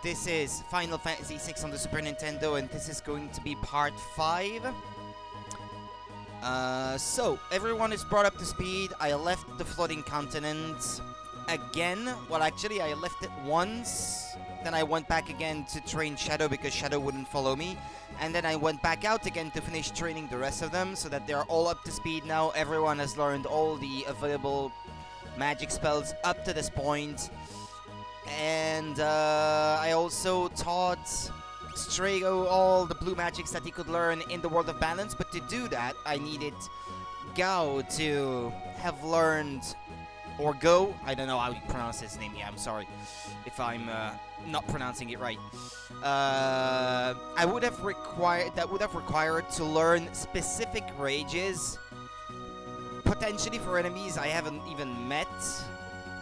this is Final Fantasy VI on the Super Nintendo, and this is going to be part 5. So, everyone is brought up to speed. I left the floating continent again. Well, actually, I left it once. Then I went back again to train Shadow because Shadow wouldn't follow me. And then I went back out again to finish training the rest of them so that they're all up to speed now. Everyone has learned all the available magic spells up to this point. And I also taught Strago all the blue magics that he could learn in the World of Balance. But to do that, I needed Gao to have learned, or Go, I don't know how you pronounce his name. Yeah, I'm sorry if I'm not pronouncing it right. That would have required to learn specific rages, potentially for enemies I haven't even met.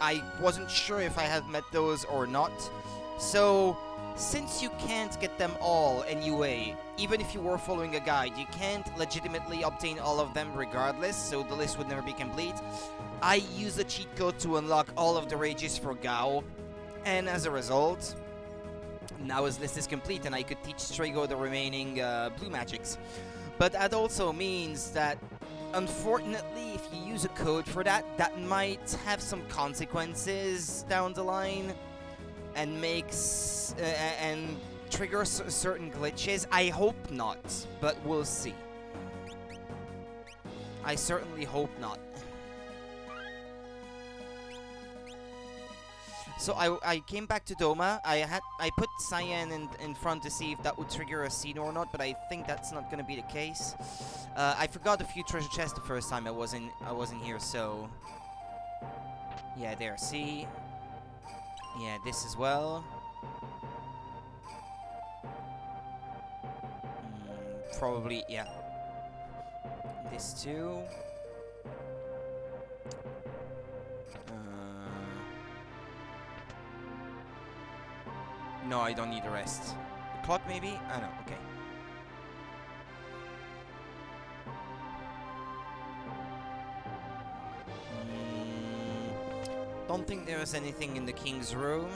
I wasn't sure if I had met those or not. So, since you can't get them all anyway, even if you were following a guide, you can't legitimately obtain all of them regardless, so the list would never be complete. I used a cheat code to unlock all of the rages for Gao, and as a result, now his list is complete and I could teach Strago the remaining blue magics. But that also means that, unfortunately, if you use a code for that, that might have some consequences down the line and makes and trigger certain glitches. I hope not, but we'll see. I certainly hope not. So I came back to Doma. I put Cyan in front to see if that would trigger a scene or not, but I think that's not going to be the case. I forgot a few treasure chests the first time I wasn't here, so yeah, there. See, yeah, this as well. Probably, yeah. This too. No, I don't need the rest. The clock, maybe? I know, okay. Don't think there is anything in the king's room.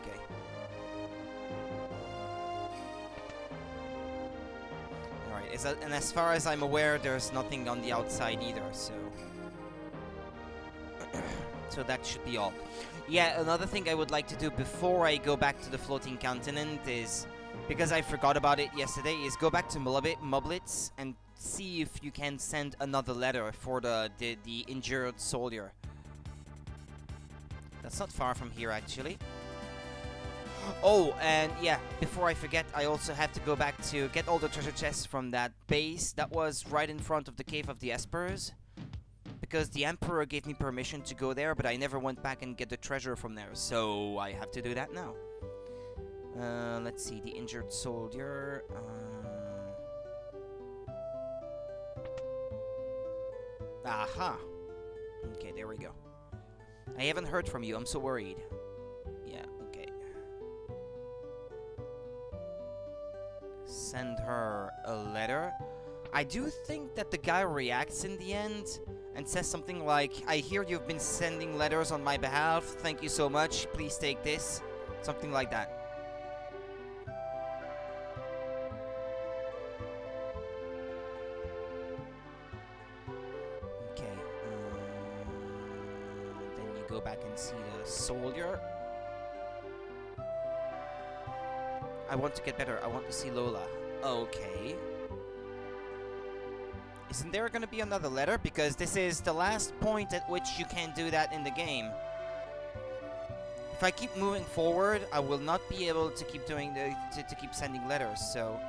Okay. Alright, and as far as I'm aware, there's nothing on the outside either, so... so that should be all. Yeah, another thing I would like to do before I go back to the floating continent is, because I forgot about it yesterday, is go back to Mublitz and see if you can send another letter for the injured soldier. That's not far from here, actually. Oh, and yeah, before I forget, I also have to go back to get all the treasure chests from that base that was right in front of the Cave of the Espers. Because the Emperor gave me permission to go there, but I never went back and get the treasure from there, so I have to do that now. Let's see, the injured soldier. Aha! Okay, there we go. I haven't heard from you, I'm so worried. Yeah, okay. Send her a letter. I do think that the guy reacts in the end and says something like, I hear you've been sending letters on my behalf. Thank you so much. Please take this. Something like that. Okay. Then you go back and see the soldier. I want to get better. I want to see Lola. Okay. Isn't there going to be another letter? Because this is the last point at which you can do that in the game. If I keep moving forward, I will not be able to keep doing to keep sending letters. So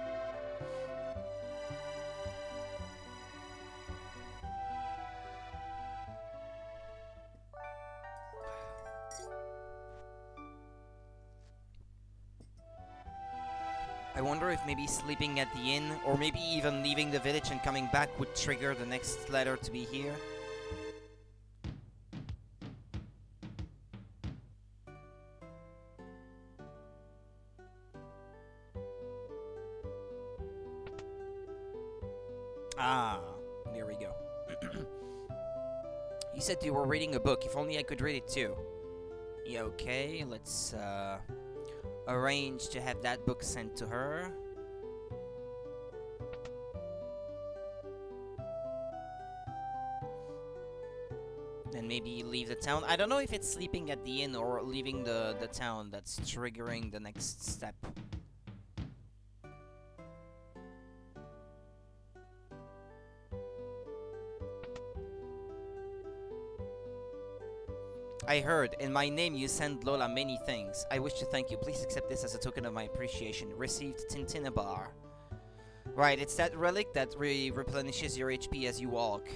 I wonder if maybe sleeping at the inn, or maybe even leaving the village and coming back would trigger the next letter to be here. Ah, there we go. You said you were reading a book. If only I could read it too. Yeah, okay, let's arrange to have that book sent to her. And maybe leave the town. I don't know if it's sleeping at the inn or leaving the town that's triggering the next step. I heard, in my name you send Lola many things. I wish to thank you. Please accept this as a token of my appreciation. Received Tintinabar. Right, it's that relic that replenishes your HP as you walk.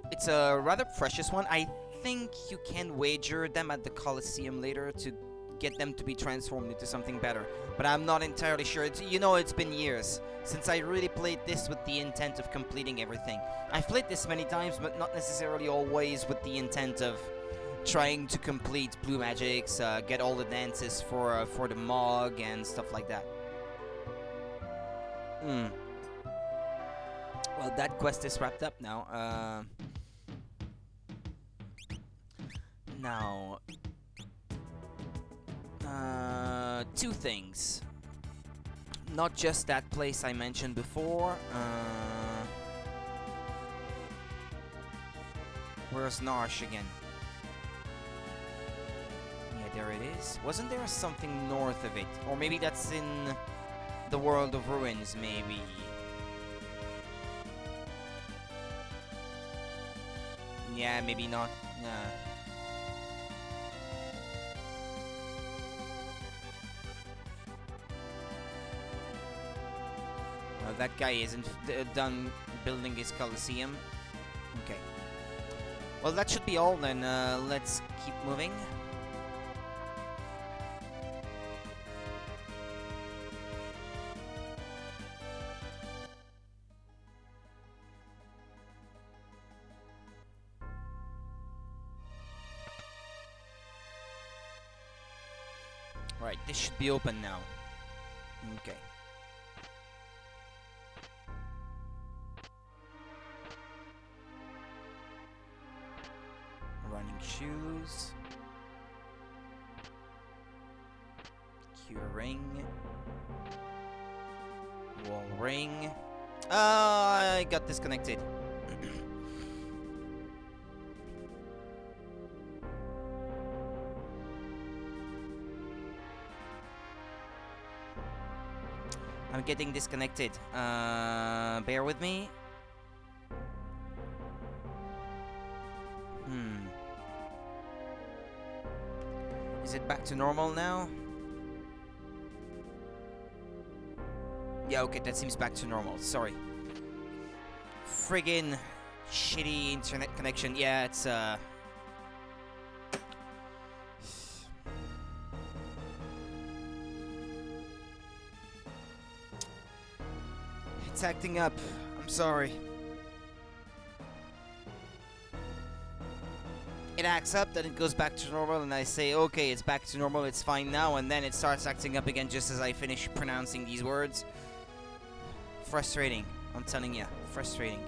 It's a rather precious one. I think you can wager them at the Colosseum later to get them to be transformed into something better. But I'm not entirely sure. You know, it's been years since I really played this with the intent of completing everything. I've played this many times, but not necessarily always with the intent of trying to complete Blue Magics, get all the dances for the Mog and stuff like that. Well, that quest is wrapped up now. Now, two things. Not just that place I mentioned before. Where's Narsh again? Yeah, there it is. Wasn't there something north of it? Or maybe that's in the World of Ruins, maybe. Yeah, maybe not. That guy isn't done building his Colosseum. Okay. Well, that should be all then. Let's keep moving. Right, this should be open now. Okay. Running shoes. Q ring. Wall ring. I got disconnected. I'm getting disconnected. Bear with me. Is it back to normal now? Yeah, okay, that seems back to normal. Sorry. Friggin' shitty internet connection. Yeah, it's it's acting up. I'm sorry. It acts up, then it goes back to normal, and I say, okay, it's back to normal, it's fine now, and then it starts acting up again just as I finish pronouncing these words. Frustrating. I'm telling you, frustrating.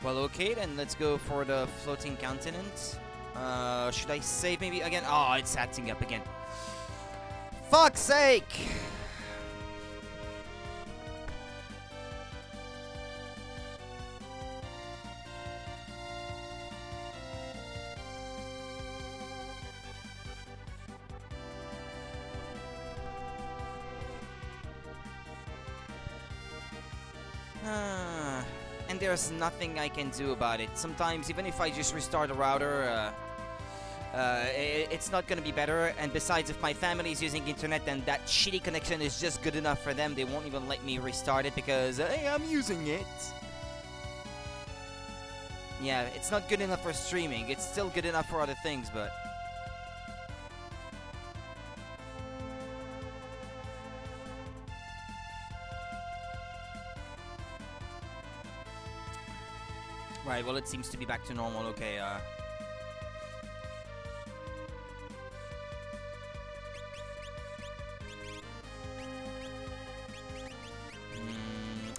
Well, okay, then let's go for the floating continent. Should I save maybe again? Oh, it's acting up again. Fuck's sake! And there's nothing I can do about it. Sometimes, even if I just restart the router, it's not gonna be better. And besides, if my family is using internet and that shitty connection is just good enough for them, they won't even let me restart it because, hey, I'm using it. Yeah, it's not good enough for streaming. It's still good enough for other things, but... Right, well, it seems to be back to normal. Okay,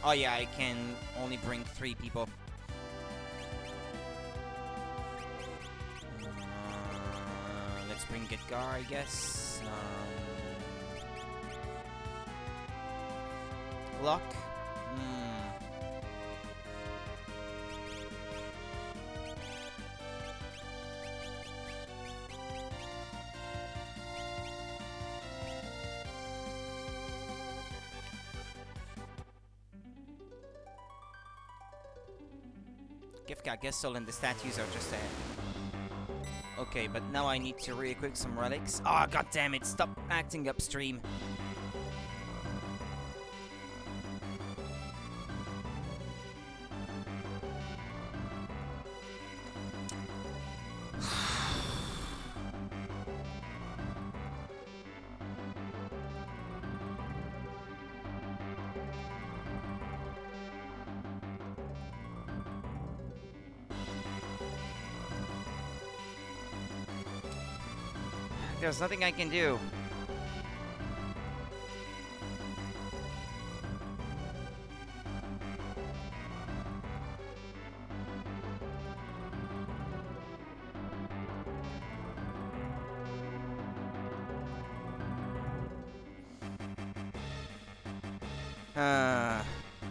Oh yeah, I can only bring 3 people. Let's bring Gedgar, I guess. Luck. Gifka, Gestol, and the statues are just there. Okay, but now I need to re-equip some relics. Ah, god damn it! Stop acting upstream. There's nothing I can do.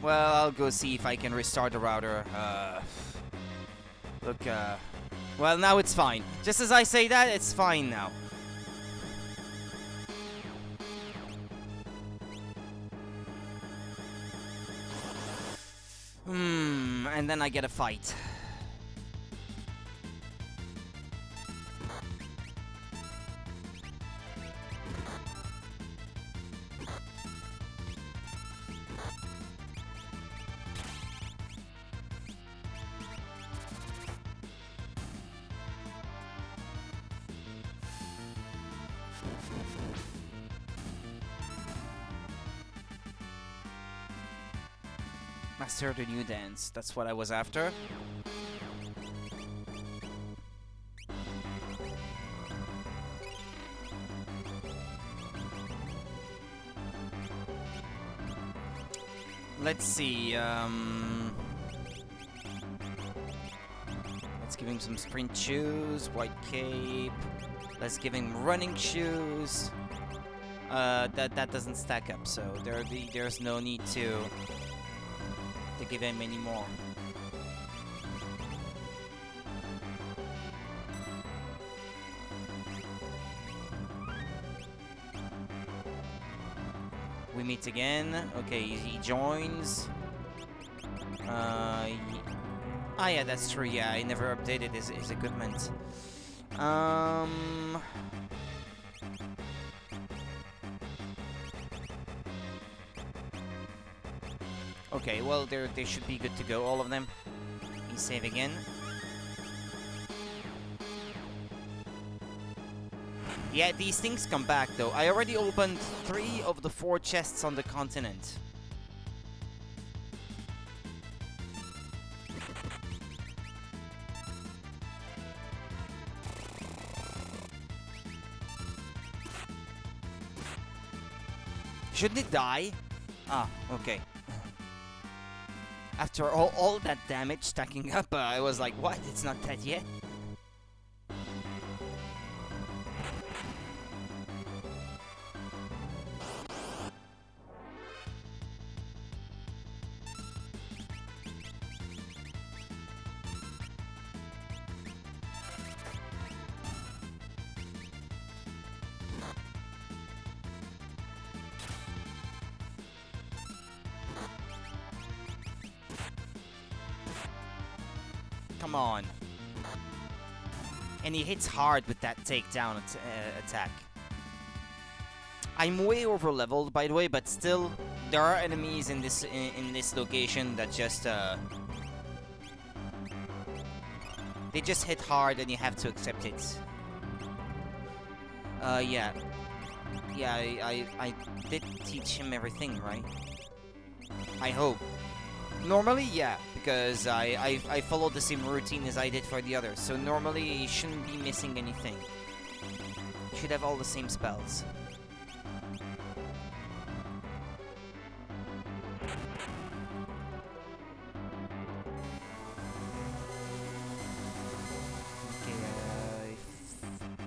Well, I'll go see if I can restart the router. Look, well, now it's fine. Just as I say that, it's fine now. And then I get a fight. Master the new dance. That's what I was after. Let's see. Let's give him some sprint shoes, white cape. Let's give him running shoes. That doesn't stack up, so there's no need to give him any more. We meet again. Okay, he joins. Ah, yeah, that's true. Yeah, I never updated his equipment. Okay, well, they should be good to go, all of them. He's save again. Yeah, these things come back, though. I already opened 3 of the 4 chests on the continent. Shouldn't it die? Ah, okay. After all that damage stacking up, I was like, what? It's not dead yet? Come on. And he hits hard with that takedown attack. I'm way over leveled, by the way, but still, there are enemies in this location that just they just hit hard, and you have to accept it. Yeah. Yeah, I did teach him everything, right? I hope. Normally, yeah, because I followed the same routine as I did for the others, so normally he shouldn't be missing anything. He should have all the same spells.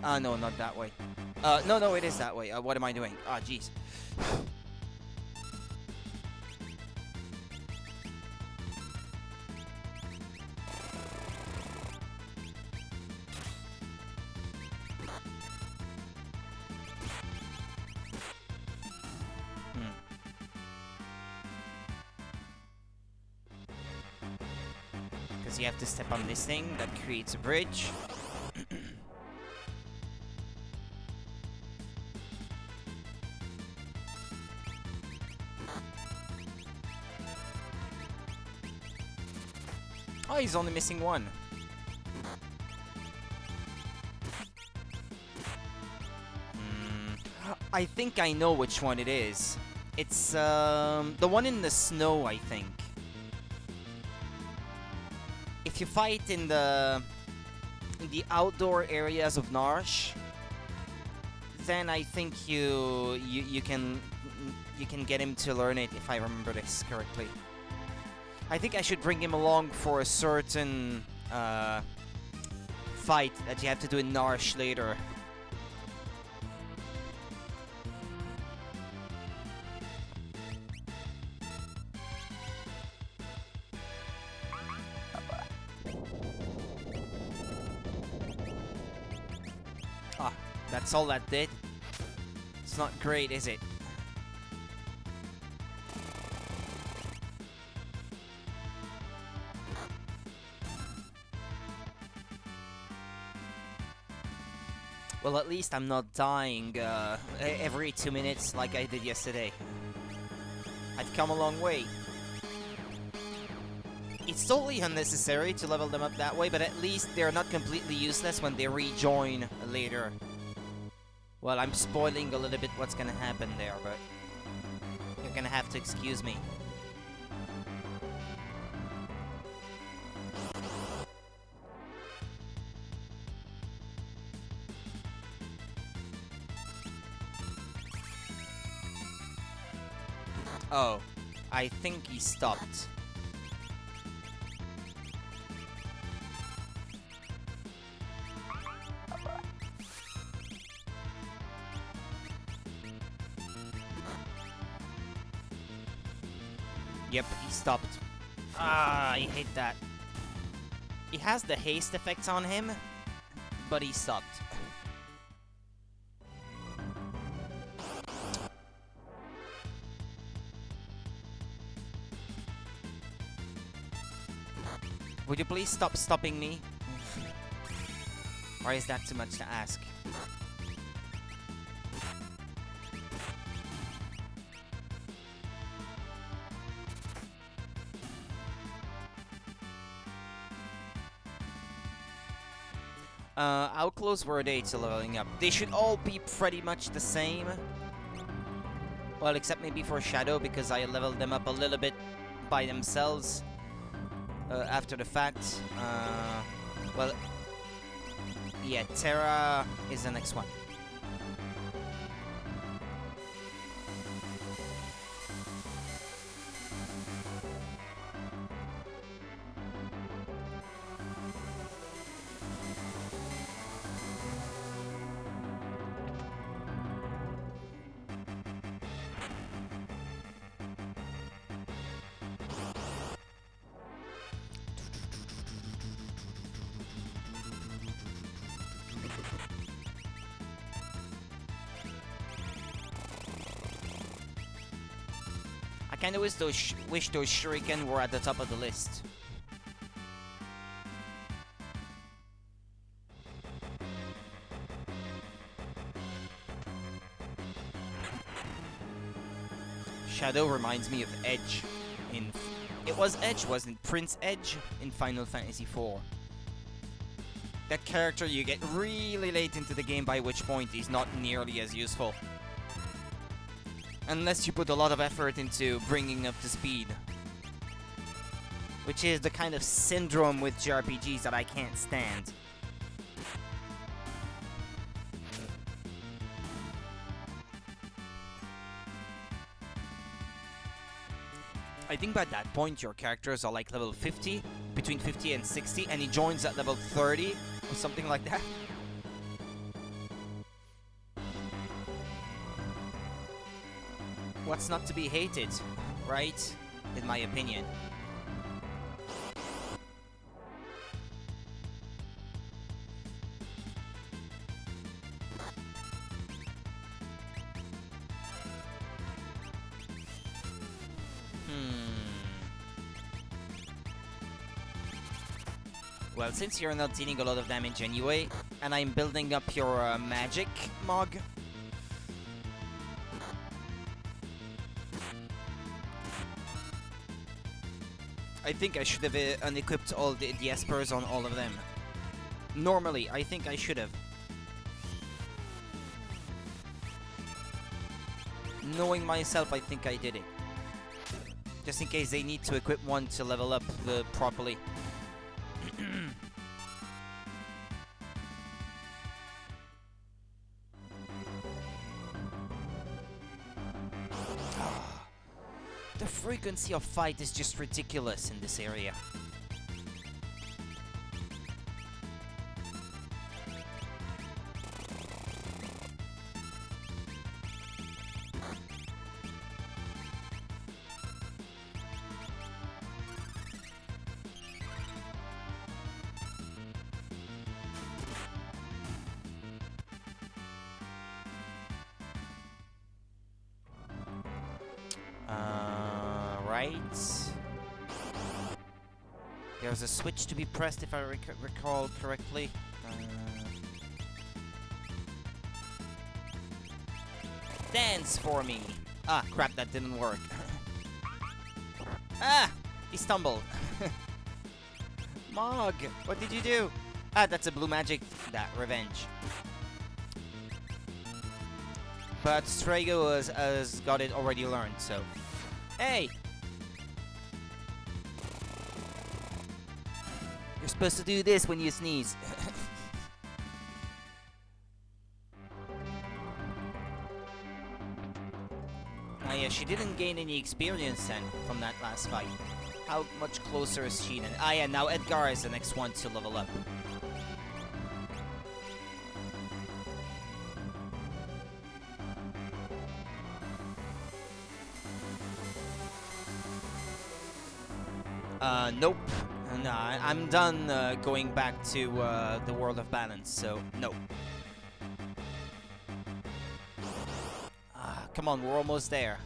No, not that way. No, it is that way. What am I doing? Ah, jeez. Because you have to step on this thing that creates a bridge. Oh, he's only missing one. I think I know which one it is. It's the one in the snow, I think. If you fight in the outdoor areas of Narsh, then I think you can get him to learn it, if I remember this correctly. I think I should bring him along for a certain fight that you have to do in Narsh later. Ah, that's all that did. It's not great, is it? Well, at least I'm not dying every 2 minutes like I did yesterday. I've come a long way. It's totally unnecessary to level them up that way, but at least they're not completely useless when they rejoin later. Well, I'm spoiling a little bit what's gonna happen there, but you're gonna have to excuse me. Oh, I think he stopped. Yep, he stopped. Ah, I hate that. He has the haste effect on him, but he stopped. Would you please stop stopping me? Or is that too much to ask? How close were they to leveling up? They should all be pretty much the same. Well, except maybe for Shadow, because I leveled them up a little bit by themselves. After the fact, well, yeah, Terra is the next one. I kinda wish those shuriken were at the top of the list. Shadow reminds me of Edge in... It was Edge, wasn't it? Prince Edge in Final Fantasy IV. That character you get really late into the game, by which point he's not nearly as useful. Unless you put a lot of effort into bringing up to speed. Which is the kind of syndrome with JRPGs that I can't stand. I think by that point your characters are like level 50, between 50 and 60, and he joins at level 30 or something like that. What's not to be hated, right? In my opinion. Well, since you're not dealing a lot of damage anyway, and I'm building up your magic, Mog. I think I should have unequipped all the espers on all of them. Normally, I think I should have. Knowing myself, I think I did it. Just in case they need to equip one to level up properly. The frequency of fight is just ridiculous in this area. Right. There's a switch to be pressed if I recall correctly. Dance for me! Ah, crap, that didn't work. Ah! He stumbled. Mog, what did you do? Ah, that's a blue magic. That, revenge. But Strago has got it already learned, so... Hey! You're supposed to do this when you sneeze. Ah yeah, she didn't gain any experience then from that last fight. How much closer is she then? Ah yeah, now Edgar is the next one to level up. Nope. No, I'm done going back to the world of balance, so no. Come on, we're almost there.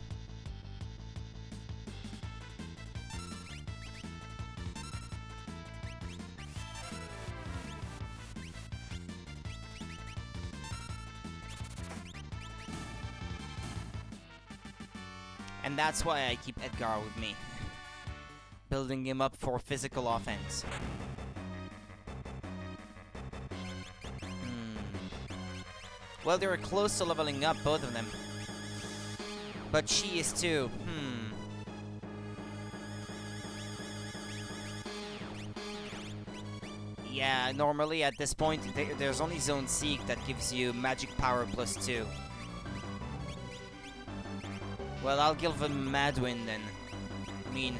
And that's why I keep Edgar with me. Building him up for physical offense. Well, they're close to leveling up, both of them. But she is too. Yeah, normally at this point, there's only Zone Seek that gives you magic power +2. Well, I'll give him Madwin then. I mean...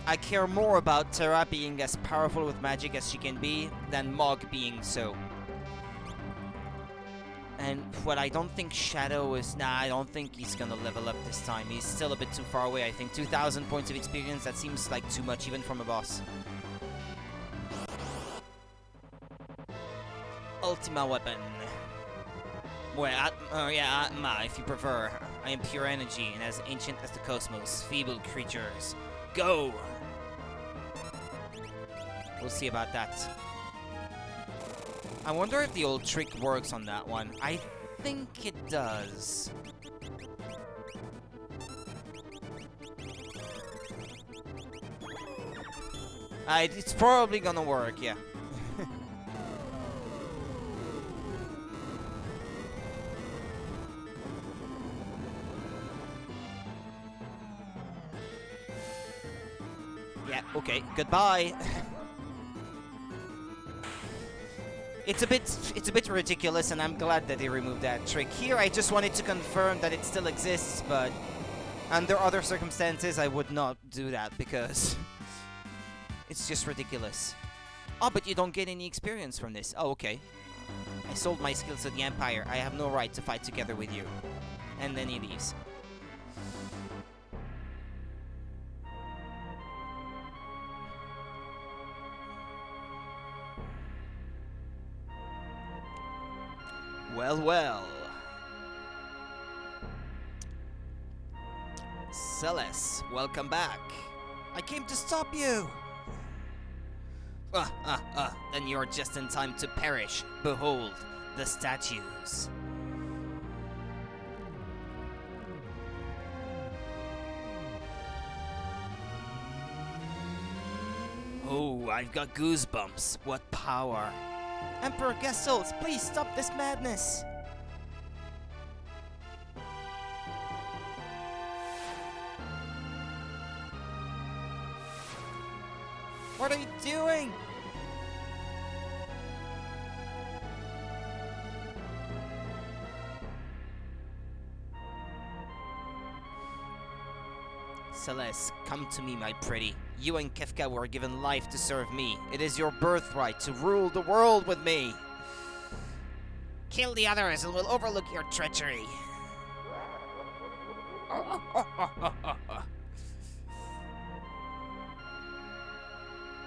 I care more about Terra being as powerful with magic as she can be than Mog being so. And what I don't think Shadow is... Nah, I don't think he's gonna level up this time. He's still a bit too far away. I think 2,000 points of experience, that seems like too much even from a boss. Ultima weapon. Well, yeah, Atma, if you prefer. I am pure energy and as ancient as the cosmos. Feeble creatures. Go! We'll see about that. I wonder if the old trick works on that one. I think it does. It's probably gonna work, yeah. Yeah, okay, goodbye. It's a bit ridiculous, and I'm glad that they removed that trick. Here, I just wanted to confirm that it still exists, but under other circumstances, I would not do that, because it's just ridiculous. Oh, but you don't get any experience from this. Oh, okay. I sold my skills to the Empire. I have no right to fight together with you. And then he leaves. Well, well. Celes, welcome back. I came to stop you. Then you're just in time to perish. Behold, the statues. Oh, I've got goosebumps. What power. Emperor Gestalt, please stop this madness. What are you doing? Celes, come to me, my pretty. You and Kefka were given life to serve me. It is your birthright to rule the world with me. Kill the others and we'll overlook your treachery.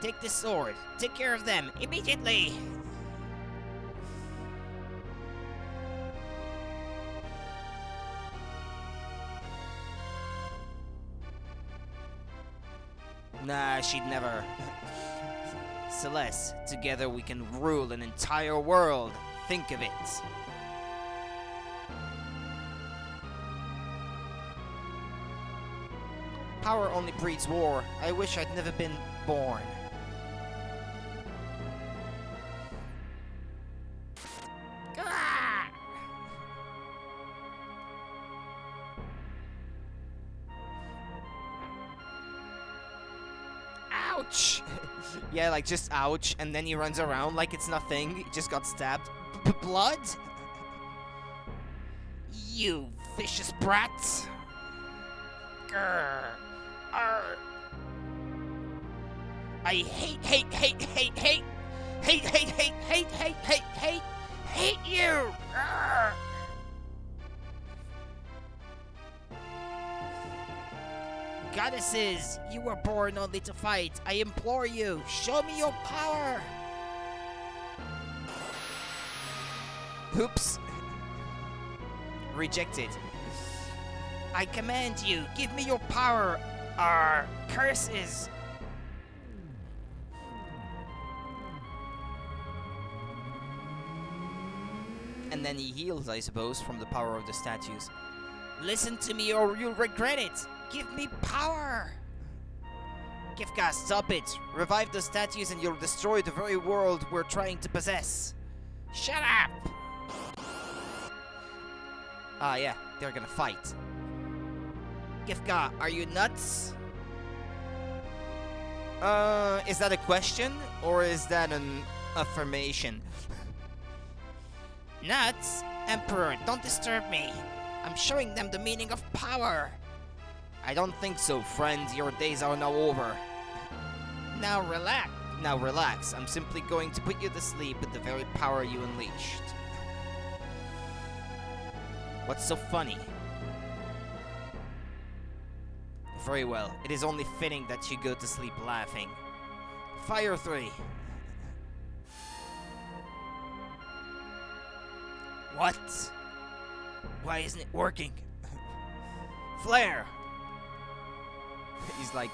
Take the sword. Take care of them immediately. Nah, she'd never. Celes, together we can rule an entire world. Think of it. Power only breeds war. I wish I'd never been born. Ouch! Yeah, like just ouch, and then he runs around like it's nothing. He just got stabbed. Blood? You vicious brat! Grr. Arr. I hate you! Grr. Goddesses, you were born only to fight. I implore you, show me your power! Oops. Rejected. I command you, give me your power. Curses. And then he heals, I suppose, from the power of the statues. Listen to me or you'll regret it. Give me power! Kefka, stop it! Revive the statues and you'll destroy the very world we're trying to possess. Shut up! Ah, yeah, they're gonna fight. Kefka, are you nuts? Is that a question? Or is that an affirmation? Nuts? Emperor, don't disturb me. I'm showing them the meaning of power. I don't think so, friend. Your days are now over. Now relax. I'm simply going to put you to sleep with the very power you unleashed. What's so funny? Very well. It is only fitting that you go to sleep laughing. Fire 3. What? Why isn't it working? Flare! He's like...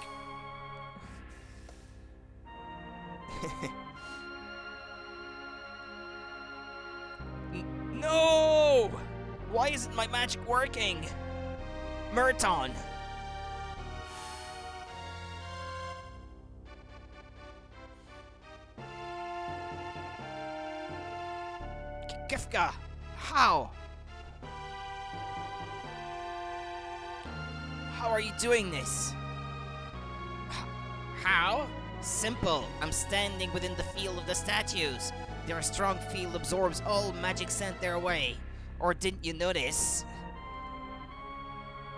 No! Why isn't my magic working? Merton! Kefka! How? How are you doing this? How? Simple. I'm standing within the field of the statues. Their strong field absorbs all magic sent their way. Or didn't you notice?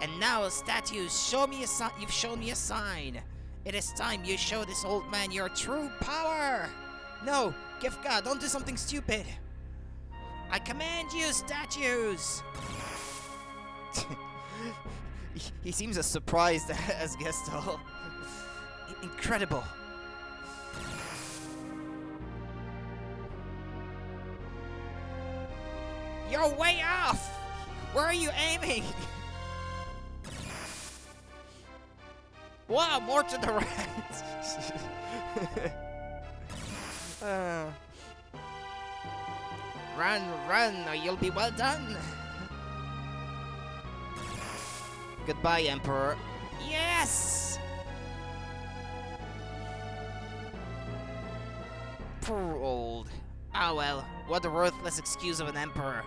And now, statues, show me a sign. You've shown me a sign. It is time you show this old man your true power. No, Kefka, don't do something stupid. I command you, statues. He seems as surprised as Gestal. Incredible. You're way off! Where are you aiming? Wow, more to the right! Run, run, or you'll be well done! Goodbye, Emperor. Yes! Poor old. Ah well, what a worthless excuse of an emperor.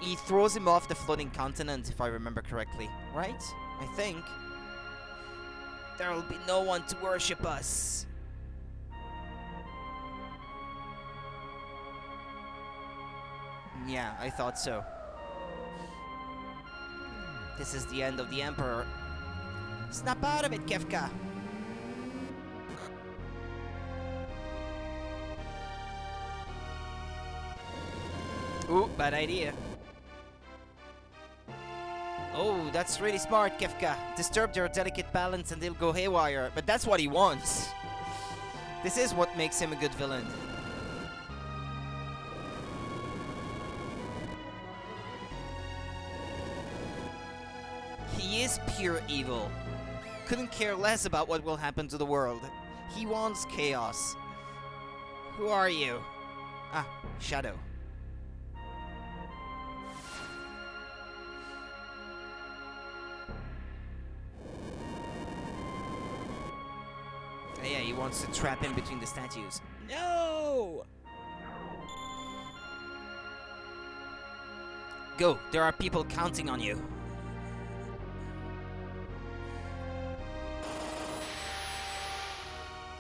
He throws him off the floating continent, if I remember correctly. Right? I think. There will be no one to worship us. Yeah, I thought so. This is the end of the Emperor. Snap out of it, Kefka! Ooh, bad idea. Oh, that's really smart, Kefka. Disturb their delicate balance and they'll go haywire. But that's what he wants. This is what makes him a good villain. He is pure evil. Couldn't care less about what will happen to the world. He wants chaos. Who are you? Ah, Shadow. Yeah, he wants to trap him between the statues. No! Go, there are people counting on you.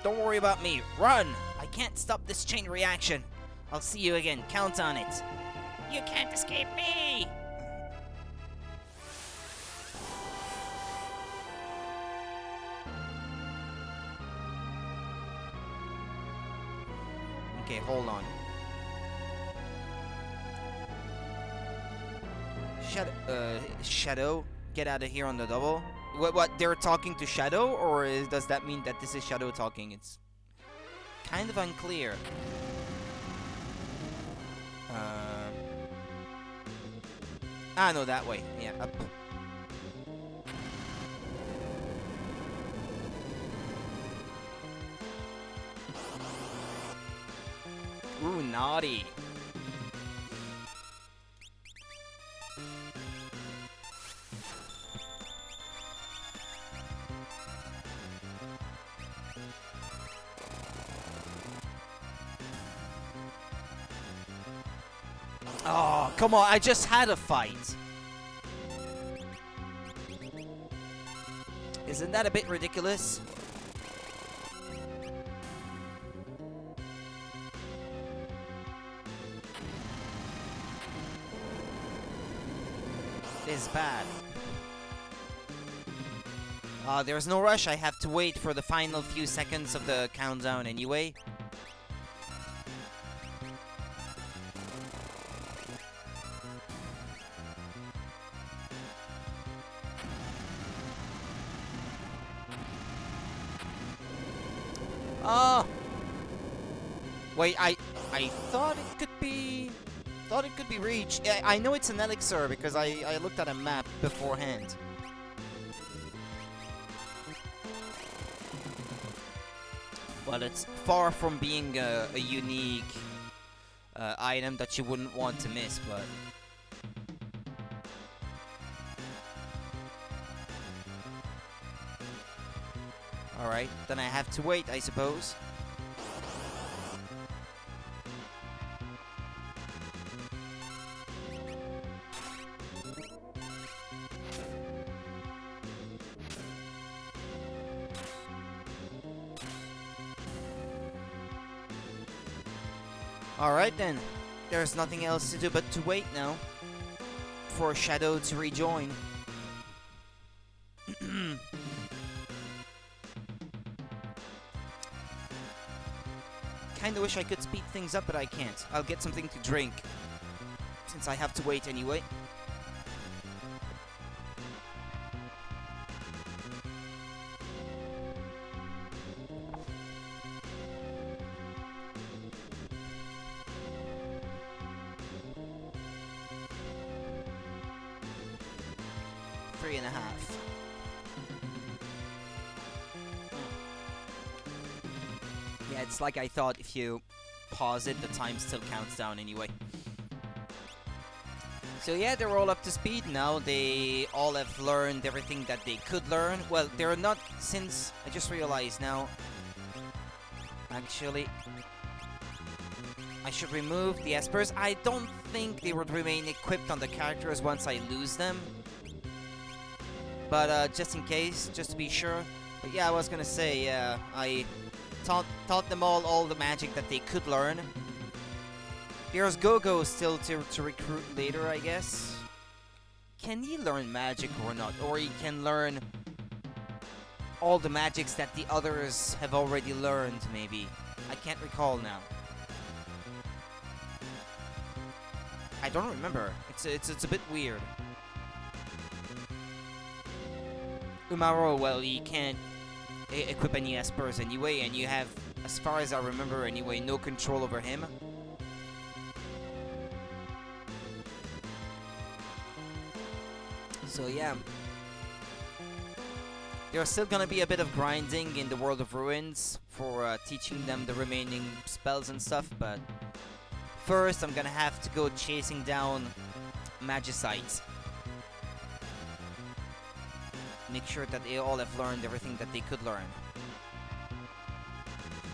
Don't worry about me. Run! I can't stop this chain reaction. I'll see you again. Count on it. You can't escape me! Okay, hold on. Shadow, get out of here on the double. What? They're talking to Shadow, or does that mean that this is Shadow talking? It's kind of unclear. No, that way. Yeah, up. Ooh, naughty. Oh, come on, I just had a fight. Isn't that a bit ridiculous? This is bad. There's no rush. I have to wait for the final few seconds of the countdown anyway. Wait, I thought it could be... Thought it could be reached. I know it's an elixir because I looked at a map beforehand. But it's far from being a unique item that you wouldn't want to miss, but... Alright, then I have to wait, I suppose. Alright then, there's nothing else to do but to wait now for Shadow to rejoin. Kinda wish I could speed things up, but I can't. I'll get something to drink, since I have to wait anyway. 3.5. Yeah, it's like I thought. If you pause it, the time still counts down anyway. So yeah, they're all up to speed now. They all have learned everything that they could learn. Well, they're not, since I just realized now. Actually, I should remove the espers. I don't think they would remain equipped on the characters once I lose them. But just in case, just to be sure. But yeah, I was gonna say, I taught them all the magic that they could learn. There's Go-Go still to recruit later, I guess. Can he learn magic or not? Or he can learn all the magics that the others have already learned, maybe. I can't recall now. I don't remember. It's a bit weird. Umaro, well, he can't equip any espers anyway, and you have, as far as I remember anyway, no control over him. So yeah, there's still gonna be a bit of grinding in the World of Ruins for teaching them the remaining spells and stuff, but first I'm gonna have to go chasing down Magicites. Make sure that they all have learned everything that they could learn.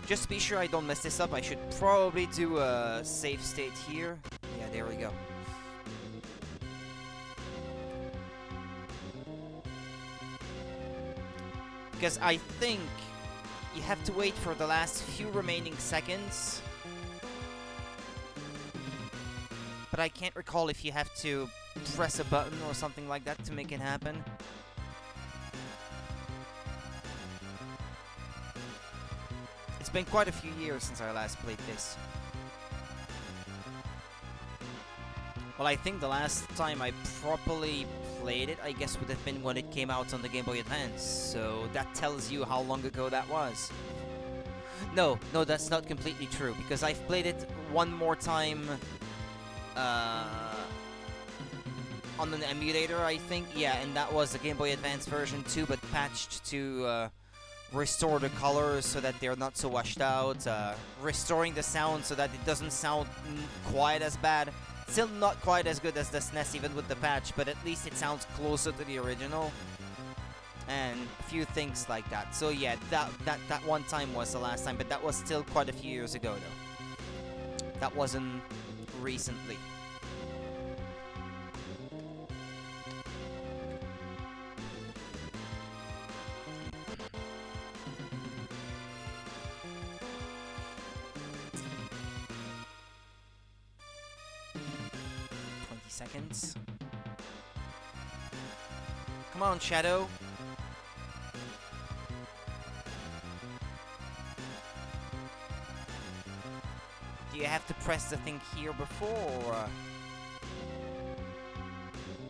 Just to be sure I don't mess this up, I should probably do a save state here. Yeah, there we go. Because I think you have to wait for the last few remaining seconds. But I can't recall if you have to press a button or something like that to make it happen. It's been quite a few years since I last played this. Well, I think the last time I properly played it, I guess, would have been when it came out on the Game Boy Advance. So that tells you how long ago that was. No, that's not completely true, because I've played it one more time on an emulator, I think. Yeah, and that was the Game Boy Advance version 2, but patched to restore the colors so that they're not so washed out, restoring the sound so that it doesn't sound quite as bad. Still not quite as good as the SNES even with the patch, but at least it sounds closer to the original. And a few things like that. So yeah, that one time was the last time, but that was still quite a few years ago though. That wasn't recently. Seconds. Come on, Shadow. Do you have to press the thing here before?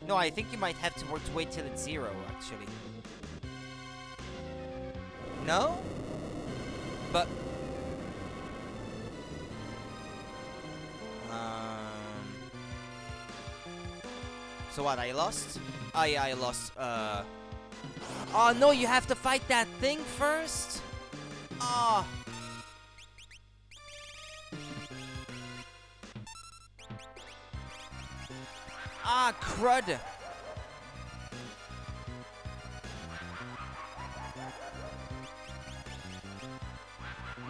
No, I think you might have to wait till it's 0, actually. No? But... So what, I lost? Oh yeah, I lost, Oh no, you have to fight that thing first? Oh. Ah, crud.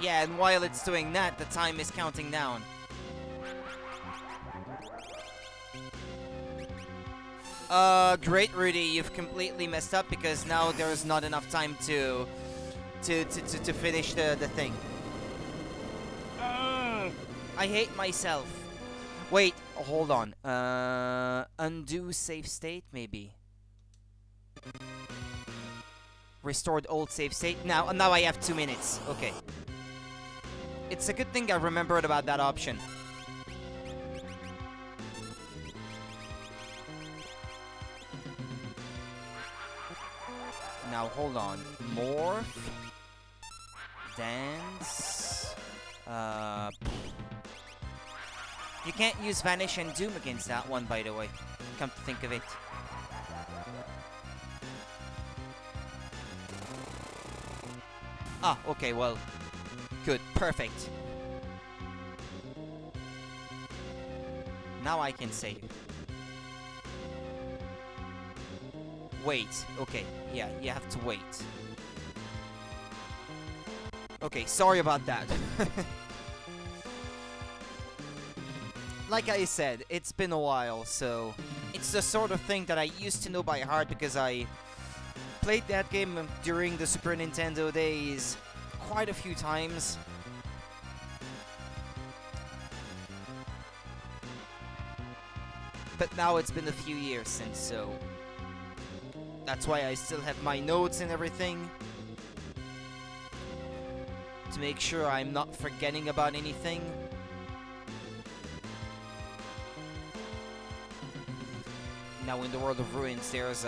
Yeah, and while it's doing that, the time is counting down. Great, Rudy. You've completely messed up because now there's not enough time to finish the thing. I hate myself. Wait, hold on. Undo save state, maybe. Restored old save state. Now I have 2 minutes. Okay. It's a good thing I remembered about that option. Now, hold on. Morph. Dance. You can't use Vanish and Doom against that one, by the way. Come to think of it. Ah, okay, well, good, perfect. Now I can save. Wait, okay, yeah, you have to wait. Okay, sorry about that. Like I said, it's been a while, so it's the sort of thing that I used to know by heart because I played that game during the Super Nintendo days quite a few times. But now it's been a few years since, so that's why I still have my notes and everything to make sure I'm not forgetting about anything. Now in the World of Ruins, there's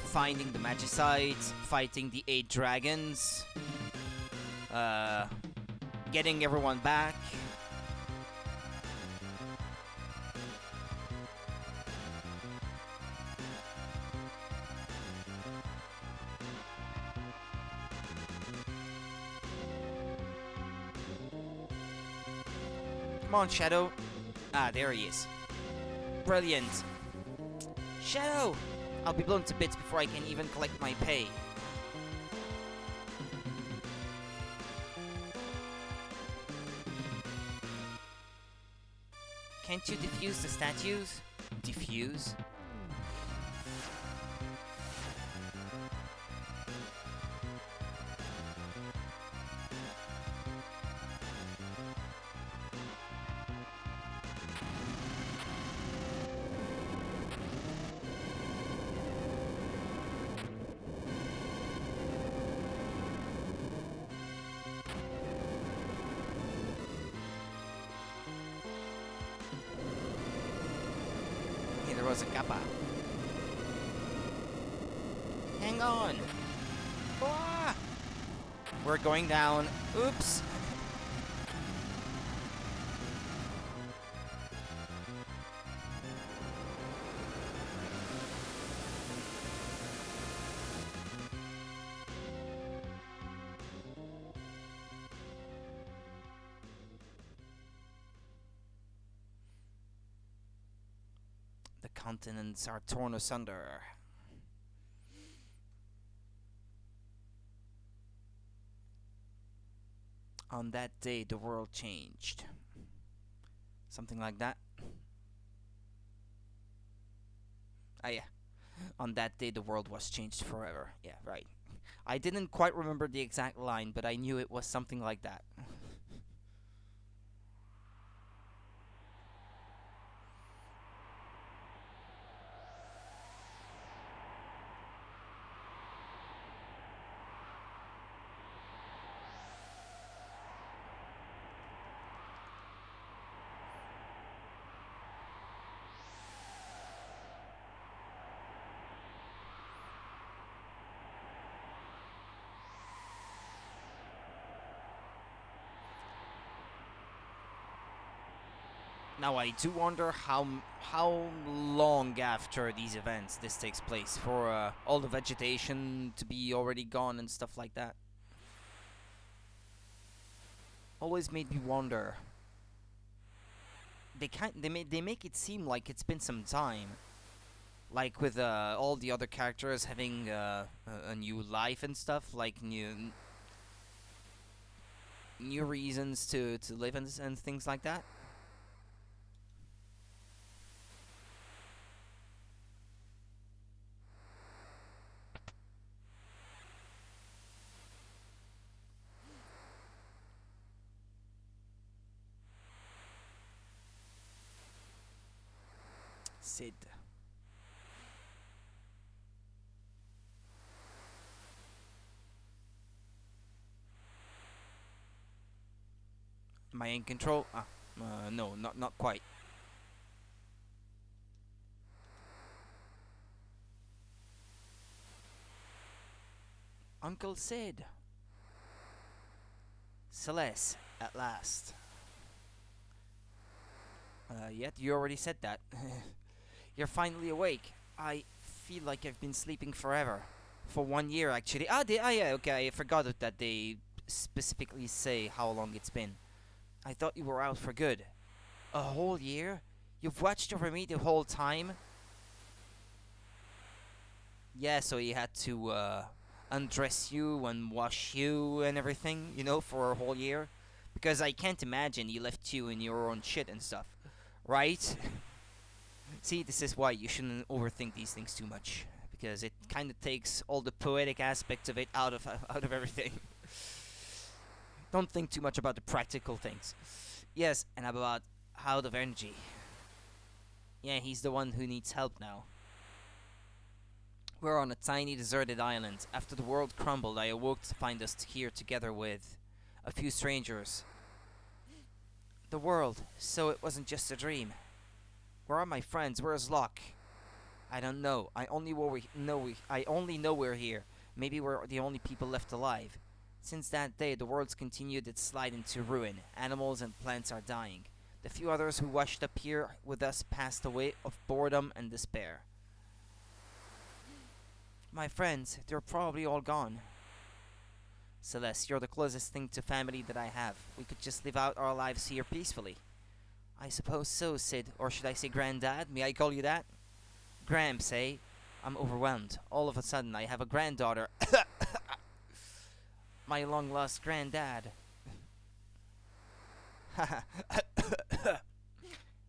finding the Magicites, fighting the 8 dragons, getting everyone back. Come on, Shadow. Ah, there he is. Brilliant. Shadow! I'll be blown to bits before I can even collect my pay. Can't you defuse the statues? Defuse? Hey, there was a kappa. Hang on! Ah! We're going down. Oops! The continents are torn asunder. On that day, the world changed. Something like that. Ah, yeah. On that day, the world was changed forever. Yeah, right. I didn't quite remember the exact line, but I knew it was something like that. Now I do wonder how long after these events this takes place for all the vegetation to be already gone and stuff like that. Always made me wonder. They make it seem like it's been some time, like with all the other characters having a new life and stuff, like new reasons to live and things like that. Sid. Am I in control? Ah, no, not quite. Uncle Sid. Celeste, at last. Yet you already said that. You're finally awake. I feel like I've been sleeping forever. For 1 year, actually. Yeah, okay, I forgot that they specifically say how long it's been. I thought you were out for good. A whole year? You've watched over me the whole time? Yeah, so he had to undress you and wash you and everything, you know, for a whole year? Because I can't imagine he left you in your own shit and stuff, right? See, this is why you shouldn't overthink these things too much, because it kind of takes all the poetic aspect of it out of everything. Don't think too much about the practical things. Yes, and about out of energy. Yeah, he's the one who needs help now. We're on a tiny deserted island. After the world crumbled, I awoke to find us here together with a few strangers. The world, so it wasn't just a dream. Where are my friends? Where's Locke? I don't know. I only know we're here. Maybe we're the only people left alive. Since that day, the world's continued its slide into ruin. Animals and plants are dying. The few others who washed up here with us passed away of boredom and despair. My friends, they're probably all gone. Celeste, you're the closest thing to family that I have. We could just live out our lives here peacefully. I suppose so, Sid. Or should I say Granddad? May I call you that? Gramps, eh? I'm overwhelmed. All of a sudden, I have a granddaughter. My long-lost granddad.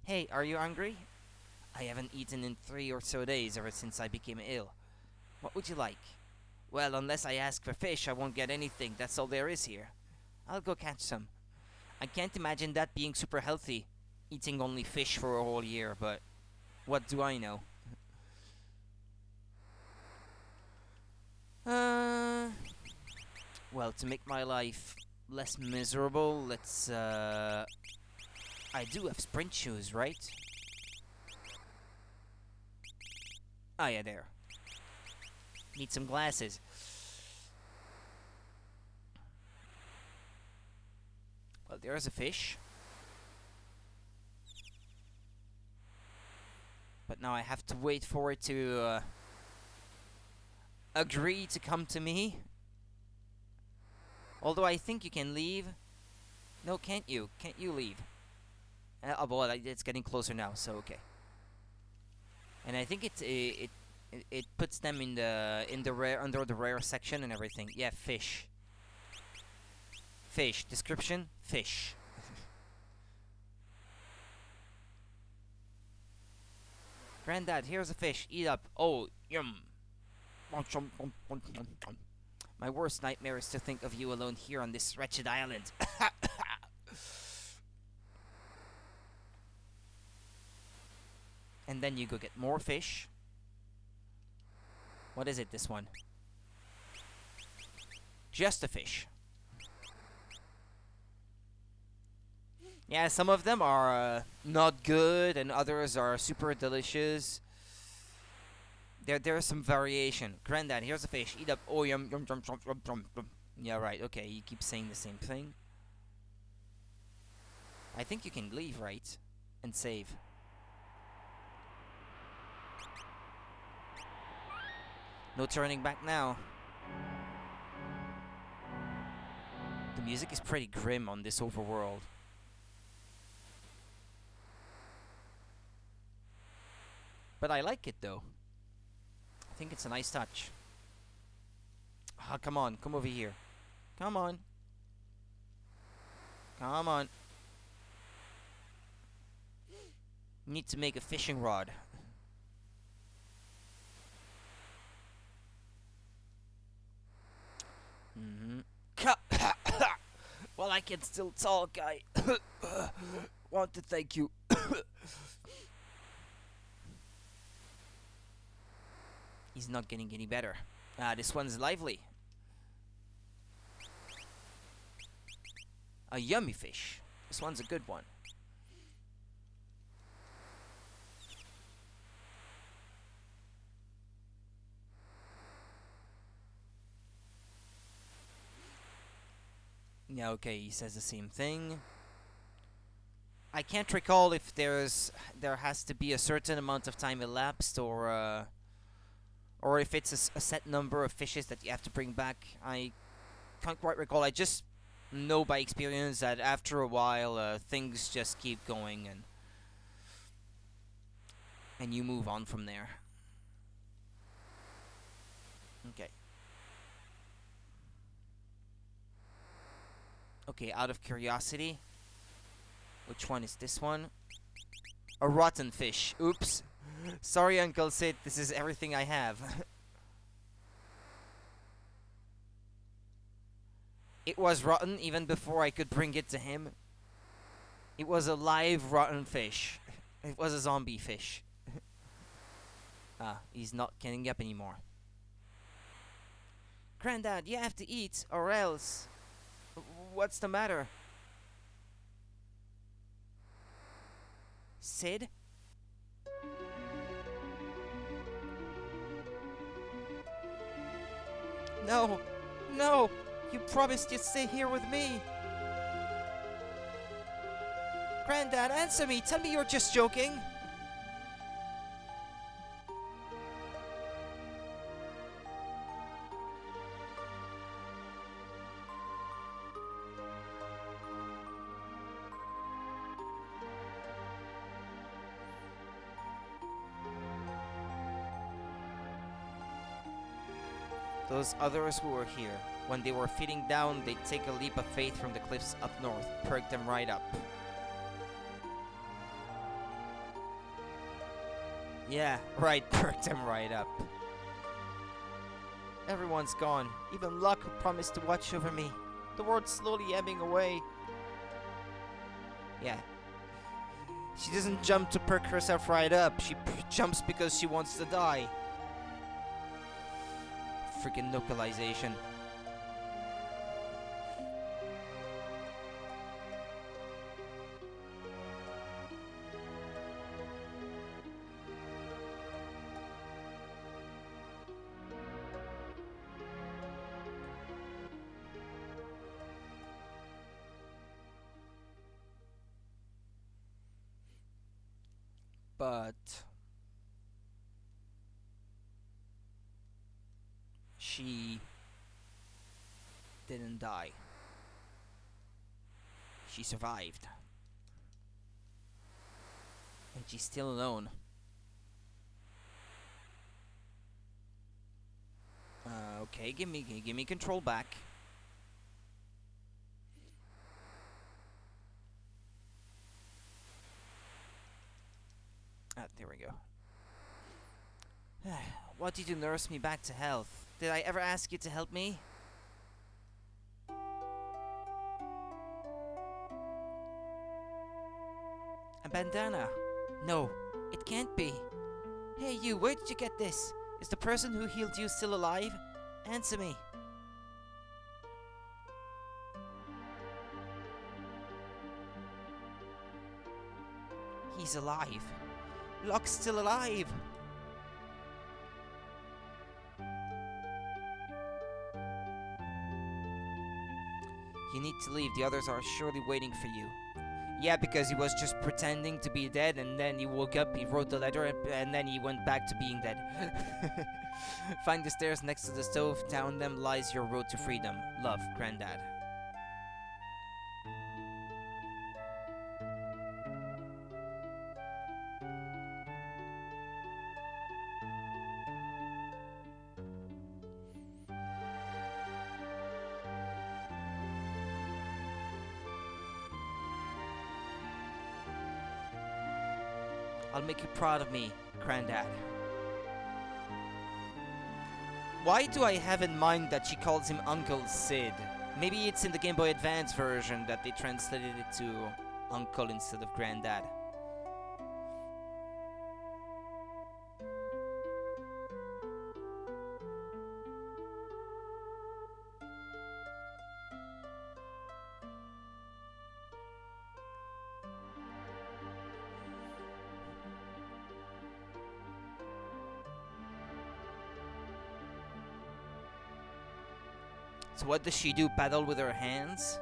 Hey, are you hungry? I haven't eaten in 3 or so days ever since I became ill. What would you like? Well, unless I ask for fish, I won't get anything. That's all there is here. I'll go catch some. I can't imagine that being super healthy, eating only fish for a whole year, but what do I know? Well, to make my life less miserable, let's, I do have sprint shoes, right? Oh yeah, there. Need some glasses. Well, there's a fish. But now I have to wait for it to agree to come to me. Although I think you can leave. No, can't you? Can't you leave? Oh, well, it's getting closer now, so okay. And I think it puts them in the rare, under the rare section and everything. Yeah, fish. Fish. Description: fish. Granddad, here's a fish. Eat up. Oh, yum. My worst nightmare is to think of you alone here on this wretched island. And then you go get more fish. What is it, this one? Just a fish. Yeah, some of them are not good, and others are super delicious. There's some variation. Granddad, here's a fish. Eat up. Oh, yum, yum, yum, yum, yum, yum, yum. Yeah, right. Okay, you keep saying the same thing. I think you can leave, right? And save. No turning back now. The music is pretty grim on this overworld. But I like it, though. I think it's a nice touch. Ah, come on. Come over here. Come on. Come on. Need to make a fishing rod. Well, I can still talk. I want to thank you. He's not getting any better. This one's lively. A yummy fish. This one's a good one. Yeah, okay, he says the same thing. I can't recall if there has to be a certain amount of time elapsed, or if it's a set number of fishes that you have to bring back. I can't quite recall. I just know by experience that after a while, things just keep going, and you move on from there. Okay. Okay, out of curiosity, which one is this one? A rotten fish. Oops. Sorry, Uncle Sid, this is everything I have. It was rotten even before I could bring it to him. It was a live rotten fish. It was a zombie fish. Ah, he's not getting up anymore. Granddad, you have to eat, or else. What's the matter? Sid? No! No! You promised you'd stay here with me! Granddad, answer me! Tell me you're just joking! Those others who were here, when they were feeling down, they'd take a leap of faith from the cliffs up north, perk them right up. Yeah, right, perk them right up. Everyone's gone, even Luck, who promised to watch over me. The world's slowly ebbing away. Yeah. She doesn't jump to perk herself right up, she jumps because she wants to die. Freaking localization. But she didn't die. She survived. And she's still alone. Okay, give me control back. Ah, there we go. Why did you nurse me back to health? Did I ever ask you to help me? A bandana? No, it can't be. Hey you, where did you get this? Is the person who healed you still alive? Answer me. He's alive. Locke's still alive. You need to leave. The others are surely waiting for you. Yeah, because he was just pretending to be dead, and then he woke up, he wrote the letter, and then he went back to being dead. Find the stairs next to the stove. Down them lies your road to freedom. Love, Granddad. I'll make you proud of me, Granddad. Why do I have in mind that she calls him Uncle Sid? Maybe it's in the Game Boy Advance version that they translated it to Uncle instead of Granddad. So what does she do? Paddle with her hands?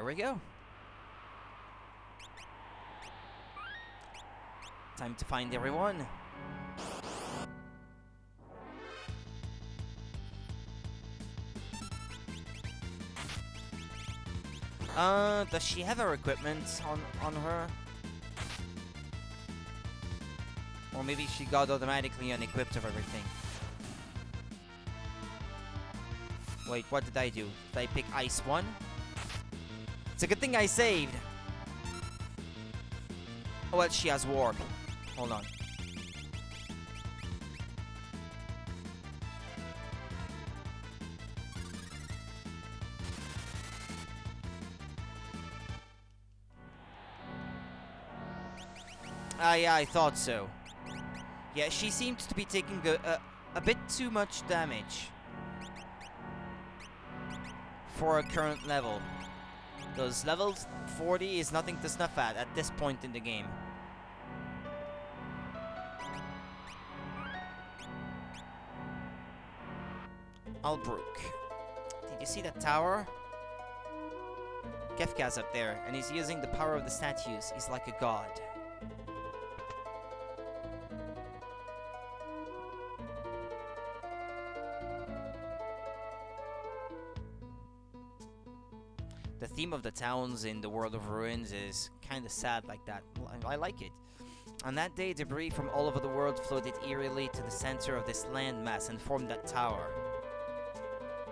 There we go. Time to find everyone. Does she have her equipment on her? Or maybe she got automatically unequipped of everything. Wait, what did I do? Did I pick Ice 1? It's a good thing I saved. Oh, well, she has Warp. Hold on. Yeah, I thought so. Yeah, she seems to be taking a bit too much damage for her current level. Because level 40 is nothing to snuff at this point in the game. Albrook. Did you see that tower? Kefka's up there, and he's using the power of the statues. He's like a god. The theme of the towns in the World of Ruins is kind of sad like that. I like it. On that day, debris from all over the world floated eerily to the center of this landmass and formed that tower.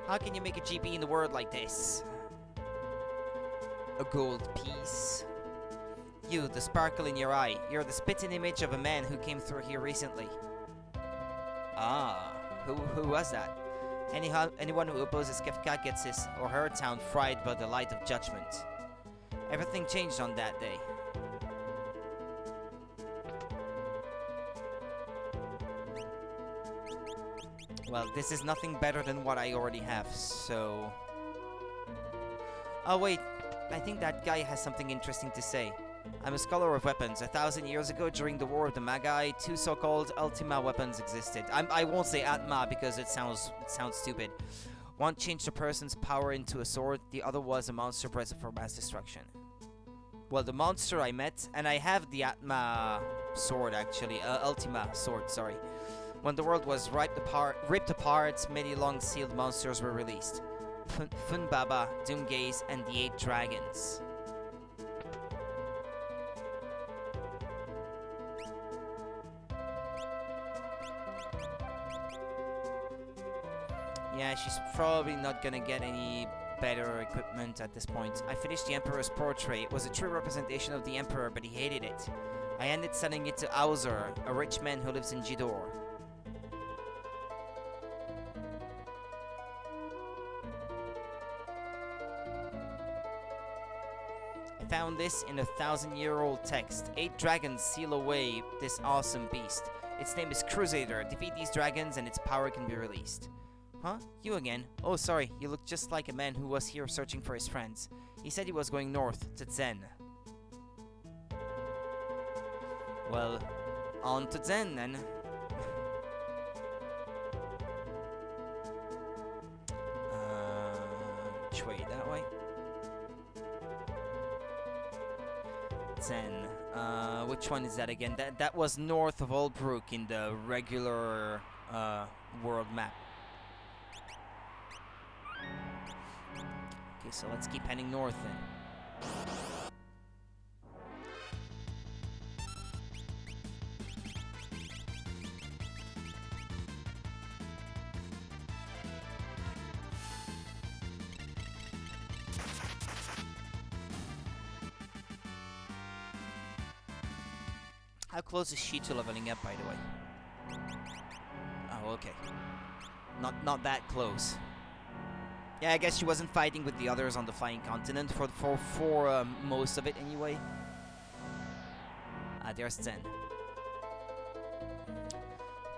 How can you make a GB in the world like this? A gold piece. You, the sparkle in your eye. You're the spitting image of a man who came through here recently. Ah, who was that? Anyone who opposes Kefka gets his or her town fried by the light of judgment. Everything changed on that day. Well, this is nothing better than what I already have, so... Oh wait, I think that guy has something interesting to say. I'm a scholar of weapons. 1,000 years ago, during the War of the Magi, two so-called Ultima weapons existed. I won't say Atma because it sounds stupid. One changed a person's power into a sword. The other was a monster present for mass destruction. Well, the monster I met, and I have the Atma sword actually, Ultima sword, sorry. When the world was ripped apart, many long-sealed monsters were released. Funbaba, Doomgaze, and the 8 Dragons. Yeah, she's probably not gonna get any better equipment at this point. I finished the Emperor's portrait. It was a true representation of the Emperor, but he hated it. I ended selling it to Auser, a rich man who lives in Jidor. I found this in a 1,000-year-old text. 8 dragons seal away this awesome beast. Its name is Crusader. Defeat these dragons and its power can be released. Huh? You again? Oh, sorry. You look just like a man who was here searching for his friends. He said he was going north, to Zen. Well, on to Zen, then. Which way? That way? Zen. Which one is that again? That was north of Oldbrook in the regular world map. Okay, so let's keep heading north then. How close is she to leveling up, by the way? Oh, okay. Not that close. Yeah, I guess she wasn't fighting with the others on the Flying Continent for most of it anyway. Ah, there's Zen.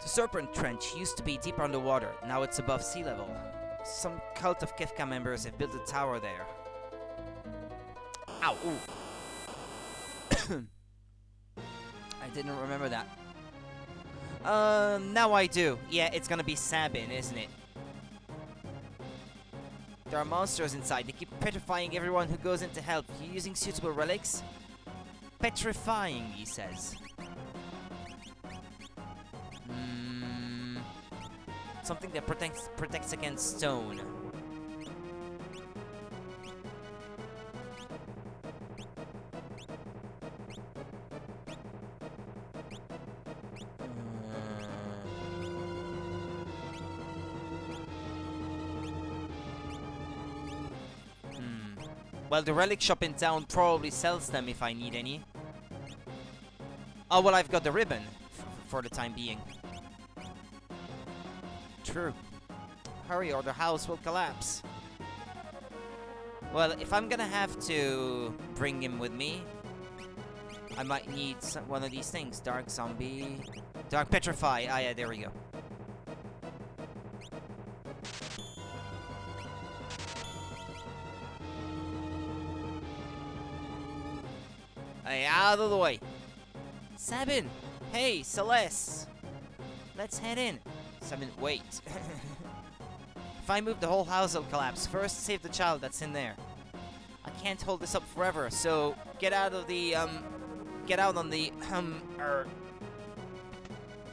The Serpent Trench used to be deep underwater. Now it's above sea level. Some cult of Kefka members have built a tower there. Ow! Ooh. I didn't remember that. Now I do. Yeah, it's gonna be Sabin, isn't it? There are monsters inside. They keep petrifying everyone who goes in to help. You using suitable relics? Petrifying, he says. Something that protects against stone. Well, the relic shop in town probably sells them if I need any. Oh, well, I've got the ribbon for the time being. True. Hurry or the house will collapse. Well, if I'm gonna have to bring him with me, I might need one of these things. Dark Zombie. Dark Petrify. Ah, yeah, there we go. Hey, out of the way. Sabin! Hey, Celeste! Let's head in. Sabin, wait. If I move, the whole house will collapse. First, save the child that's in there. I can't hold this up forever, so get out of the, get out on the,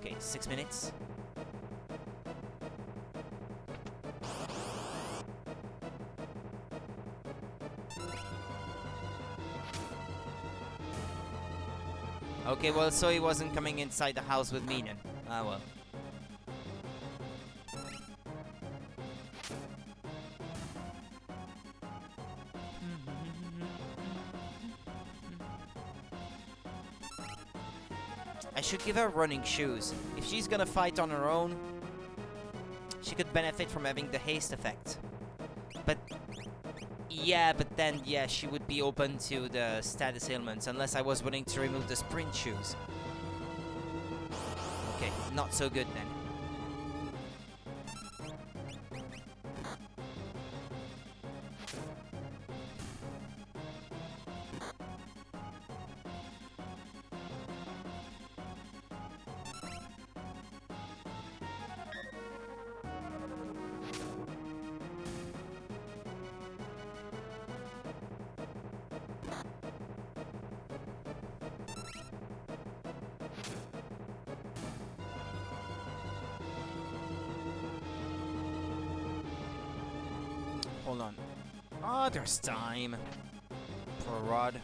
Okay, 6 minutes. Okay, well, so he wasn't coming inside the house with me then. Ah, well. I should give her running shoes. If she's gonna fight on her own, she could benefit from having the haste effect. But yeah, but then, yeah, she would be open to the status ailments unless I was willing to remove the sprint shoes. Okay, not so good then. Hold on. Oh, there's time. For a rod.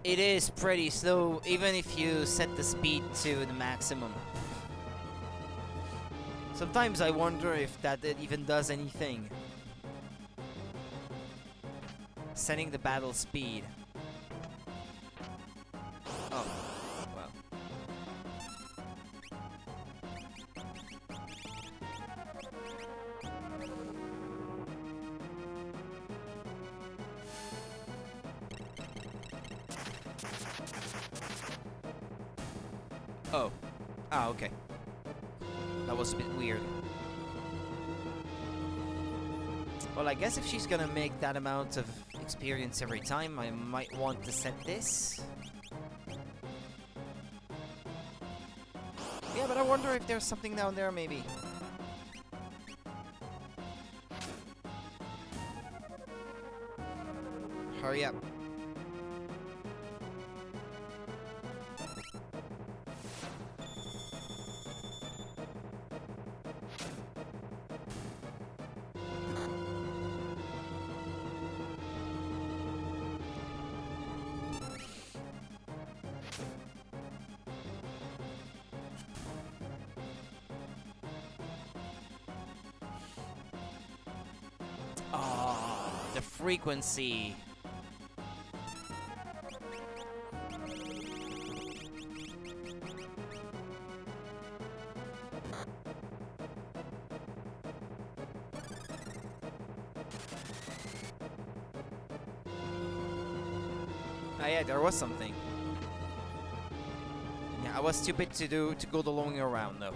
It is pretty slow, even if you set the speed to the maximum. Sometimes I wonder if that even does anything. Setting the battle speed. Oh, well. Oh. Ah, okay. That was a bit weird. Well, I guess if she's gonna make that amount of experience every time, I might want to set this. Yeah, but I wonder if there's something down there, maybe. Hurry up. Oh, the frequency. Ah, yeah, there was something. Yeah, I was stupid to go the long way around though.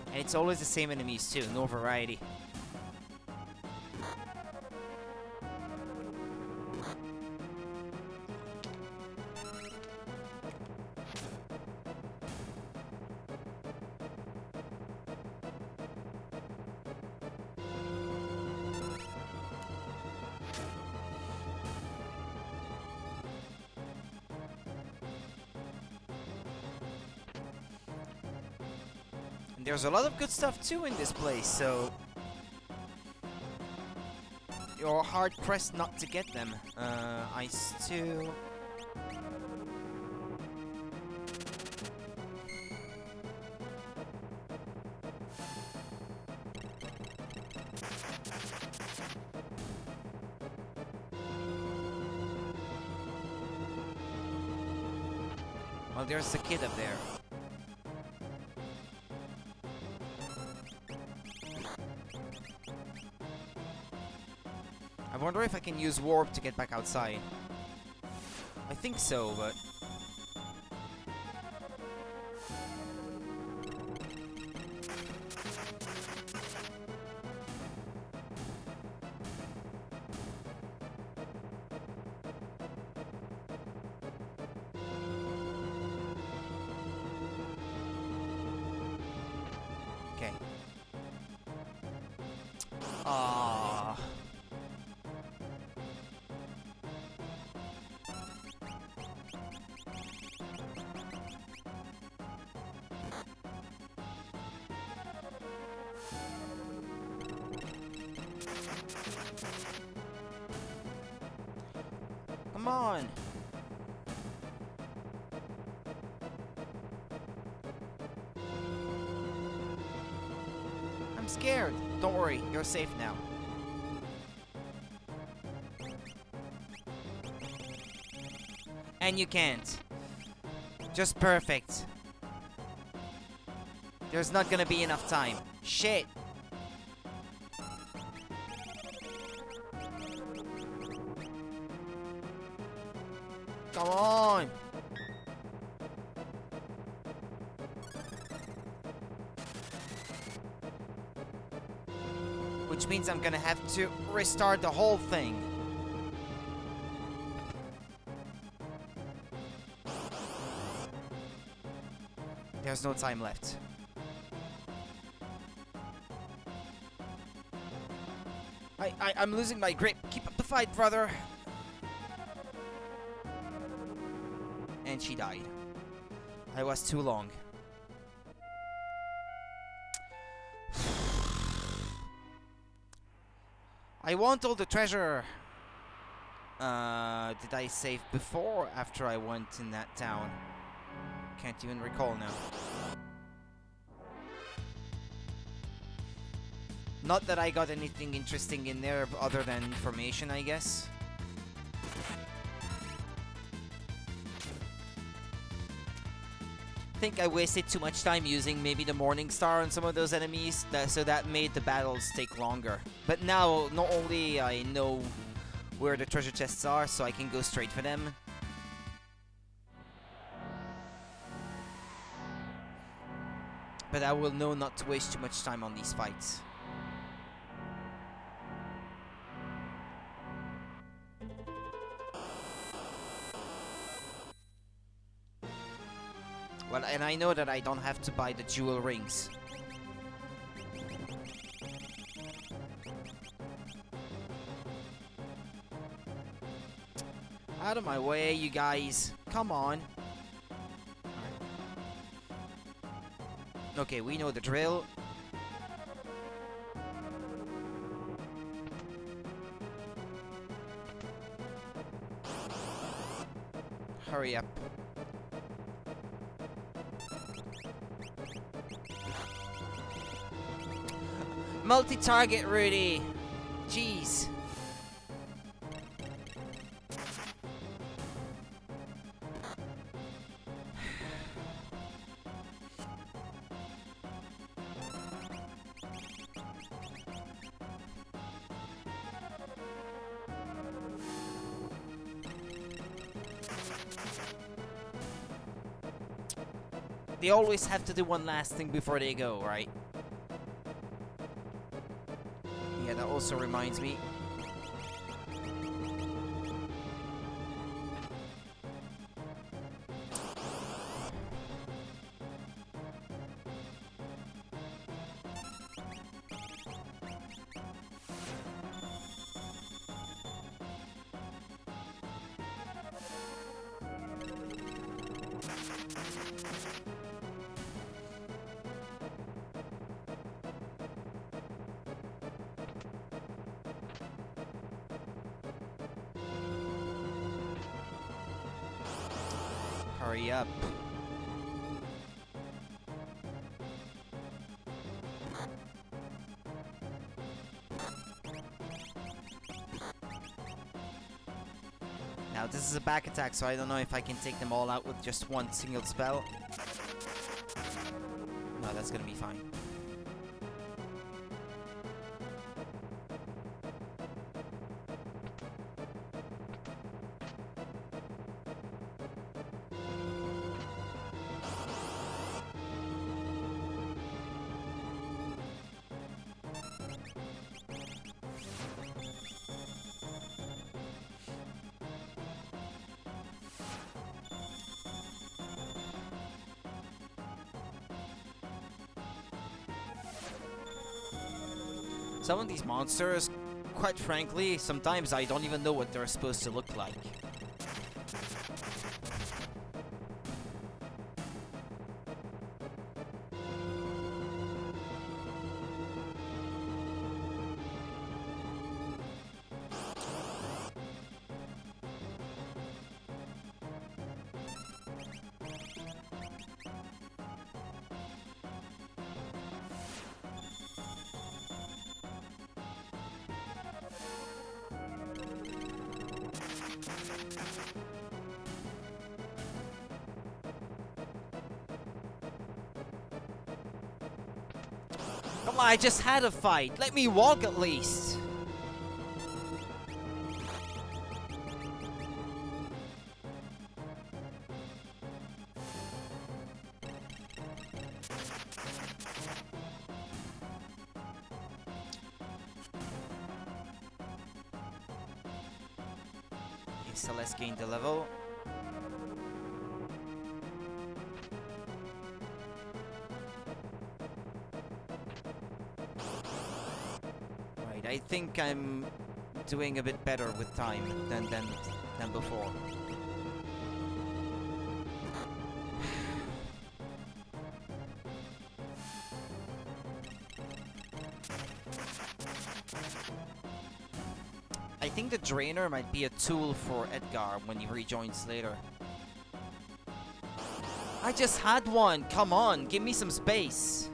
And it's always the same enemies too, no variety. And there's a lot of good stuff too in this place, so you're hard pressed not to get them. Ice 2. Well, there's the kid up there. I wonder if I can use warp to get back outside. I think so, but... Okay. Ah. Come on. I'm scared. Don't worry, you're safe now. And you can't. Just perfect. There's not gonna be enough time. Shit. Come on. Which means I'm gonna have to restart the whole thing. There's no time left. I'm losing my grip. Keep up the fight, brother. And she died. I was too long. I want all the treasure. Did I save before or after I went in that town? Can't even recall now. Not that I got anything interesting in there other than information, I guess. I think I wasted too much time using maybe the Morning Star on some of those enemies, so that made the battles take longer. But now, not only I know where the treasure chests are, so I can go straight for them. But I will know not to waste too much time on these fights. Well, and I know that I don't have to buy the jewel rings. Out of my way, you guys. Come on. Okay, we know the drill. Hurry up. Multi-target, Rudy. Jeez. They always have to do one last thing before they go, right? Yeah, that also reminds me. Hurry up. Now this is a back attack, so I don't know if I can take them all out with just one single spell. No, that's gonna be fine. Some of these monsters, quite frankly, sometimes I don't even know what they're supposed to look like. Come on, I just had a fight. Let me walk at least. Okay, so let's gain the level. I think I'm doing a bit better with time than before. I think the drainer might be a tool for Edgar when he rejoins later. I just had one! Come on, give me some space!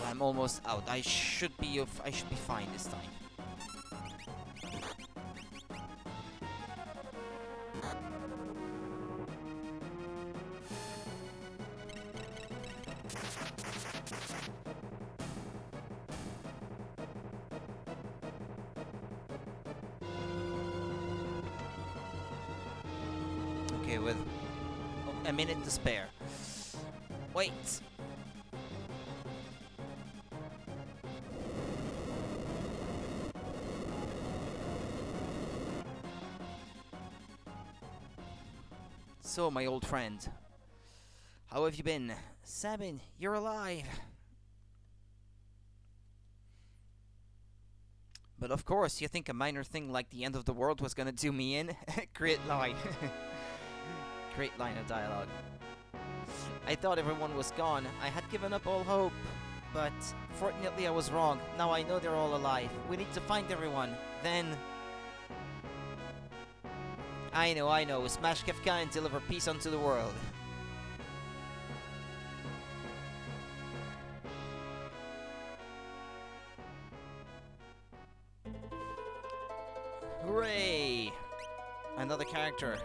I'm almost out. I should be fine this time. Okay, with a minute to spare. Wait. So, my old friend, how have you been? Sabin, you're alive. But of course, you think a minor thing like the end of the world was gonna do me in? Great line. Great line of dialogue. I thought everyone was gone. I had given up all hope. But fortunately I was wrong. Now I know they're all alive. We need to find everyone. Then... I know. Smash Kefka and deliver peace unto the world. Hooray! Another character.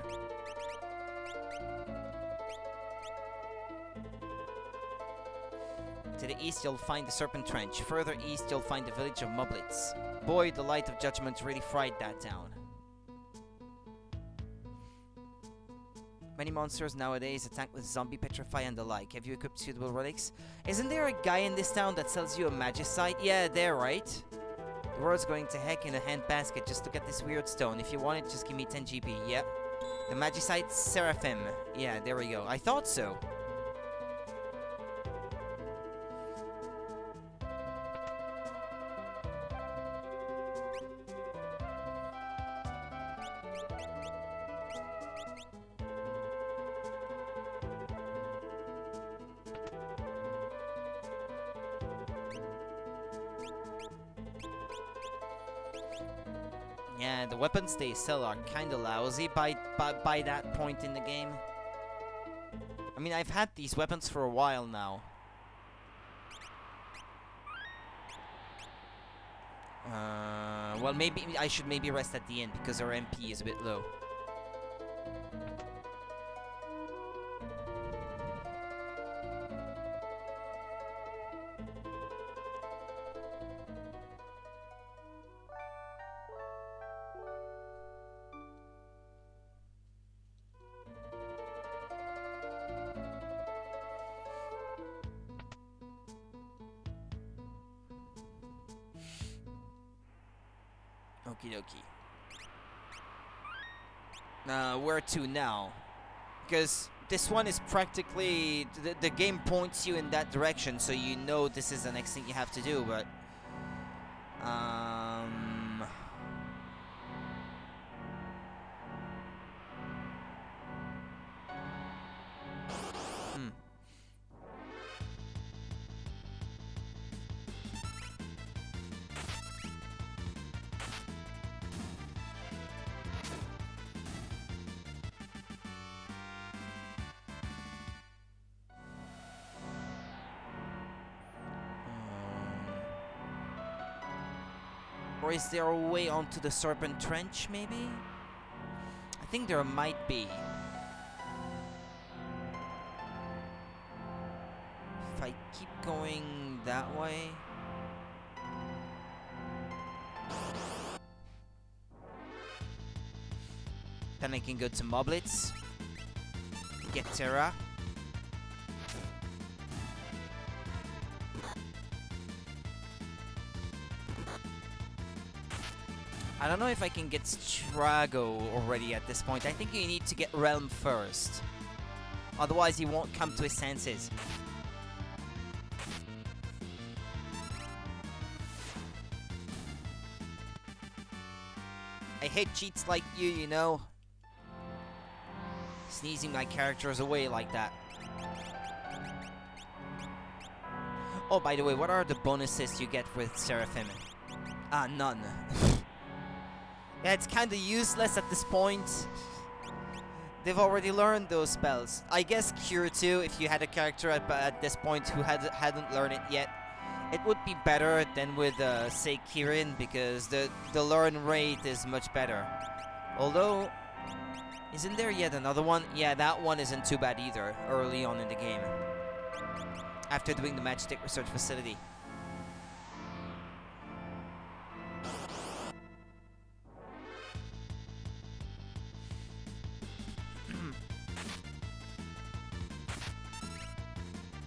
To the east you'll find the Serpent Trench. Further east you'll find the village of Mublitz. Boy, the light of judgment really fried that town. Many monsters nowadays attack with zombie petrify and the like. Have you equipped suitable relics? Isn't there a guy in this town that sells you a magicite? Yeah, there, right? The world's going to heck in a handbasket just to get this weird stone. If you want it, just give me 10 GP. Yep. The magicite Seraphim. Yeah, there we go. I thought so. Yeah, the weapons they sell are kinda lousy by that point in the game. I mean, I've had these weapons for a while now. Well, maybe I should rest at the end because our MP is a bit low. Okie dokie. Where to now? Because this one is practically... The game points you in that direction, so you know this is the next thing you have to do, but... Or is there a way onto the Serpent Trench, maybe? I think there might be. If I keep going that way... Then I can go to Mublitz. Get Terra. I don't know if I can get Strago already at this point. I think you need to get Realm first. Otherwise he won't come to his senses. I hate cheats like you know. Sneezing my characters away like that. Oh, by the way, what are the bonuses you get with Seraphim? None. Yeah, it's kinda useless at this point. They've already learned those spells. I guess Cure too, if you had a character at this point who hadn't learned it yet. It would be better than with, say, Kirin, because the learn rate is much better. Although, isn't there yet another one? Yeah, that one isn't too bad either, early on in the game. After doing the Magitek Research Facility.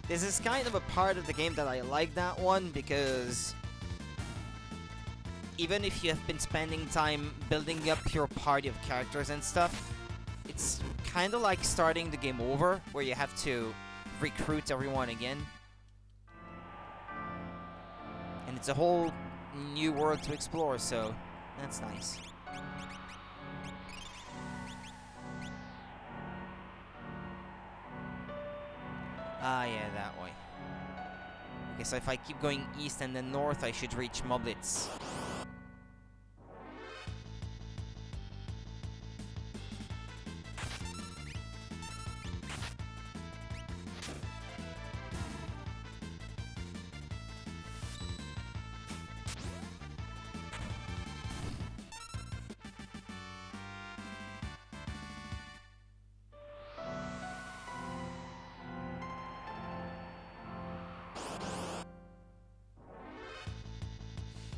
This is kind of a part of the game that I like that one, because even if you have been spending time building up your party of characters and stuff, it's kind of like starting the game over, where you have to recruit everyone again. And it's a whole new world to explore, so that's nice. Ah, yeah, that way. Okay, so if I keep going east and then north, I should reach Moblitz.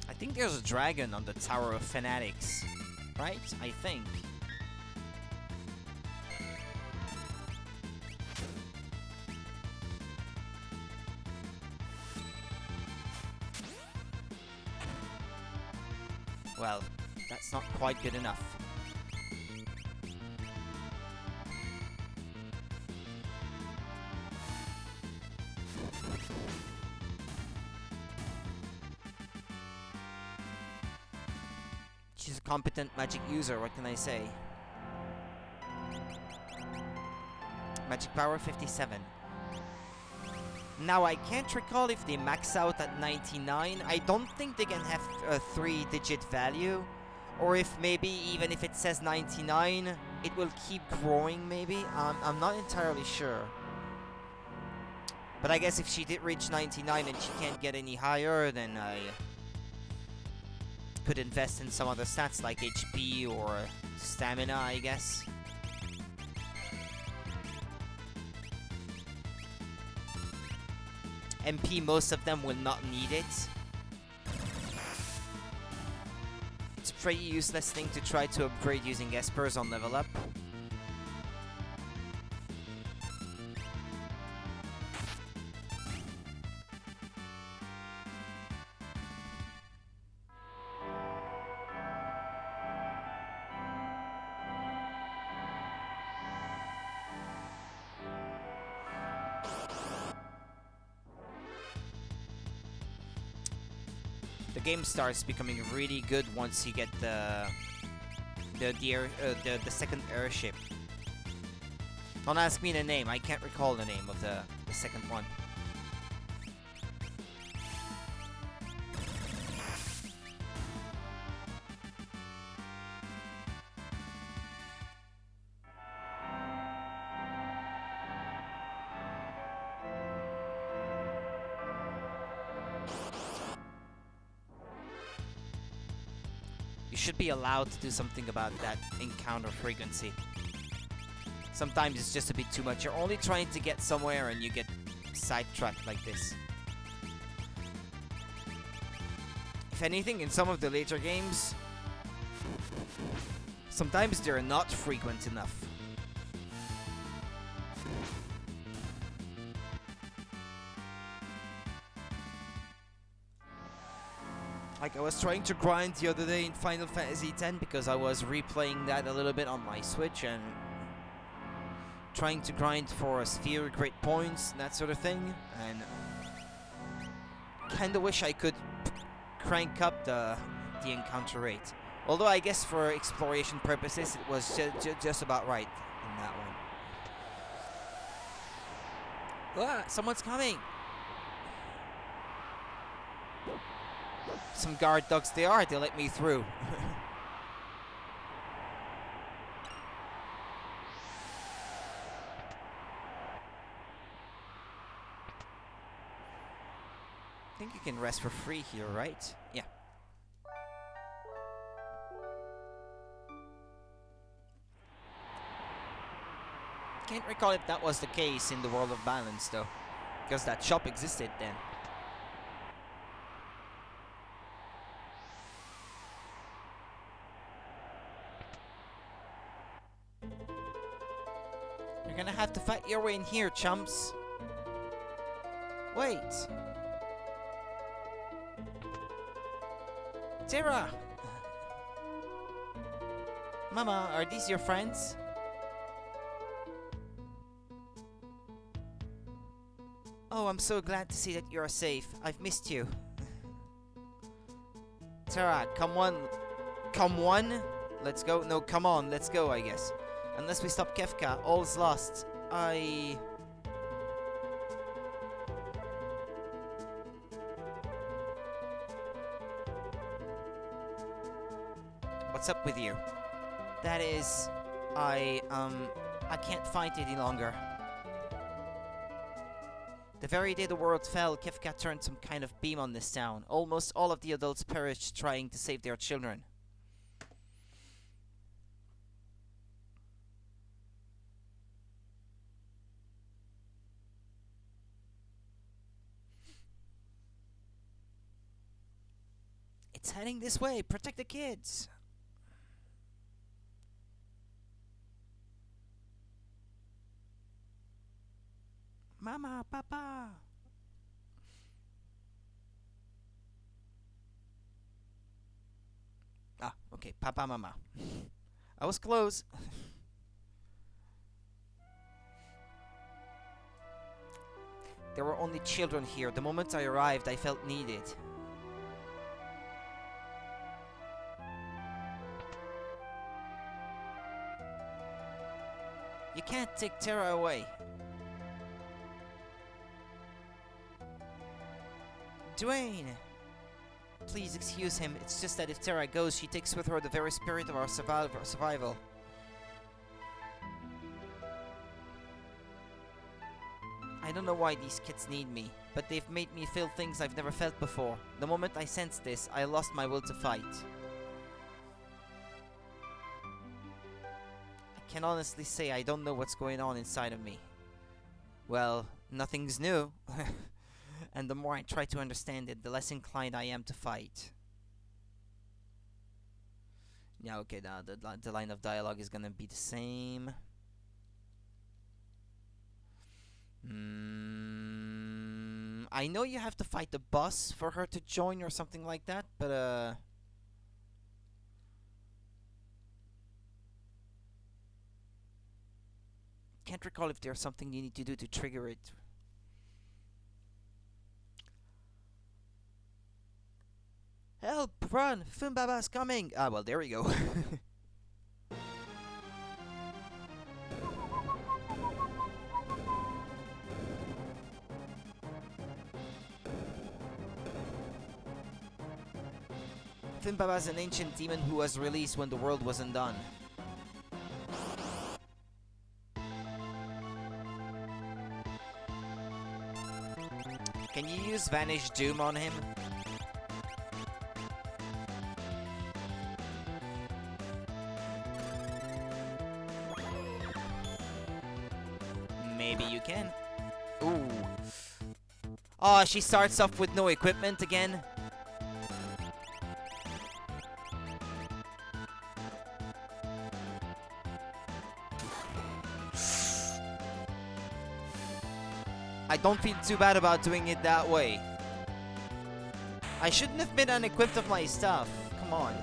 I think there's a dragon on the Tower of Fanatics, right? I think. Well, that's not quite good enough. She's a competent magic user, what can I say? Magic power 57. Now, I can't recall if they max out at 99. I don't think they can have a 3-digit value. Or if maybe, even if it says 99, it will keep growing maybe. I'm not entirely sure. But I guess if she did reach 99 and she can't get any higher, then I could invest in some other stats like HP or stamina, I guess. MP, most of them will not need it. It's a pretty useless thing to try to upgrade using Espers on level up. The game starts becoming really good once you get the second airship. Don't ask me the name. I can't recall the name of the second one. You should be allowed to do something about that encounter frequency. Sometimes it's just a bit too much. You're only trying to get somewhere and you get sidetracked like this. If anything, in some of the later games, sometimes they're not frequent enough. Like, I was trying to grind the other day in Final Fantasy X because I was replaying that a little bit on my Switch and trying to grind for a sphere, great points, and that sort of thing. And kinda wish I could crank up the encounter rate. Although I guess for exploration purposes it was just about right in that one. Ah, someone's coming! Some guard dogs they are, they let me through. I think you can rest for free here, right? Yeah. Can't recall if that was the case in the World of Balance though, because that shop existed then. You're gonna have to fight your way in here, chumps. Wait. Tara! Mama, are these your friends? Oh, I'm so glad to see that you're safe. I've missed you. Tara, come on. Come on? Let's go. No, come on. Let's go, I guess. Unless we stop Kefka, all's lost. What's up with you? That is... I can't fight any longer. The very day the world fell, Kefka turned some kind of beam on this town. Almost all of the adults perished trying to save their children. It's heading this way. Protect the kids. Mama, Papa. Ah, okay. Papa, Mama. I was close. There were only children here. The moment I arrived, I felt needed. You can't take Tara away. Dwayne! Please excuse him. It's just that if Tara goes, she takes with her the very spirit of our survival. I don't know why these kids need me, but they've made me feel things I've never felt before. The moment I sensed this, I lost my will to fight. I can honestly say I don't know what's going on inside of me. Well, nothing's new. And the more I try to understand it, the less inclined I am to fight. Yeah, okay, the line of dialogue is gonna be the same. I know you have to fight the boss for her to join or something like that, but can't recall if there's something you need to do to trigger it. Help! Run! Funbaba's coming! Ah, well, there we go. Funbaba's an ancient demon who was released when the world was undone. Can you use Vanish Doom on him? Maybe you can. Ooh. Oh, she starts off with no equipment again. I don't feel too bad about doing it that way. I shouldn't have been unequipped of my stuff. Come on.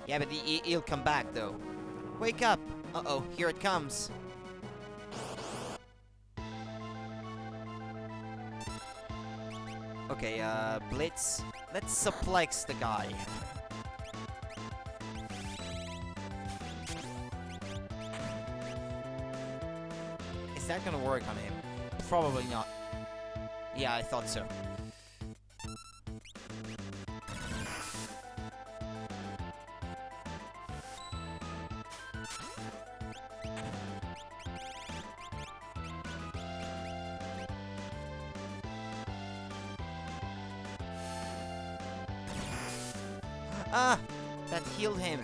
Yeah, but he'll come back, though. Wake up! Uh-oh, here it comes. Okay, Blitz. Let's suplex the guy. Is that gonna work on him? Probably not. Yeah, I thought so. Ah! That healed him.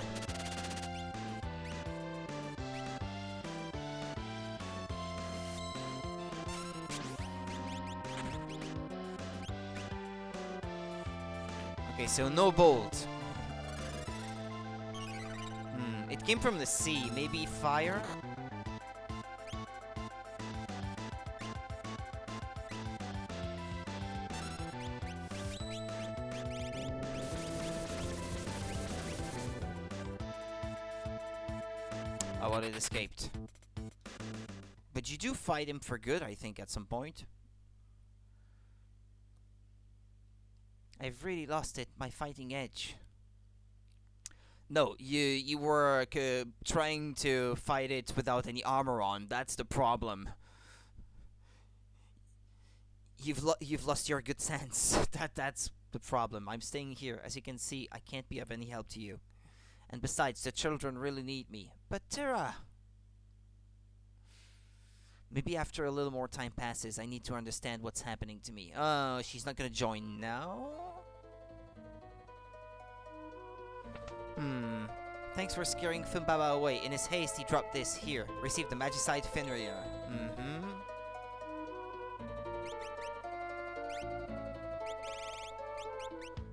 Okay, so no bolt. It came from the sea. Maybe fire? Oh, well, it escaped. But you do fight him for good, I think, at some point. I've really lost my fighting edge. No, you were trying to fight it without any armor on. That's the problem. You've lost your good sense. That's the problem. I'm staying here. As you can see, I can't be of any help to you. And besides, the children really need me. But Terra... Maybe after a little more time passes, I need to understand what's happening to me. Oh, she's not gonna join now? Thanks for scaring Fimbaba away. In his haste, he dropped this here. Received the Magicite Fenrir.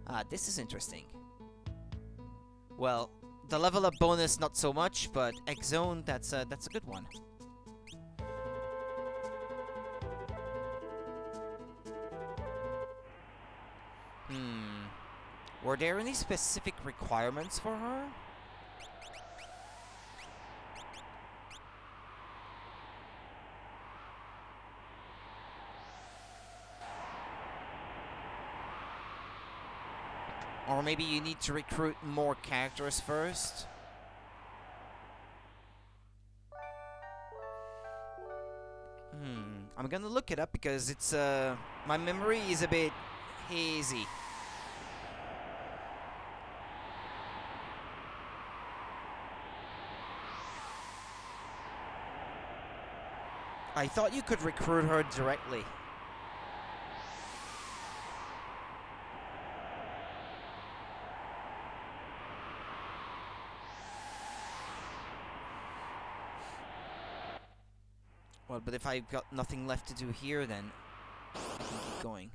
Ah, this is interesting. Well, the level up bonus not so much, but X-Zone, that's a good one. Were there any specific requirements for her? Or maybe you need to recruit more characters first? I'm gonna look it up because it's, my memory is a bit hazy. I thought you could recruit her directly. Well, but if I've got nothing left to do here, then I can keep going.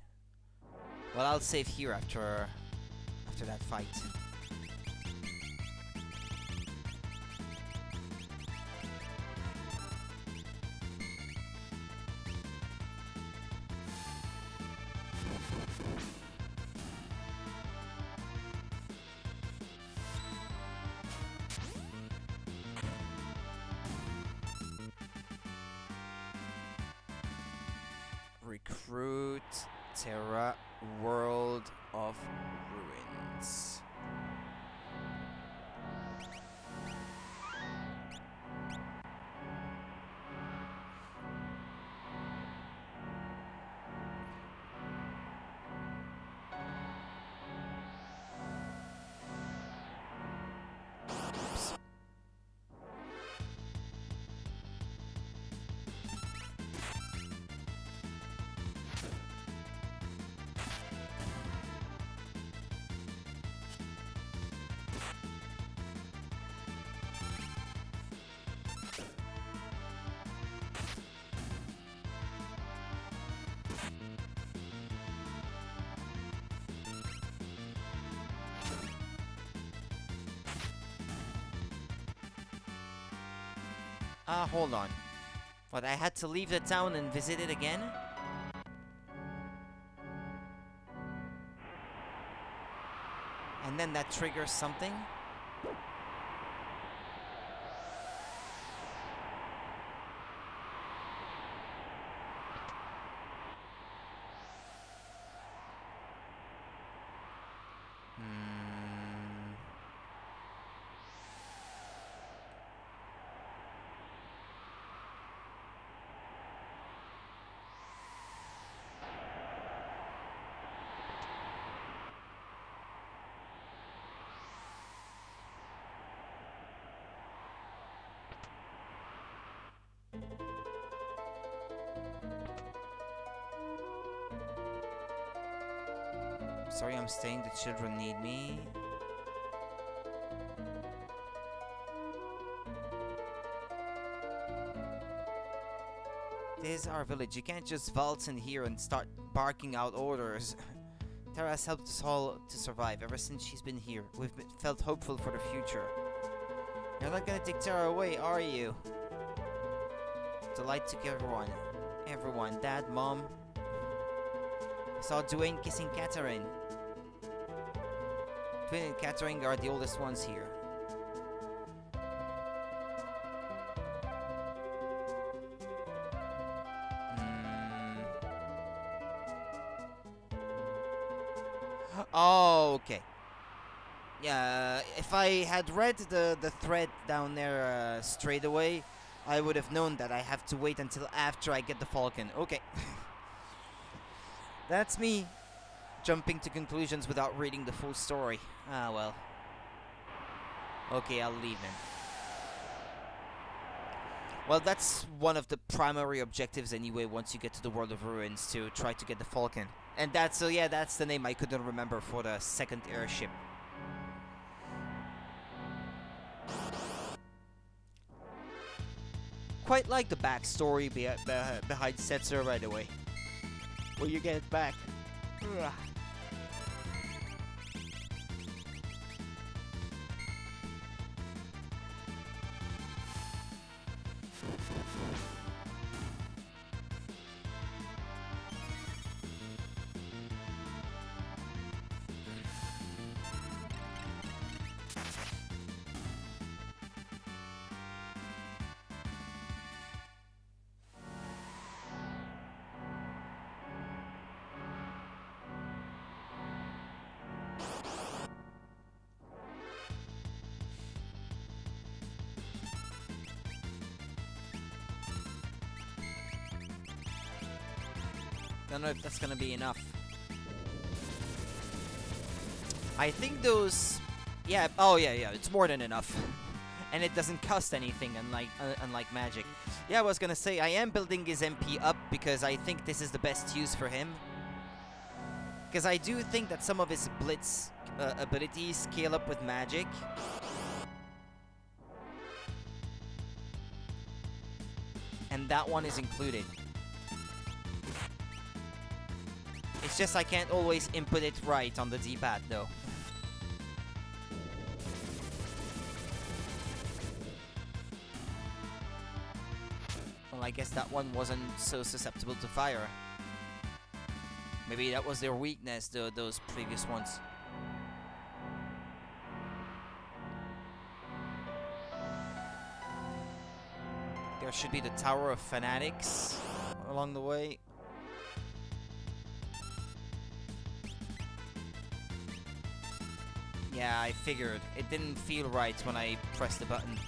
Well, I'll save here after that fight. Recruit Terra World of Ruins. Oops. Hold on. What, I had to leave the town and visit it again? And then that triggers something? Sorry, I'm staying. The children need me. This is our village. You can't just waltz in here and start barking out orders. Terra has helped us all to survive. Ever since she's been here, we've felt hopeful for the future. You're not gonna take Terra away, are you? Delight took everyone. Everyone. Dad, Mom. I saw Dwayne kissing Catherine. Dwayne and Catherine are the oldest ones here. Oh, okay. Yeah, if I had read the thread down there straight away, I would have known that I have to wait until after I get the Falcon. Okay. That's me jumping to conclusions without reading the full story. Ah, well. Okay, I'll leave then. Well, that's one of the primary objectives anyway once you get to the World of Ruins, to try to get the Falcon. And that's, so yeah, that's the name I couldn't remember for the second airship. Quite like the backstory behind Setzer right away. Will you get it back? Ugh. Don't know if that's gonna be enough. I think those... Yeah, oh yeah, it's more than enough. And it doesn't cost anything, unlike magic. Yeah, I was gonna say, I am building his MP up because I think this is the best use for him. Because I do think that some of his blitz abilities scale up with magic. And that one is included. It's just I can't always input it right on the D-pad though. Well, I guess that one wasn't so susceptible to fire. Maybe that was their weakness, those previous ones. There should be the Tower of Fanatics along the way. Yeah, I figured. It didn't feel right when I pressed the button.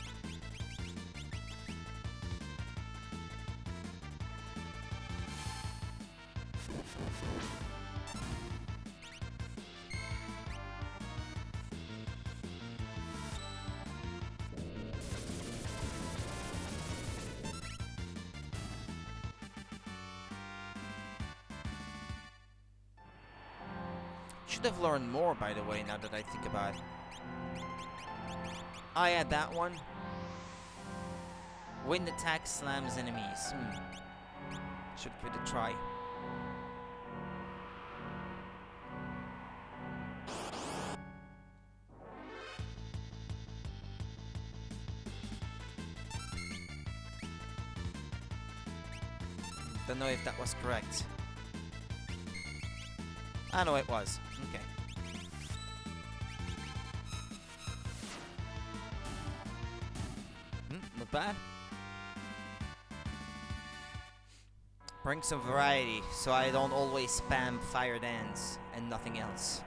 Should have learned more, by the way, now that I think about it. Oh yeah, that one. Wind attack slams enemies. Should give it a try. Don't know if that was correct. I know it was. Okay. Not bad. Bring some variety so I don't always spam fire dance and nothing else.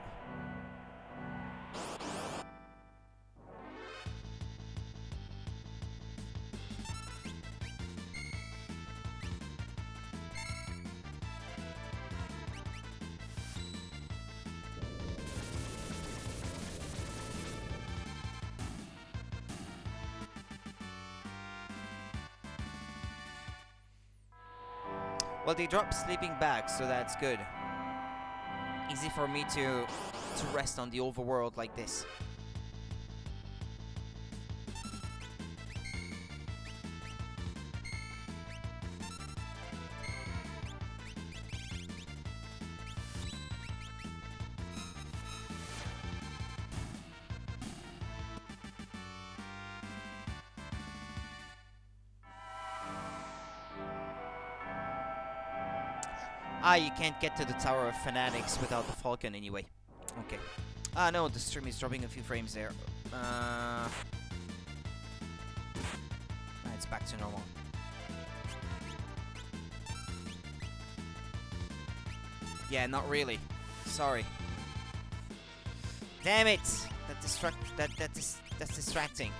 Well, they dropped sleeping bags, so that's good. Easy for me to rest on the overworld like this. Ah, you can't get to the Tower of Fanatics without the Falcon anyway. Okay. Ah, no, the stream is dropping a few frames there. It's back to normal. Yeah, not really. Sorry. Damn it! That's distracting.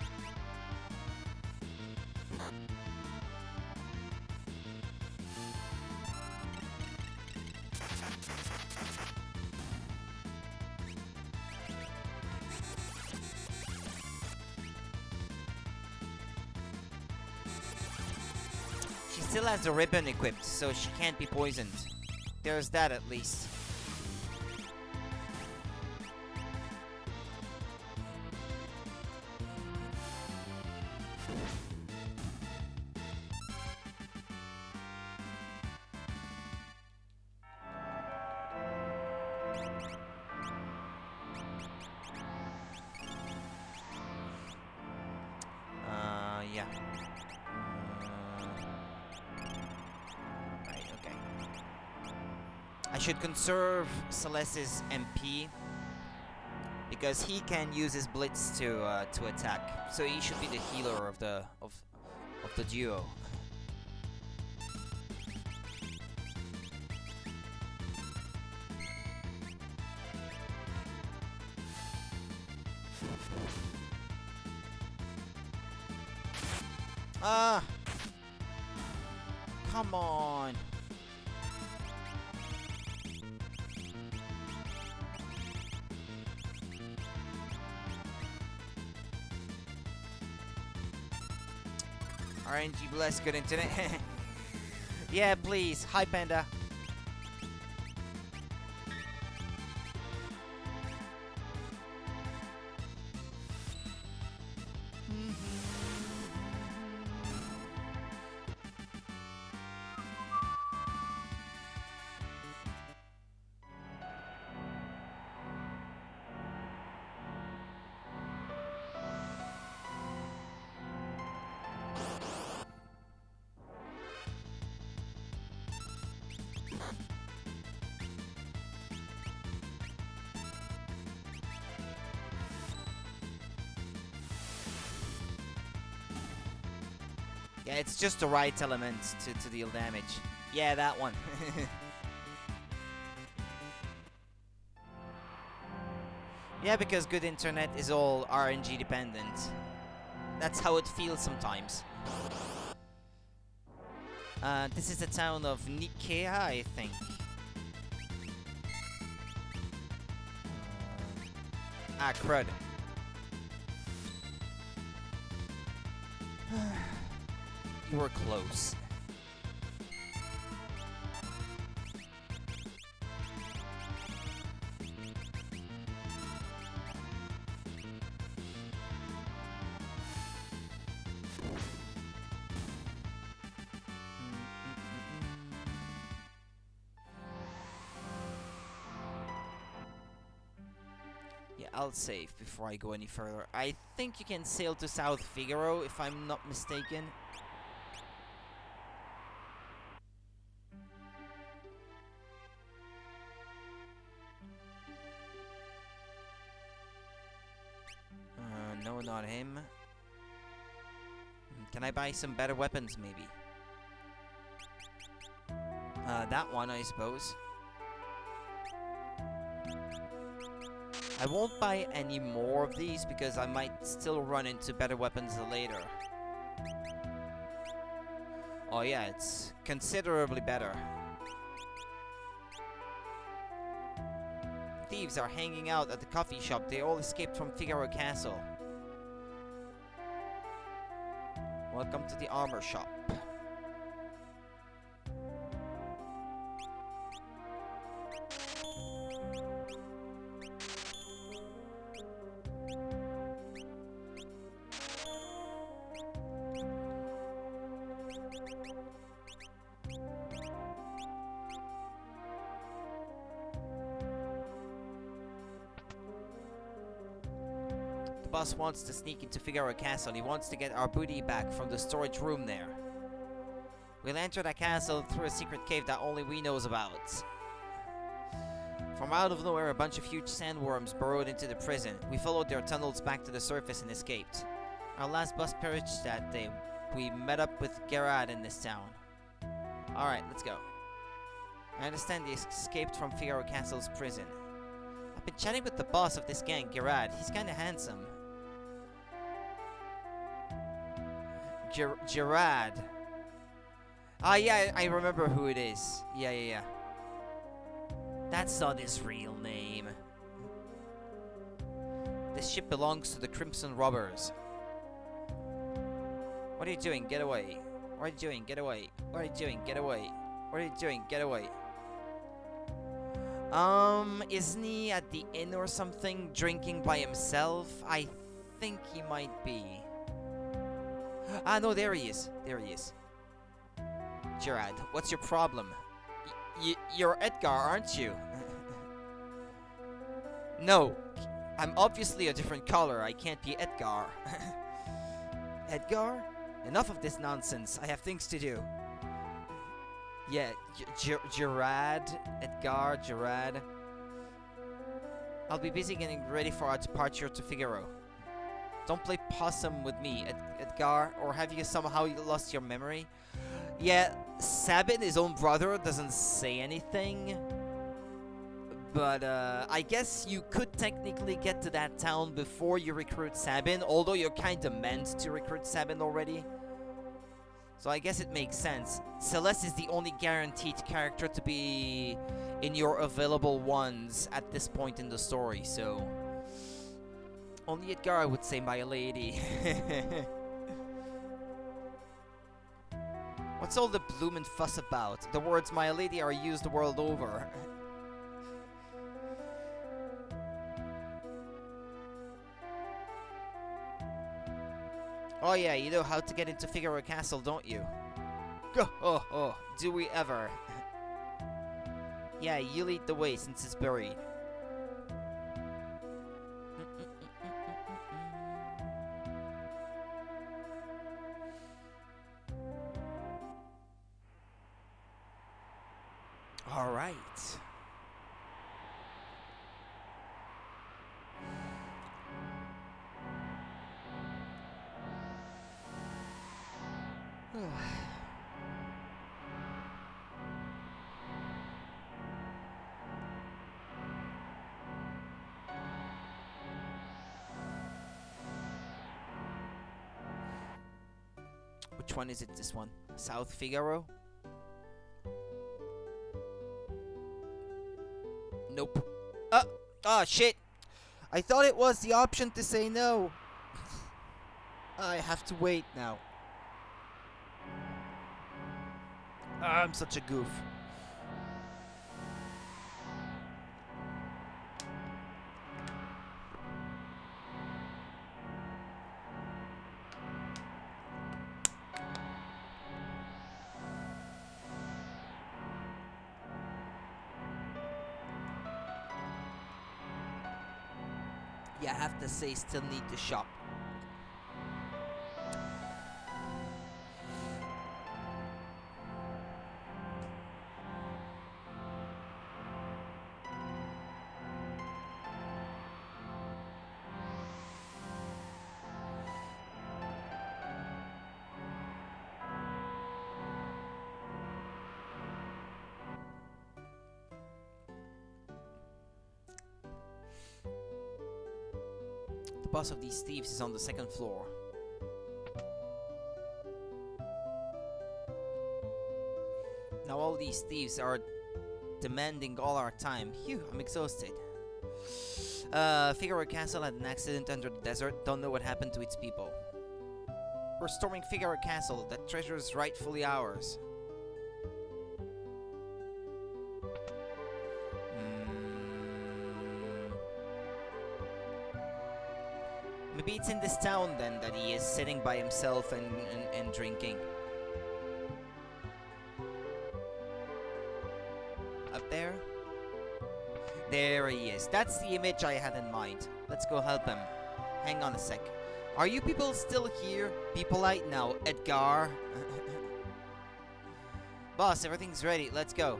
She still has the ribbon equipped, so she can't be poisoned. There's that at least. Yeah. Right, okay. I should conserve Celeste's MP because he can use his blitz to attack. So he should be the healer of the duo. Ah! Come on! RNG bless good internet. Yeah, please. Hi, Panda. Yeah, it's just the right element to deal damage. Yeah, that one. Yeah, because good internet is all RNG dependent. That's how it feels sometimes. This is the town of Nikea, I think. Ah, crud. You were close. Yeah, I'll save before I go any further. I think you can sail to South Figaro, if I'm not mistaken. No, not him. Can I buy some better weapons, maybe? That one, I suppose. I won't buy any more of these because I might still run into better weapons later. Oh yeah, it's considerably better. Thieves are hanging out at the coffee shop. They all escaped from Figaro Castle. Welcome to the armor shop. The boss wants to sneak into Figaro Castle. He wants to get our booty back from the storage room there. We'll enter that castle through a secret cave that only we knows about. From out of nowhere, a bunch of huge sandworms burrowed into the prison. We followed their tunnels back to the surface and escaped. Our last bus perished that day. We met up with Gerard in this town. Alright, let's go. I understand they escaped from Figaro Castle's prison. A Been chatting with the boss of this gang, Gerard. He's kinda handsome. Gerard. Ah, yeah, I remember who it is. Yeah. That's not his real name. This ship belongs to the Crimson Robbers. What are you doing? Get away. What are you doing? Get away. What are you doing? Get away. What are you doing? Get away. Isn't he at the inn or something, drinking by himself? I think he might be. Ah, no, there he is. There he is. Gerard, what's your problem? You're Edgar, aren't you? No, I'm obviously a different color. I can't be Edgar. Edgar? Enough of this nonsense. I have things to do. Yeah, Gerard, Edgar, Gerard. I'll be busy getting ready for our departure to Figaro. Don't play possum with me, Edgar, or have you somehow lost your memory? Yeah, Sabin, his own brother, doesn't say anything. But, I guess you could technically get to that town before you recruit Sabin, although you're kinda meant to recruit Sabin already. So I guess it makes sense. Celeste is the only guaranteed character to be in your available ones at this point in the story, so... Only Edgar, I would say, my lady. What's all the bloom and fuss about? The words my lady are used the world over. Oh yeah, you know how to get into Figaro Castle, don't you? Oh, do we ever? Yeah, you lead the way since it's buried. All right. Which one is it, this one? South Figaro? Nope. Oh, shit! I thought it was the option to say no. I have to wait now. I'm such a goof. Yeah, I have to say, still need to shop. The boss of these thieves is on the second floor. Now all these thieves are demanding all our time. Phew, I'm exhausted. Figaro Castle had an accident under the desert. Don't know what happened to its people. We're storming Figaro Castle. That treasure is rightfully ours. Maybe it's in this town then that he is sitting by himself and drinking. Up there? There he is. That's the image I had in mind. Let's go help him. Hang on a sec. Are you people still here? Be polite now, Edgar. Boss, everything's ready. Let's go.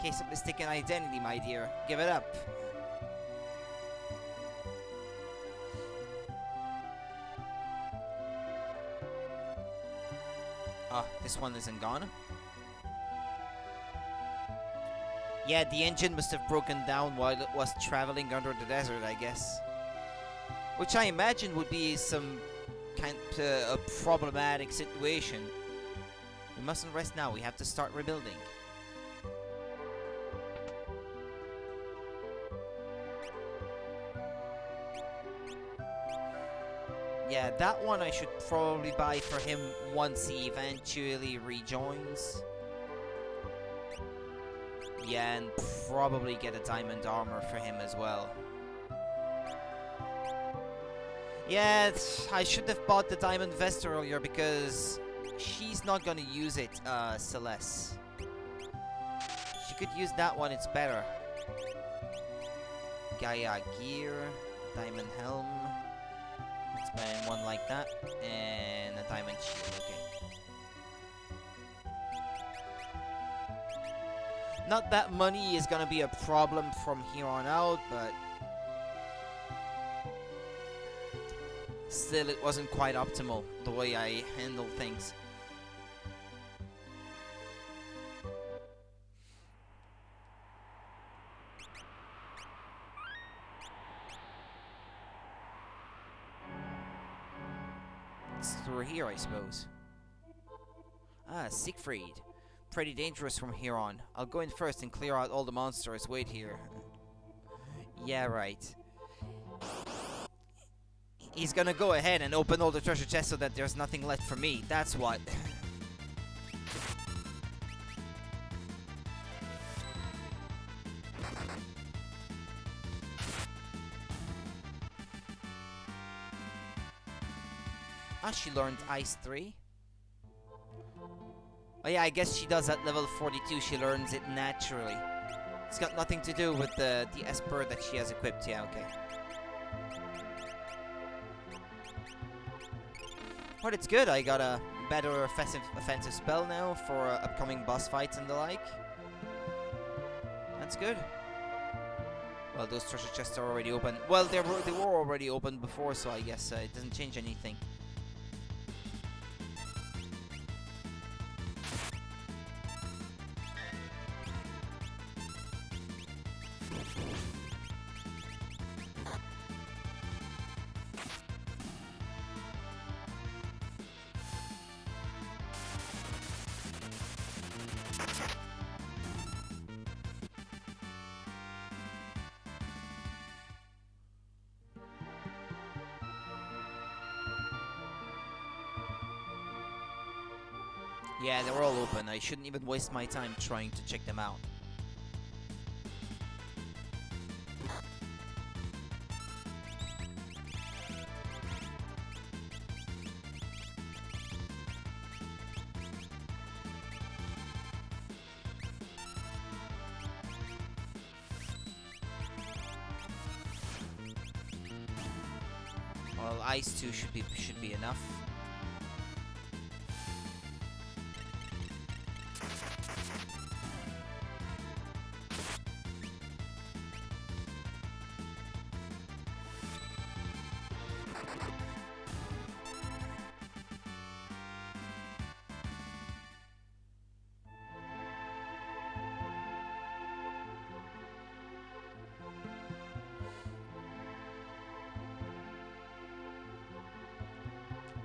Case of mistaken identity, my dear. Give it up. This one isn't gone. Yeah, the engine must have broken down while it was traveling under the desert, I guess. Which I imagine would be some kind of a problematic situation. We mustn't rest now, we have to start rebuilding. Yeah, that one I should probably buy for him once he eventually rejoins. Yeah, and probably get a diamond armor for him as well. Yeah, I should have bought the diamond vest earlier because she's not gonna use it, Celeste. She could use that one, it's better. Gaia gear, diamond helm. Let's buy one like that, and a diamond shield, okay. Not that money is gonna be a problem from here on out, but still it wasn't quite optimal the way I handled things. It's through here, I suppose. Ah, Siegfried. Pretty dangerous from here on. I'll go in first and clear out all the monsters. Wait here. Yeah, right. He's gonna go ahead and open all the treasure chests so that there's nothing left for me. That's what. Ah, she learned Ice 3. Oh yeah, I guess she does at level 42. She learns it naturally. It's got nothing to do with the Esper that she has equipped. Yeah, okay. But it's good. I got a better offensive spell now for upcoming boss fights and the like. That's good. Well, those treasure chests are already open. Well, they were already open before, so I guess it doesn't change anything. Yeah, they're all open. I shouldn't even waste my time trying to check them out. Well, Ice 2 should be enough.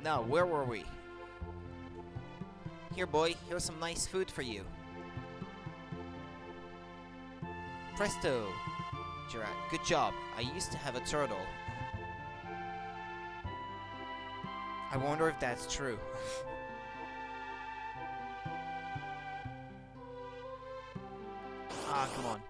Now, where were we? Here, boy, here's some nice food for you. Presto! Gerard, good job. I used to have a turtle. I wonder if that's true. Ah, come on.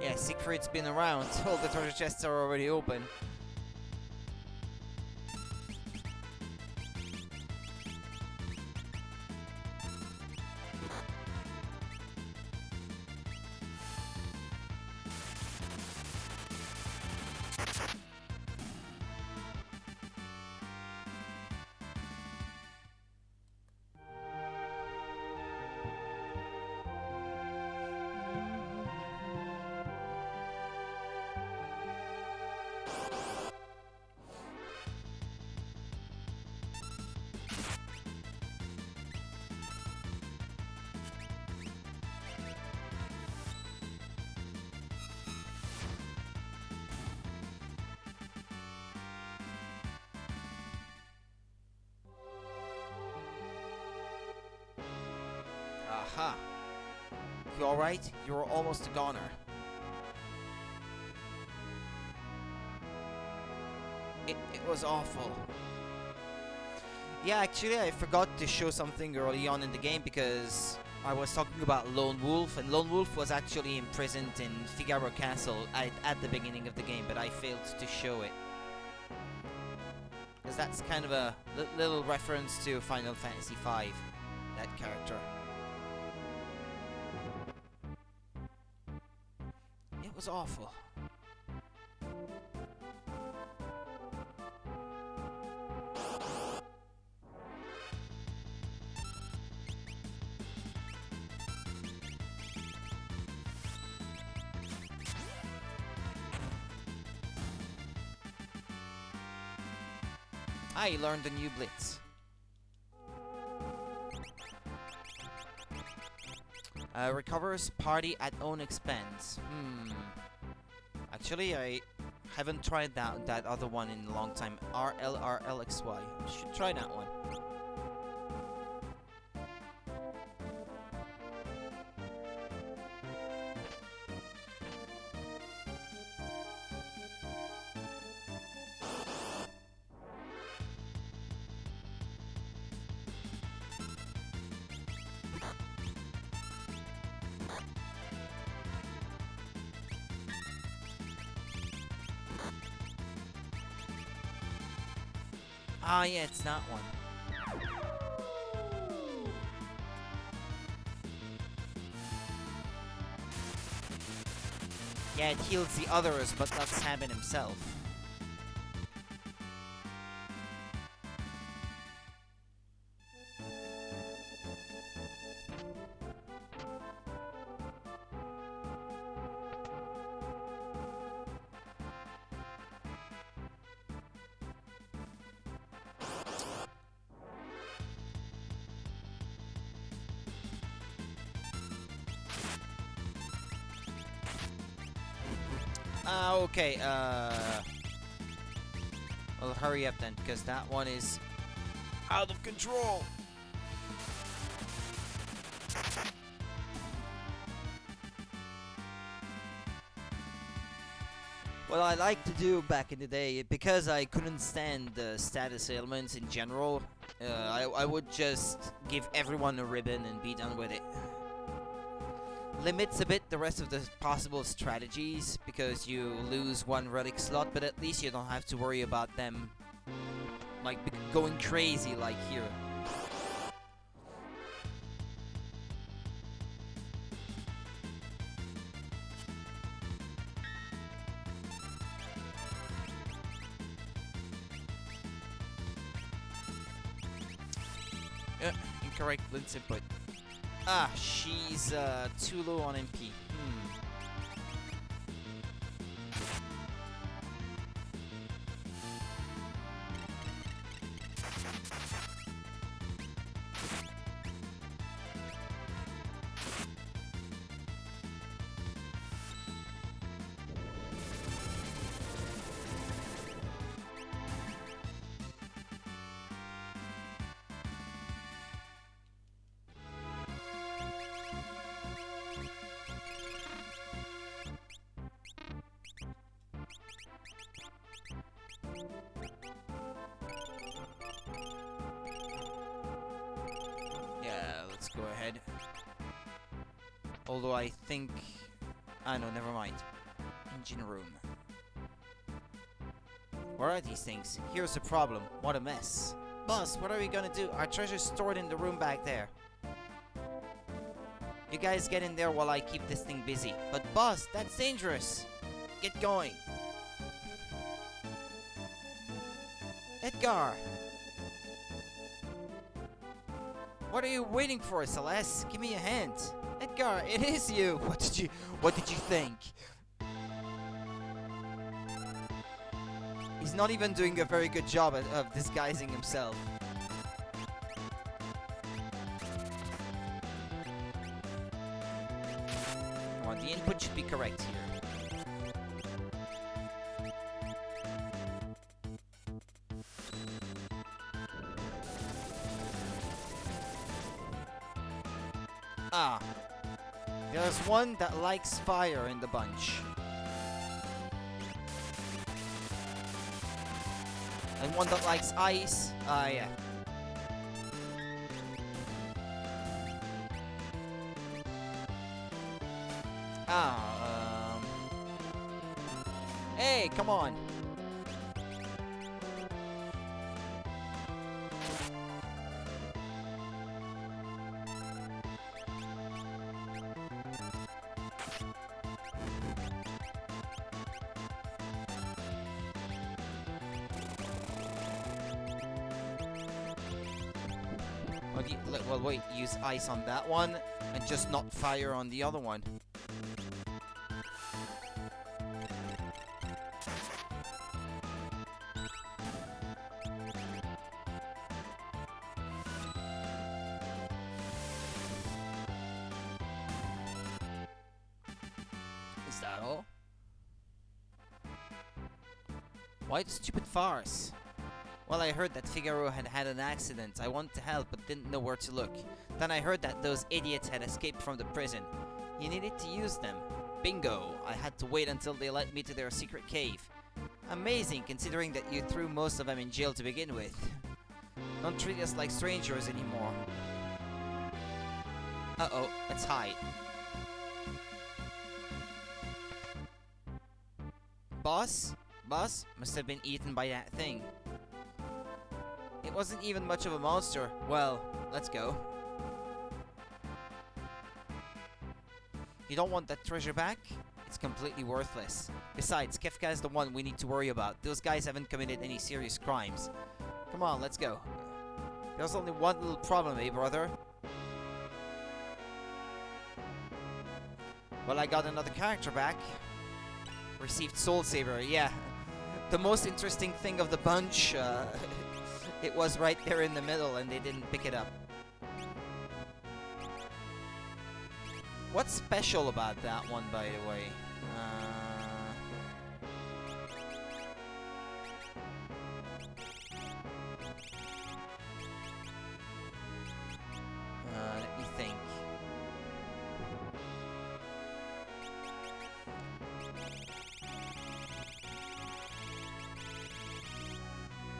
Yeah, Siegfried's been around. All the treasure chests are already open. Aha. You alright? You were almost a goner. It was awful. Yeah, actually, I forgot to show something early on in the game because I was talking about Lone Wolf, and Lone Wolf was actually imprisoned in Figaro Castle at the beginning of the game, but I failed to show it. Because that's kind of a little reference to Final Fantasy V, that character. It was awful. I learned a new blitz. Recovers party at own expense. Actually, I haven't tried that other one in a long time. RLRLXY. I should try that one. Ah, yeah, it's that one. Yeah, it heals the others, but not Sabin himself. Okay, well, hurry up then, because that one is out of control. What I like to do back in the day, because I couldn't stand the status ailments in general, I would just give everyone a ribbon and be done with it. Limits a bit the rest of the possible strategies because you lose one relic slot, but at least you don't have to worry about them like going crazy like here. Incorrect blitz input. Ah, she's too low on MP. Yeah, let's go ahead. Although I think... Ah, no, never mind. Engine room. Where are these things? Here's the problem. What a mess. Boss, what are we gonna do? Our treasure's stored in the room back there. You guys get in there while I keep this thing busy. But boss, that's dangerous. Get going. Edgar! What are you waiting for, Celeste? Give me a hand. Edgar, it is you. What did you think? He's not even doing a very good job of disguising himself. Come on, the input should be correct here. Ah, Ah. There's one that likes fire in the bunch. And one that likes ice. Ah, yeah. Ah, Hey, come on. Well, wait, use ice on that one, and just not fire on the other one. Is that all? Why the stupid farce? Well, I heard that Figaro had had an accident. I wanted to help, but didn't know where to look. Then I heard that those idiots had escaped from the prison. You needed to use them. Bingo! I had to wait until they led me to their secret cave. Amazing, considering that you threw most of them in jail to begin with. Don't treat us like strangers anymore. Uh-oh, let's hide. Boss? Boss? Must have been eaten by that thing. It wasn't even much of a monster. Well, let's go. You don't want that treasure back? It's completely worthless. Besides, Kefka is the one we need to worry about. Those guys haven't committed any serious crimes. Come on, let's go. There's only one little problem, eh, brother? Well, I got another character back. Received Soul Saver, yeah. The most interesting thing of the bunch, it was right there in the middle and they didn't pick it up. What's special about that one, by the way? Let me think.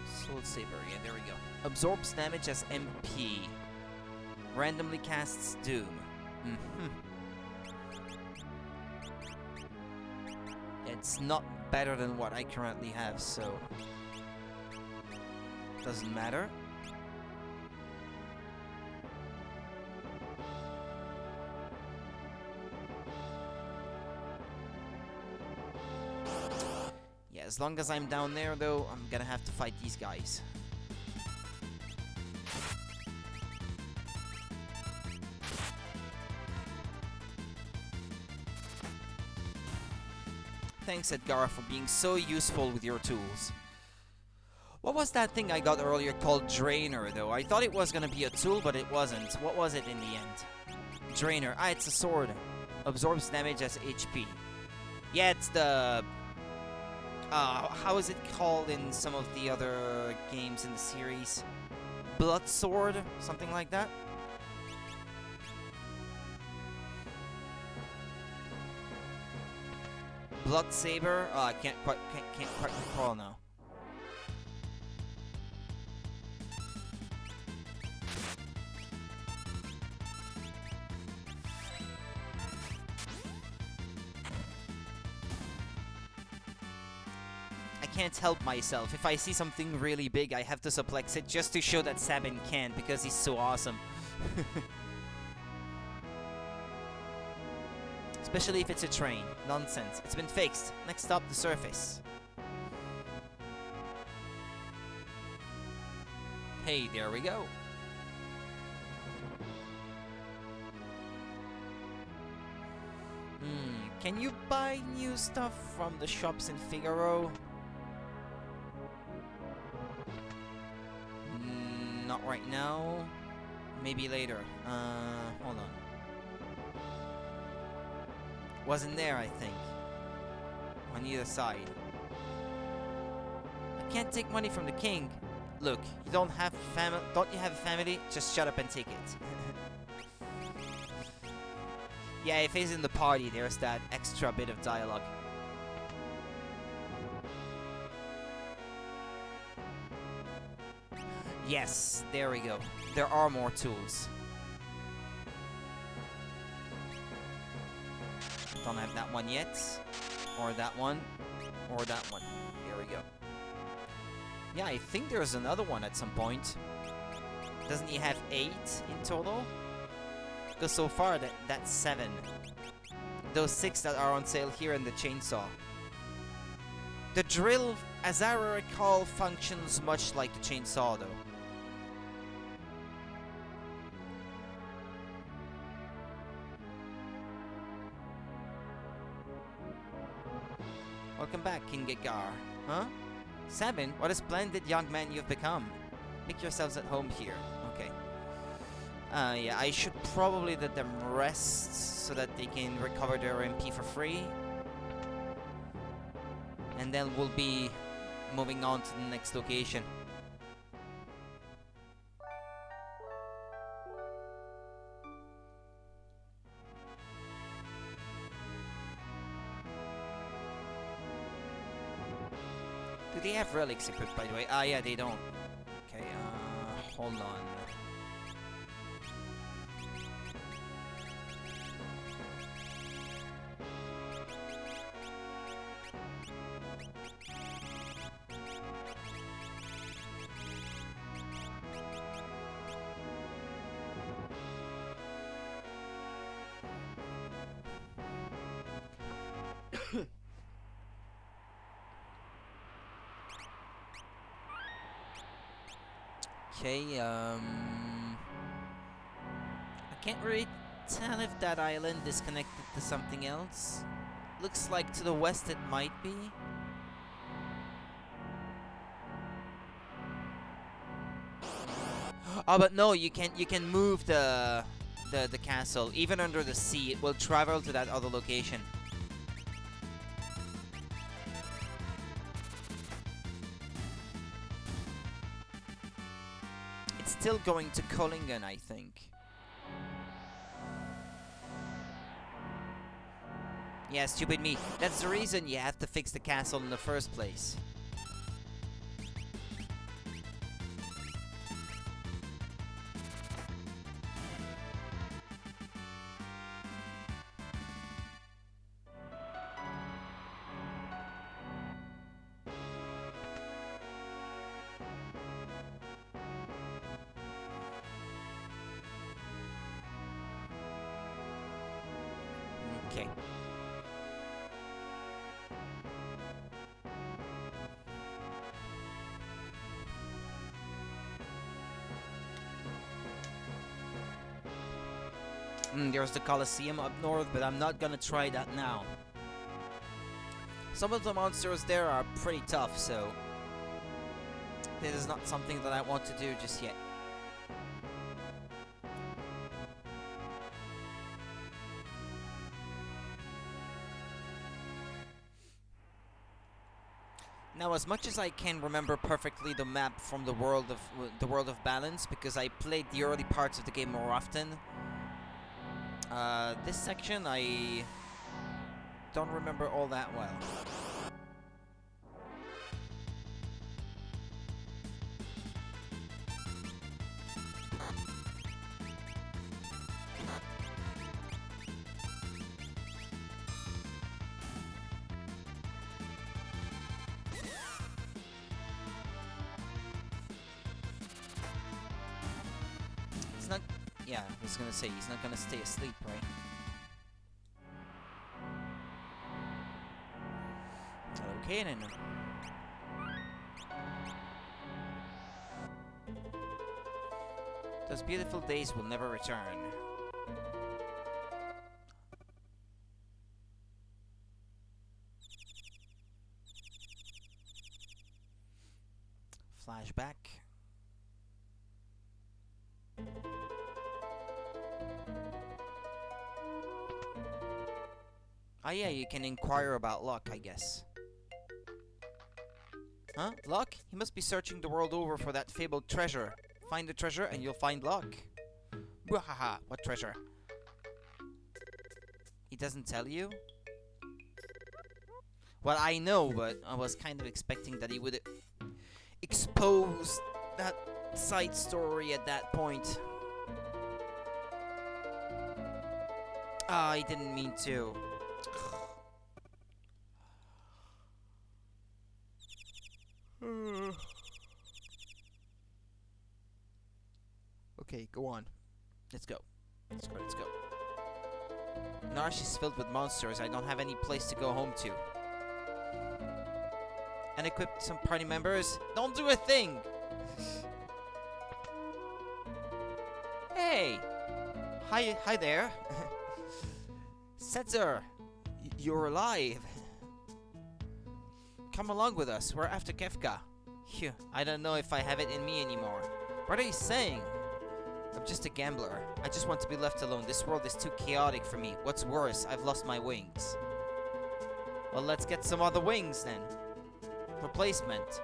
Soul Saber, yeah, there we go. Absorbs damage as MP. Randomly casts Doom. It's not better than what I currently have, so doesn't matter. Yeah, as long as I'm down there, though, I'm gonna have to fight these guys. Thanks, Edgar, for being so useful with your tools. What was that thing I got earlier called Drainer, though? I thought it was gonna be a tool, but it wasn't. What was it in the end? Drainer. Ah, it's a sword. Absorbs damage as HP. Yeah, it's the... how is it called in some of the other games in the series? Blood Sword? Something like that? Blood Saber? Oh, I can't quite recall now. I can't help myself. If I see something really big, I have to suplex it just to show that Sabin can, because he's so awesome. Especially if it's a train. Nonsense. It's been fixed. Next stop, the surface. Hey, there we go. Can you buy new stuff from the shops in Figaro? Not right now. Maybe later. Hold on. Wasn't there, I think. On either side. I can't take money from the king. Look, you don't have family. Don't you have a family? Just shut up and take it. Yeah, if he's in the party, there's that extra bit of dialogue. Yes, there we go. There are more tools. Don't have that one yet. Or that one. Or that one. Here we go. Yeah, I think there's another one at some point. Doesn't he have 8 in total? Because so far, that's 7. Those 6 that are on sale here and the chainsaw. The drill, as I recall, functions much like the chainsaw, though. Welcome back, King Gigar. Huh? 7? What a splendid young man you've become. Make yourselves at home here. Okay. Yeah, I should probably let them rest so that they can recover their MP for free. And then we'll be moving on to the next location. Do they have relics equipped, by the way? Ah, yeah, they don't. Okay, hold on. Okay, I can't really tell if that island is connected to something else. Looks like to the west it might be. Oh, but no, you can move the castle even under the sea. It will travel to that other location. It's still going to Kollingen, I think. Yeah, stupid me. That's the reason you have to fix the castle in the first place. Okay. There's the Colosseum up north, but I'm not gonna try that now. Some of the monsters there are pretty tough, so this is not something that I want to do just yet. Now, as much as I can remember perfectly the map from the World of Balance, because I played the early parts of the game more often, this section I don't remember all that well. It's not... Yeah, I was gonna say, he's not gonna stay asleep, right? Okay, then. Those beautiful days will never return. Flashback. Ah, yeah, you can inquire about Luck, I guess. Huh? Luck? He must be searching the world over for that fabled treasure. Find the treasure and you'll find Luck. Bwahaha, what treasure? doesn't tell you? Well, I know, but I was kind of expecting that he would expose that side story at that point. Ah, I didn't mean to. Okay, go on. Let's go. Let's go, let's go. Narsh is filled with monsters. I don't have any place to go home to. Unequipped some party members. Don't do a thing! Hey! Hi there. Setzer, you're alive. Come along with us. We're after Kefka. Phew, I don't know if I have it in me anymore. What are you saying? I'm just a gambler. I just want to be left alone. This world is too chaotic for me. What's worse, I've lost my wings. Well, let's get some other wings then. Replacement.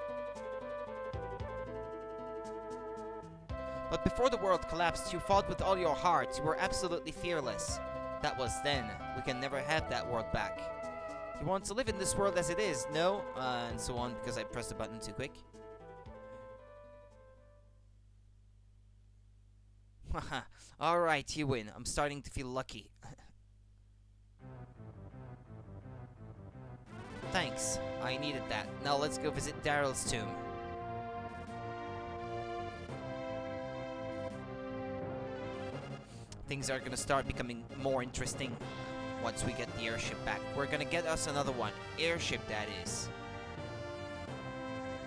But before the world collapsed, you fought with all your heart. You were absolutely fearless. That was then. We can never have that world back. You want to live in this world as it is, no? And so on, because I pressed the button too quick. Haha. Alright, you win. I'm starting to feel lucky. Thanks. I needed that. Now let's go visit Daryl's tomb. Things are gonna start becoming more interesting once we get the airship back. We're gonna get us another one. Airship, that is.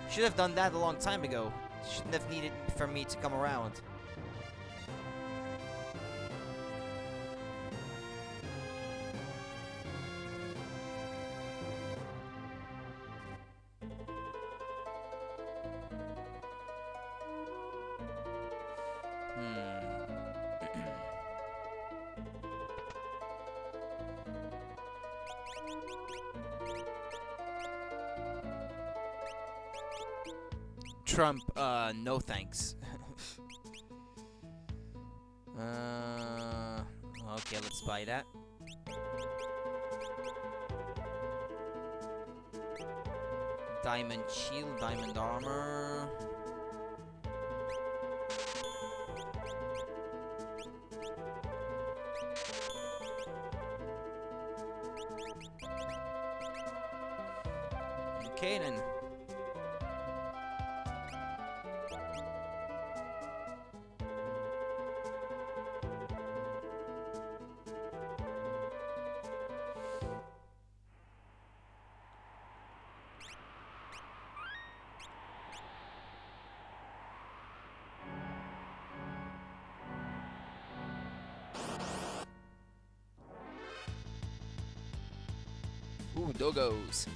Should have done that a long time ago. Shouldn't have needed for me to come around. Trump, no thanks. Okay, let's buy that. Diamond shield, diamond armor. Okay then. Ooh, doggos.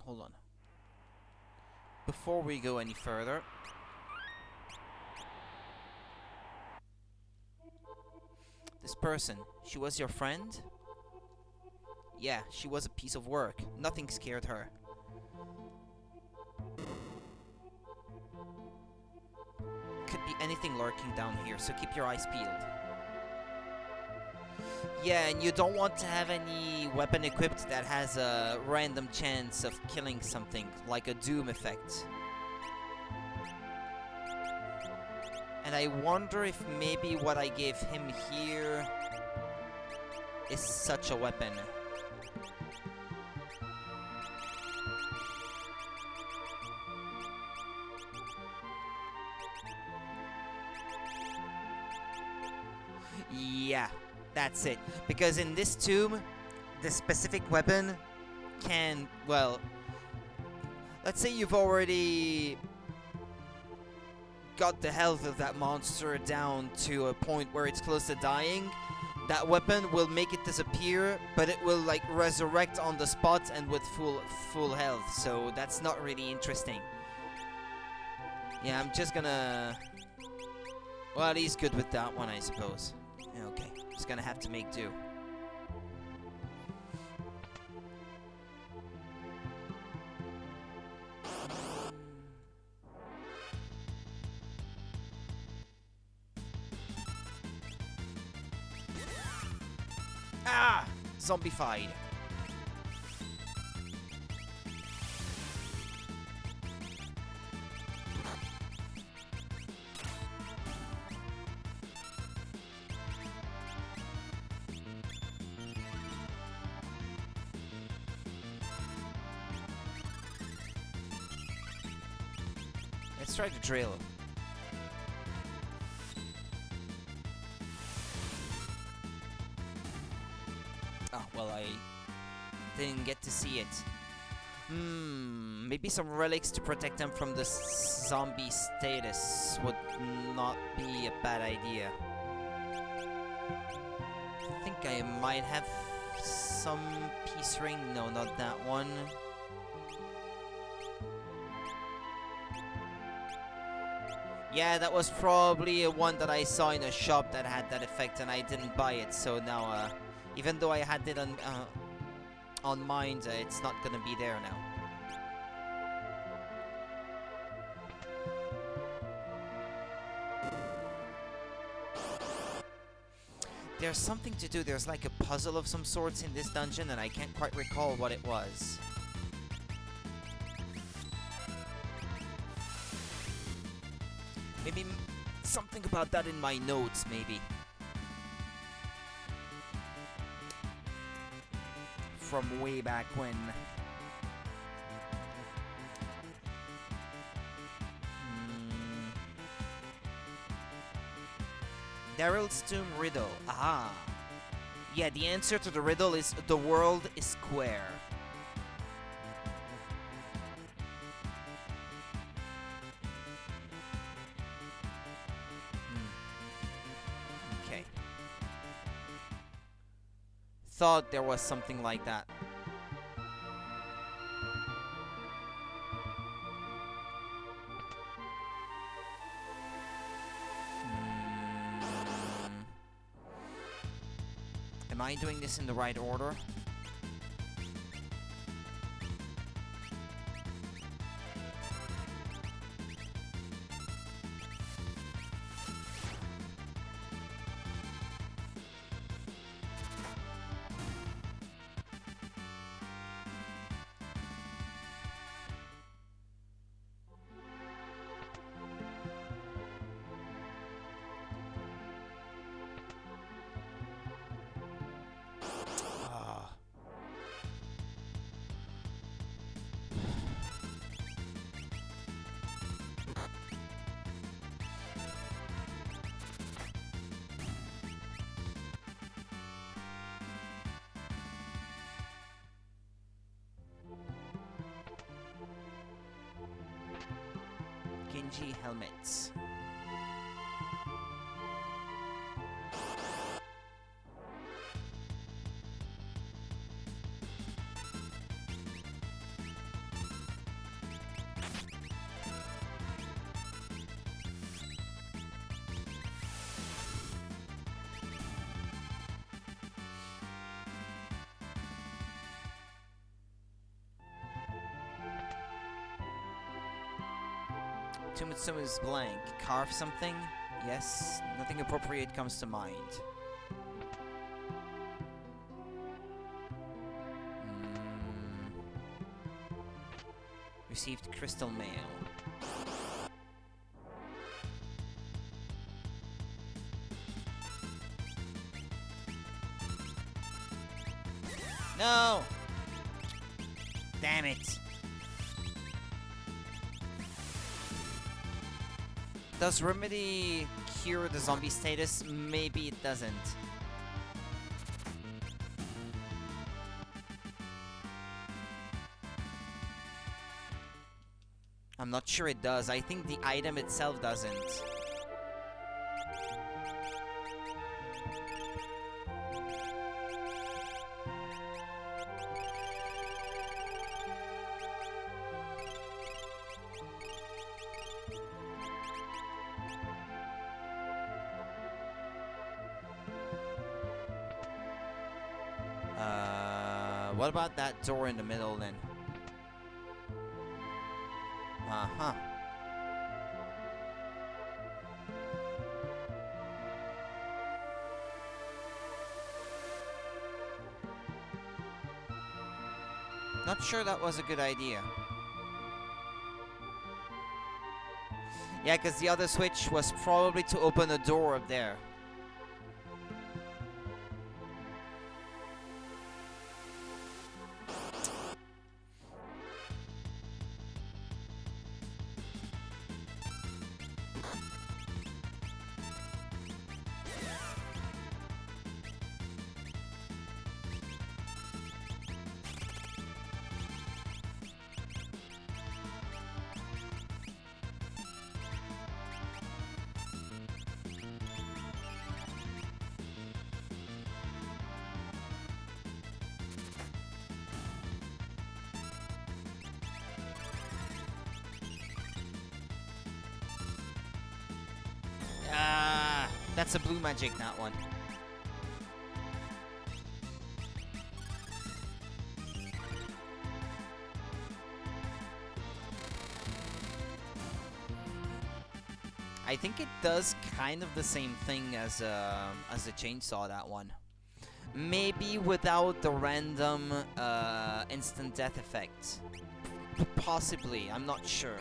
Hold on. Before we go any further, this person, she was your friend? Yeah, she was a piece of work. Nothing scared her. Could be anything lurking down here, so keep your eyes peeled. Yeah, and you don't want to have any weapon equipped that has a random chance of killing something, like a doom effect. And I wonder if maybe what I gave him here is such a weapon. Yeah, that's it. Because in this tomb, the specific weapon can, well, let's say you've already got the health of that monster down to a point where it's close to dying. That weapon will make it disappear, but it will like resurrect on the spot and with full health. So that's not really interesting. Yeah, I'm just gonna... Well, he's good with that one, I suppose. Okay, just gonna have to make do. Ah! Zombified. Let's try to drill. Oh, well, I didn't get to see it. Maybe some relics to protect them from the zombie status would not be a bad idea. I think I might have some peace ring. No, not that one. Yeah, that was probably a one that I saw in a shop that had that effect, and I didn't buy it. So now, even though I had it on mind, it's not gonna be there now. There's something to do. There's like a puzzle of some sorts in this dungeon, and I can't quite recall what it was. Maybe something about that in my notes, maybe. From way back when. Daryl's Tomb riddle. Ah. Yeah, the answer to the riddle is the world is square. Okay. Thought there was something like that. Am I doing this in the right order? Genji helmets. Tombstone is blank. Carve something? Yes. Nothing appropriate comes to mind. Received crystal mail. No! Damn it. Does Remedy cure the zombie status? Maybe it doesn't. I'm not sure it does. I think the item itself doesn't. What about that door in the middle then? Uh-huh. Not sure that was a good idea. Yeah, because the other switch was probably to open a door up there. Ah, that's a blue magic, that one. I think it does kind of the same thing as a chainsaw, that one. Maybe without the random instant death effect. Possibly, I'm not sure.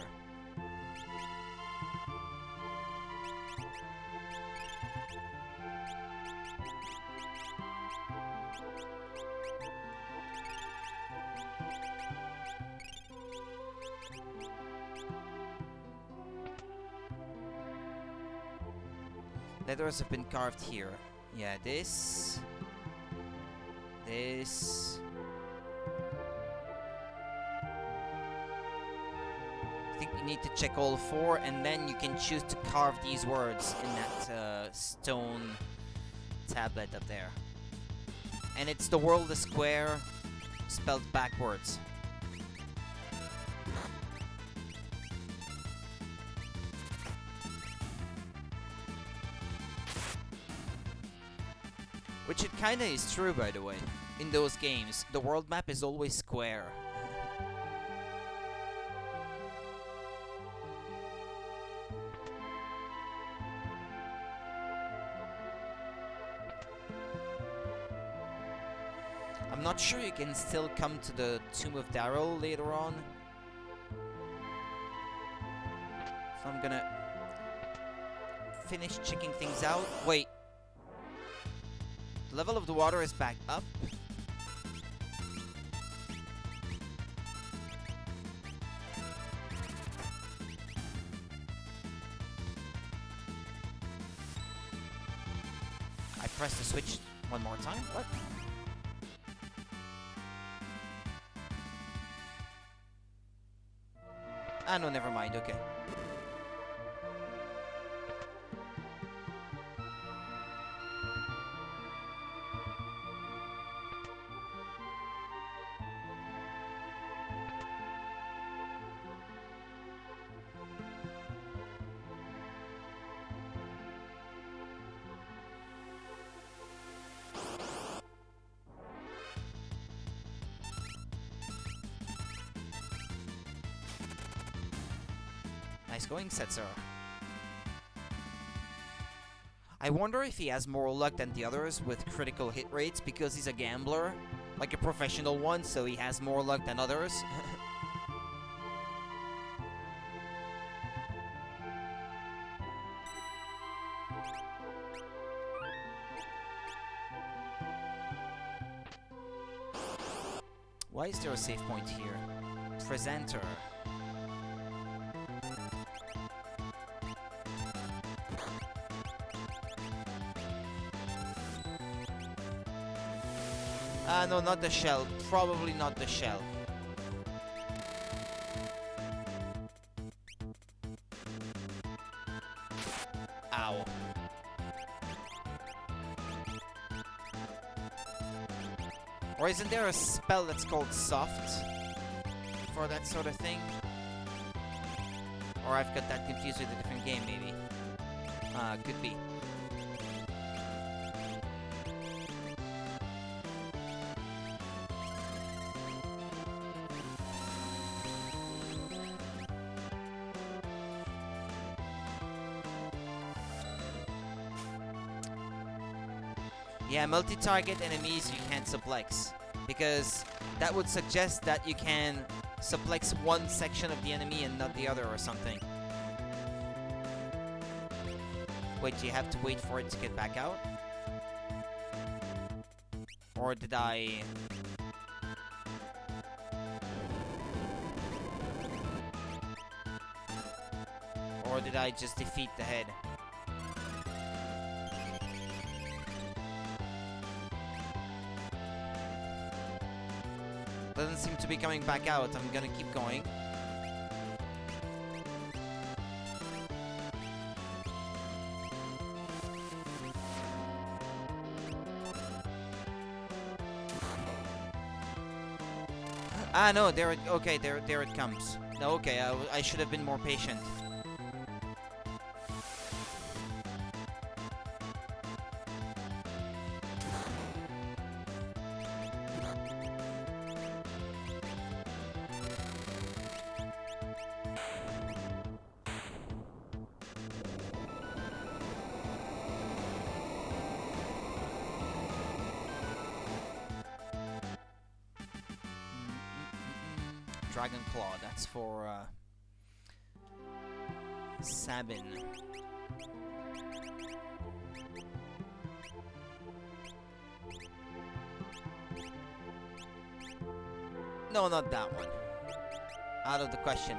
Letters have been carved here. Yeah, this. This. I think you need to check all four, and then you can choose to carve these words in that stone tablet up there. And it's the world is square, spelled backwards. Which it kinda is true, by the way. In those games, the world map is always square. I'm not sure you can still come to the Tomb of Darrow later on. So I'm gonna finish checking things out. Wait. The level of the water is back up. I press the switch one more time. What? Ah, no, never mind. Okay. Nice going, Setzer. I wonder if he has more luck than the others with critical hit rates because he's a gambler, like a professional one, so he has more luck than others. Why is there a save point here? Presenter. No, not the shell. Probably not the shell. Ow. Or isn't there a spell that's called soft for that sort of thing? Or I've got that confused with a different game, maybe. Could be. Yeah, multi-target enemies you can't suplex. Because that would suggest that you can suplex one section of the enemy and not the other or something. Wait, you have to wait for it to get back out? Or did I... Or did I just defeat the head? Doesn't seem to be coming back out. I'm gonna keep going. Ah, no, there it... Okay, there it comes. No, okay, I should have been more patient. Dragon Claw, that's for Sabin. No, not that one. Out of the question.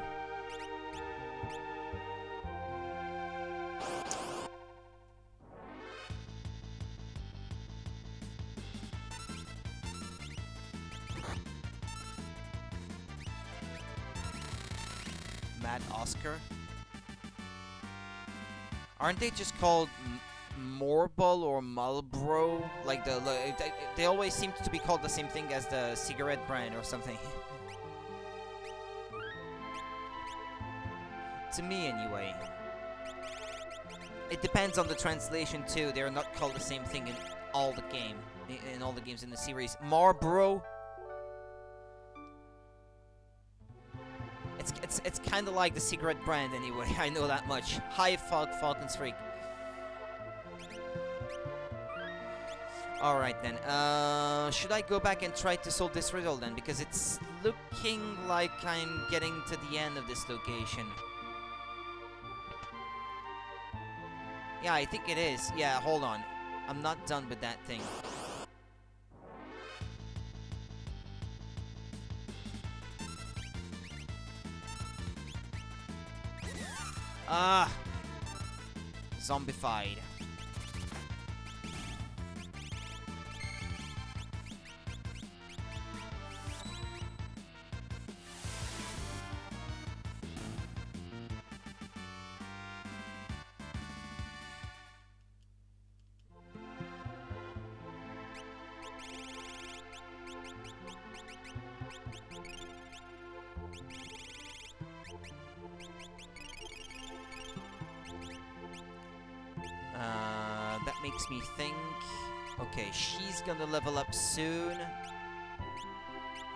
Mad Oscar. Aren't they just called Morbol or Marlboro? Like they always seem to be called the same thing as the cigarette brand or something. To me, anyway. It depends on the translation too. They're not called the same thing in all the in all the games in the series. Marlboro. It's kind of like the cigarette brand anyway. I know that much. Hi, Falcon's Freak. All right then. Should I go back and try to solve this riddle then? Because it's looking like I'm getting to the end of this location. Yeah, I think it is. Yeah, hold on. I'm not done with that thing. Ah! Zombified. That makes me think. Okay, she's gonna level up soon.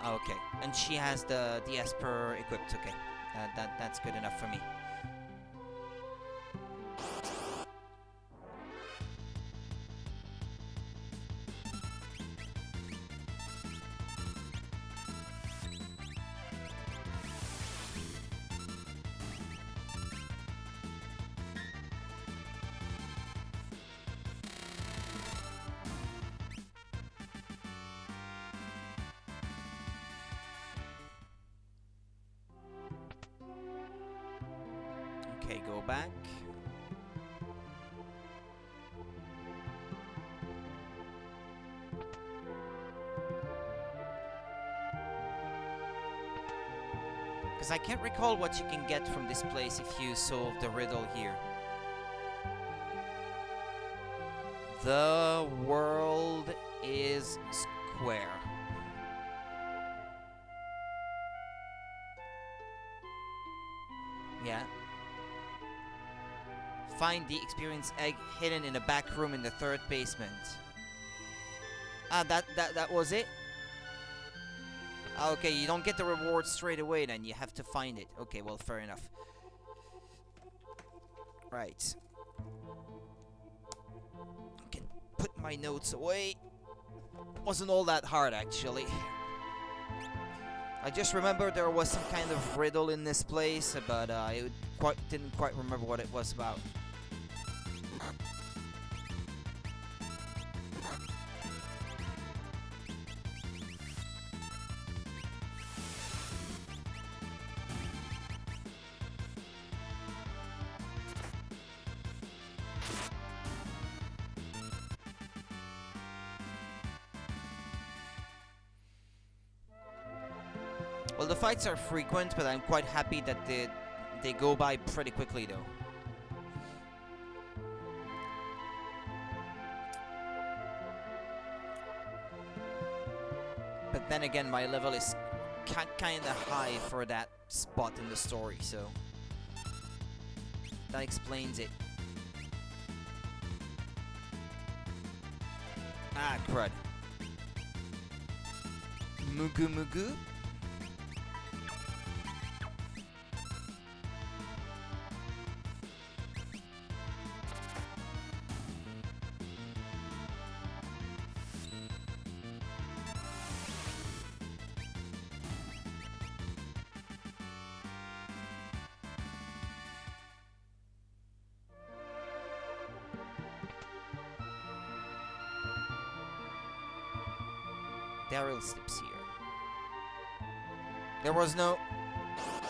Okay, and she has the Esper equipped. Okay, that's good enough for me. Okay, go back. Because I can't recall what you can get from this place if you solve the riddle here. The world is square. Yeah. Find the experience egg hidden in a back room in the 3rd basement. Ah, that was it? Okay, you don't get the reward straight away then, you have to find it. Okay, well, fair enough. Right. I can put my notes away. Wasn't all that hard, actually. I just remember there was some kind of riddle in this place, but I didn't quite remember what it was about. Well, the fights are frequent, but I'm quite happy that they go by pretty quickly, though. But then again, my level is kind of high for that spot in the story, so that explains it. Ah, crud. Mugu Mugu? Daryl slips here. There was no...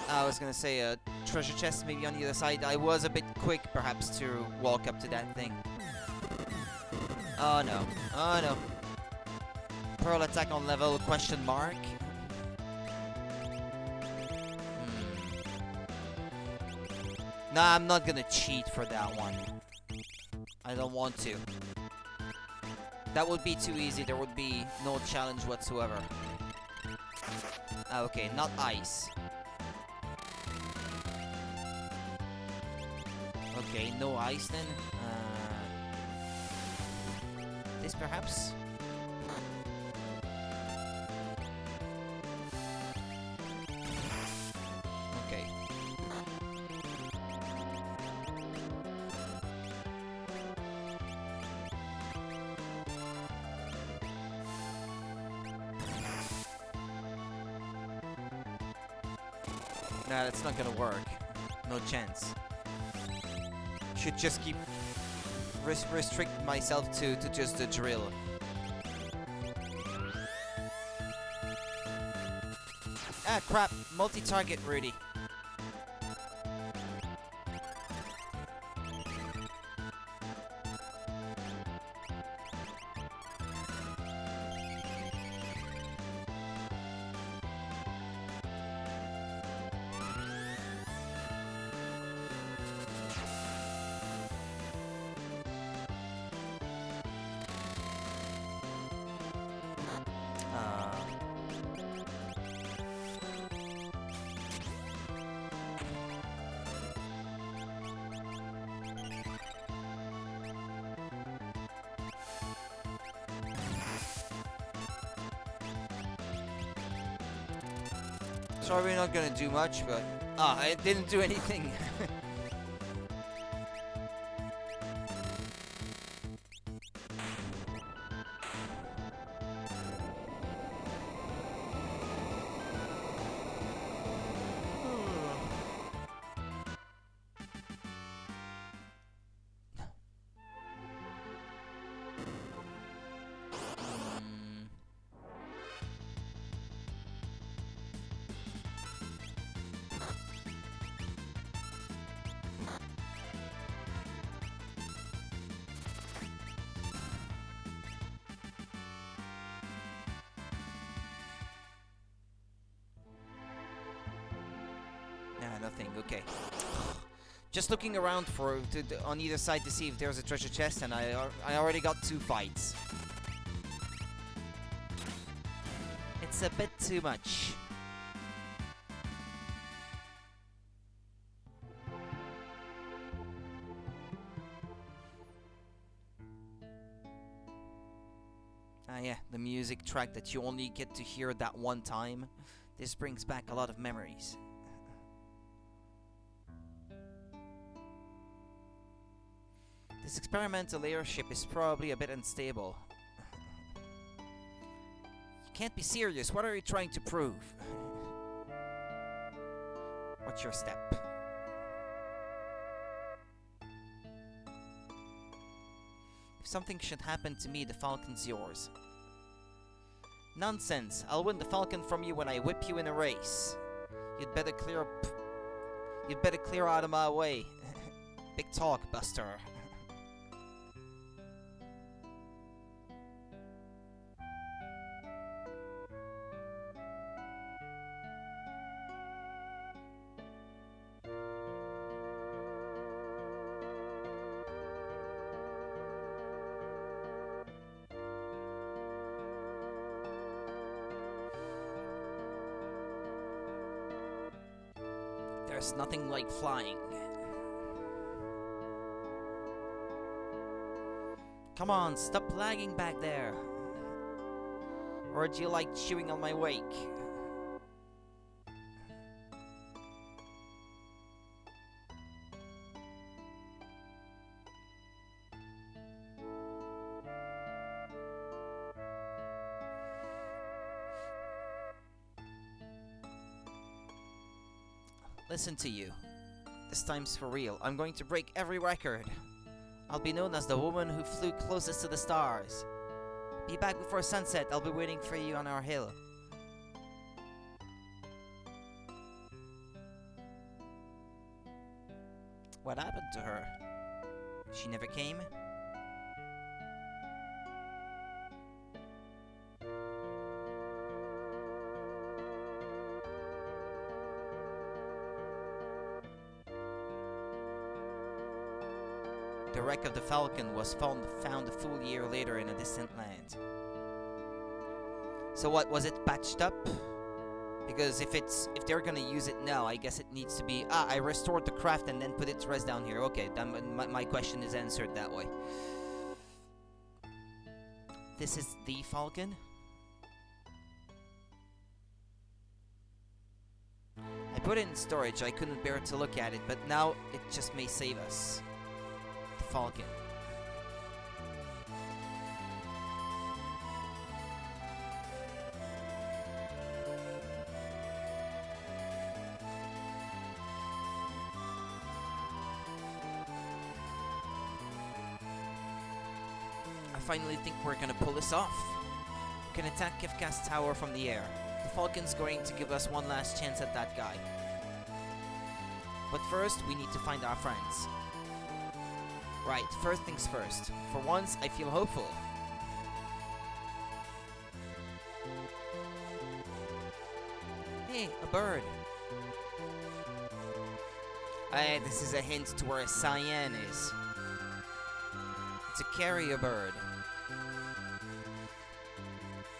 I was gonna say a treasure chest maybe on the other side. I was a bit quick perhaps to walk up to that thing. Oh no. Oh no. Pearl attack on level question mark. Nah, I'm not gonna cheat for that one. I don't want to. That would be too easy. There would be no challenge whatsoever. Ah, okay, not ice. Okay, no ice then. This perhaps? Okay. Nah, that's not gonna work. No chance. Should just keep restrict myself to just the drill. Ah, crap. Multi-target, Rudy. Sorry, we're not gonna do much, but... Ah, I didn't do anything. Nothing. Okay. Just looking around for on either side to see if there's a treasure chest, and I already got 2 fights. It's a bit too much. Ah yeah, the music track that you only get to hear that one time. This brings back a lot of memories. This experimental airship is probably a bit unstable. You can't be serious. What are you trying to prove? What's your step? If something should happen to me, the Falcon's yours. Nonsense. I'll win the Falcon from you when I whip you in a race. You'd better clear out of my way. Big talk, Buster. There's nothing like flying. Come on, stop lagging back there. Or do you like chewing on my wake? Listen to you. This time's for real. I'm going to break every record. I'll be known as the woman who flew closest to the stars. Be back before sunset. I'll be waiting for you on our hill. What happened to her? She never came? The wreck of the Falcon was found a full year later in a distant land. So what, was it patched up? Because if they're gonna use it now, I guess it needs to be... I restored the craft and then put it to rest down here. Okay, then my question is answered that way. This is the Falcon? I put it in storage. I couldn't bear to look at it, but now it just may save us. Falcon. I finally think we're gonna pull this off. We can attack Kefka's tower from the air. The Falcon's going to give us one last chance at that guy. But first, we need to find our friends. Right, first things first. For once, I feel hopeful. Hey, a bird. This is a hint to where a cyan is. It's a carrier bird.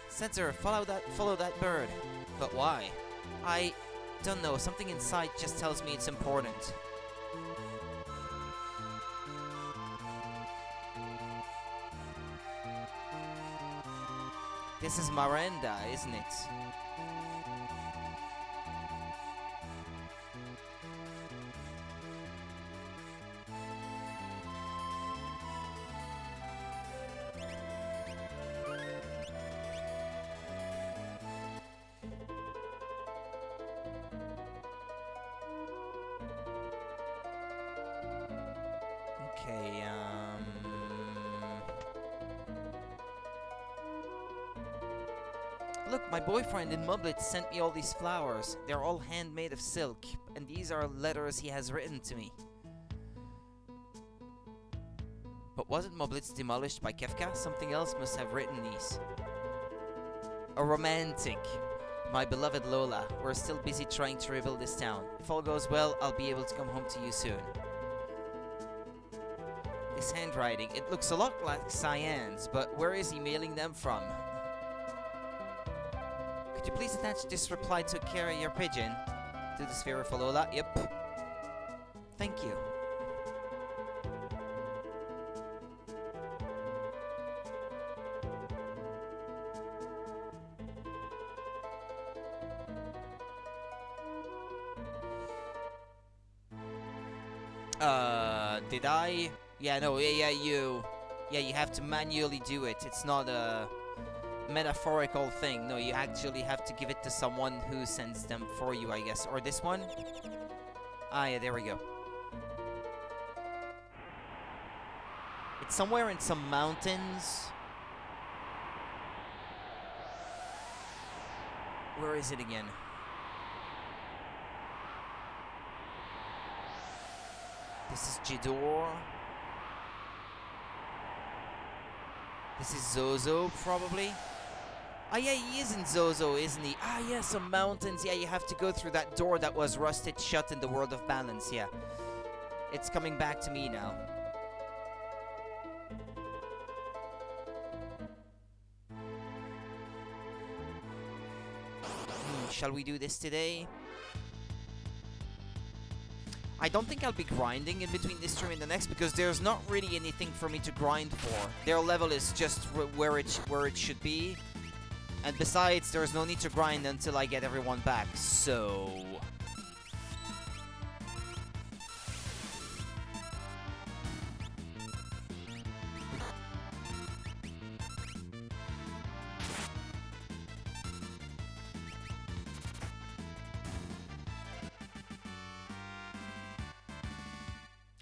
Sensor, follow that bird. But why? I don't know. Something inside just tells me it's important. This is Miranda, isn't it? Okay, Look, my boyfriend in Mublet sent me all these flowers. They're all handmade of silk, and these are letters he has written to me. But wasn't Mublet demolished by Kefka? Something else must have written these. A romantic. My beloved Lola, we're still busy trying to rebuild this town. If all goes well, I'll be able to come home to you soon. This handwriting, it looks a lot like Cyan's, but where is he mailing them from? Could you please attach this reply to a carrier pigeon? To the sphere for Lola? Yep. Thank you. Did I Yeah, no, you have to manually do it. It's not a metaphorical thing. No, you actually have to give it to someone who sends them for you, I guess. Or this one? Ah, yeah, there we go. It's somewhere in some mountains. Where is it again? This is Jidor. This is Zozo, probably. Ah, yeah, he is in Zozo, isn't he? Ah, yeah, some mountains. Yeah, you have to go through that door that was rusted shut in the World of Balance, yeah. It's coming back to me now. Shall we do this today? I don't think I'll be grinding in between this stream and the next because there's not really anything for me to grind for. Their level is just where it should be. And besides, there's no need to grind until I get everyone back, so...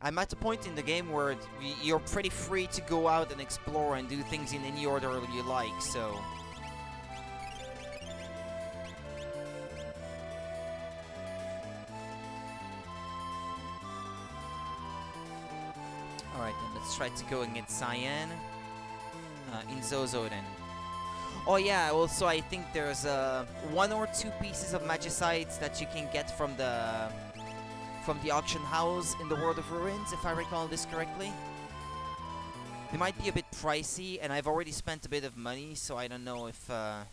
I'm at a point in the game where you're pretty free to go out and explore and do things in any order you like, so... Alright then, let's try to go against Cyan. In Zozo then. Oh yeah, also I think there's 1 or 2 pieces of Magicites that you can get from the auction house in the World of Ruins, if I recall this correctly. They might be a bit pricey, and I've already spent a bit of money, so I don't know if I'll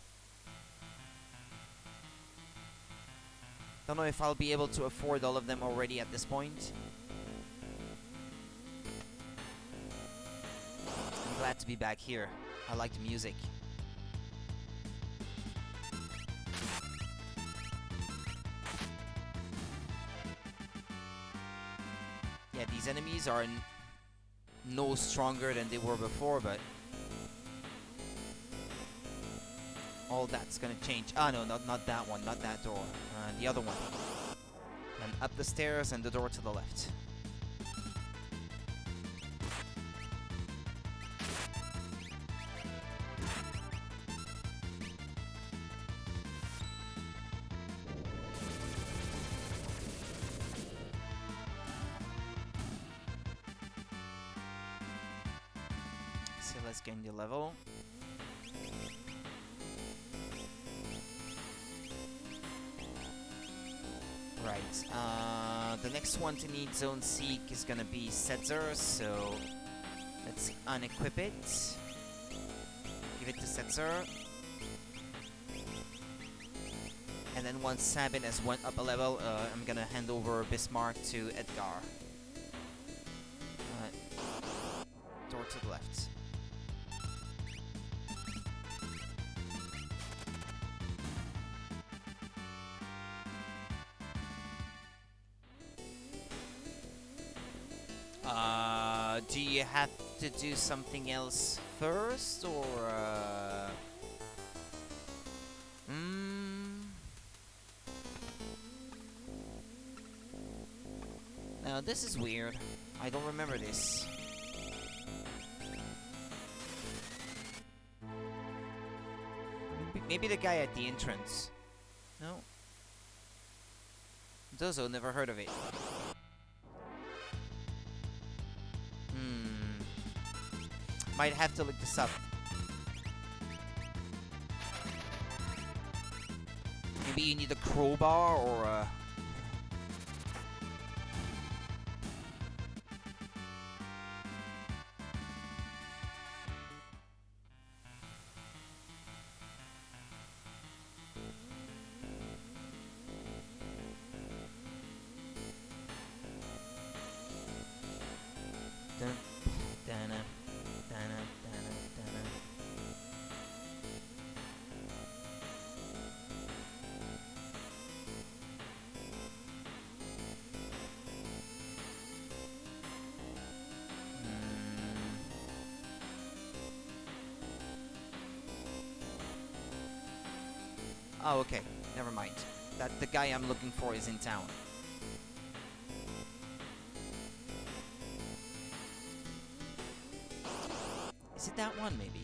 be able to afford all of them already at this point. I'm glad to be back here. I like the music. Yeah, these enemies are no stronger than they were before, but all that's gonna change. Ah, no, not that one, not that door. The other one. And up the stairs and the door to the left. So let's gain the level. Right, the next one to need Zone Seek is gonna be Setzer, so let's unequip it. Give it to Setzer. And then once Sabin has went up a level, I'm gonna hand over Bismarck to Edgar. Door to the left. Do you have to do something else first, or Now this is weird. I don't remember this. Maybe the guy at the entrance. No. Dozo, never heard of it. Might have to look this up. Maybe you need a crowbar or a... Oh, okay. Never mind. That the guy I'm looking for is in town. Is it that one, maybe?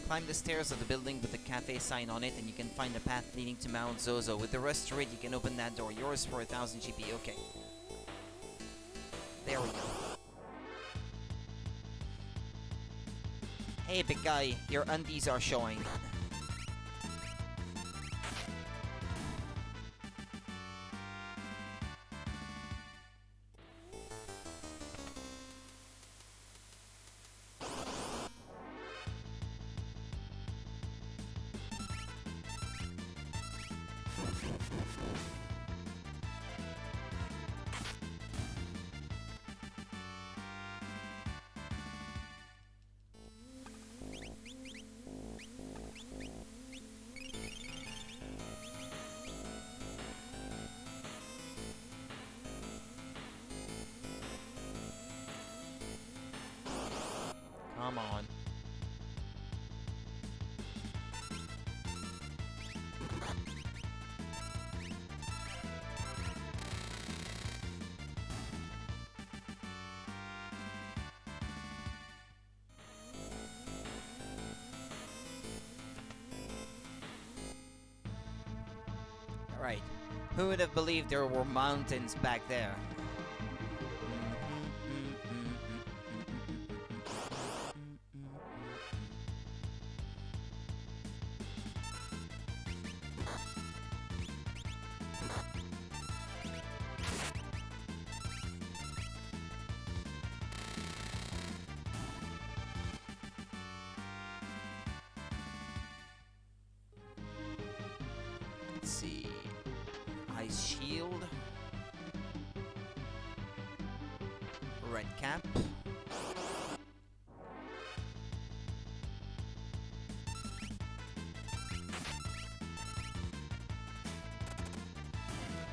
Climb the stairs of the building with the cafe sign on it, and you can find a path leading to Mount Zozo. With the rest to it, you can open that door. Yours for 1,000 GP. Okay. There we go. Hey, big guy. Your undies are showing. Come on. Alright. Who would have believed there were mountains back there? Let's see. Ice shield. Red cap.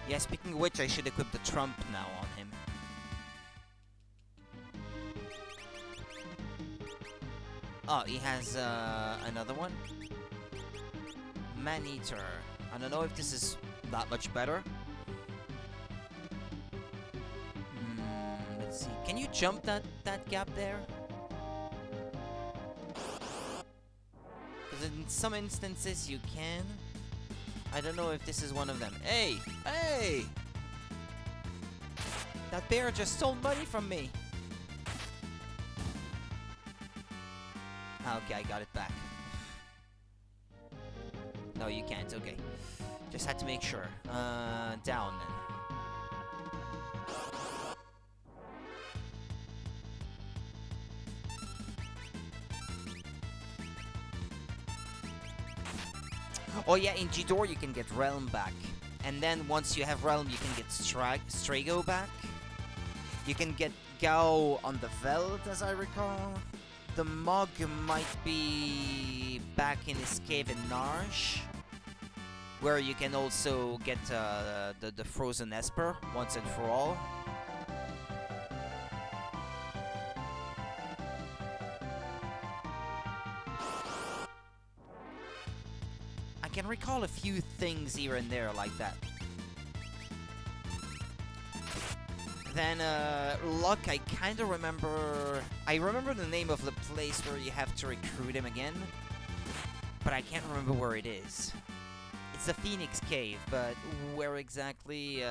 Yeah, speaking of which, I should equip the trump now on him. Oh, he has another one? Man-eater. I don't know if this is that much better. Let's see. Can you jump that gap there? Because in some instances you can. I don't know if this is one of them. Hey! Hey! That bear just stole money from me. Okay, I got it back. No, you can't. Okay. Just had to make sure. Down then. Oh yeah, in G-Door you can get Realm back. And then once you have Realm, you can get Strago back. You can get Gao on the Veld, as I recall. The Mog might be back in his cave in Narsh, where you can also get the Frozen Esper once and for all. I can recall a few things here and there like that. Then, Luck, I kind of remember... I remember the name of the place where you have to recruit him again, but I can't remember where it is. It's the Phoenix Cave, but where exactly,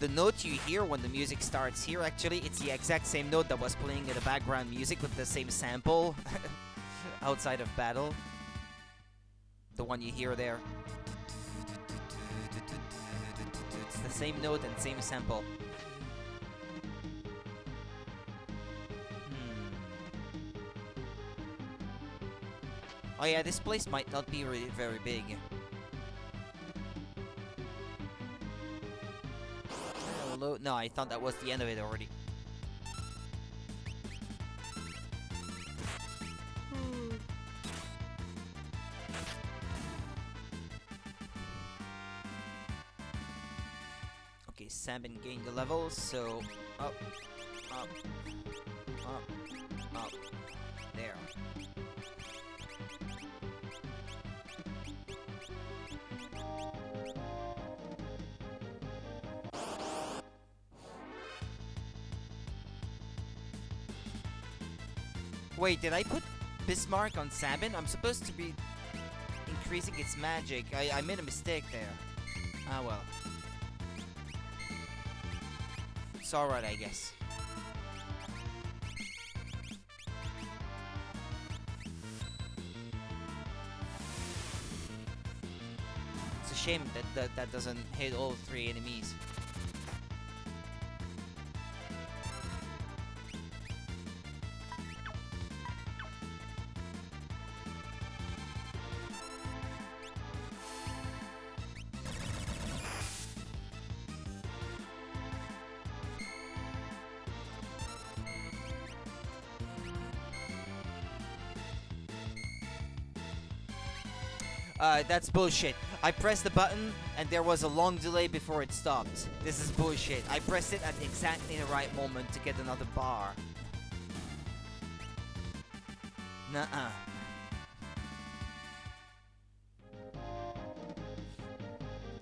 the note you hear when the music starts here, actually, it's the exact same note that was playing in the background music with the same sample. outside of battle. The one you hear there. It's the same note and same sample. Oh yeah, this place might not be really very big. Hello? No, I thought that was the end of it already. Okay, Salmon gained the levels, so up, up, up, up, there. Wait, did I put Bismarck on Sabin? I'm supposed to be increasing its magic. I made a mistake there. Ah, well. It's alright, I guess. It's a shame that doesn't hit all 3 enemies. That's bullshit. I pressed the button and there was a long delay before it stopped. This is bullshit. I pressed it at exactly the right moment to get another bar. Nuh-uh.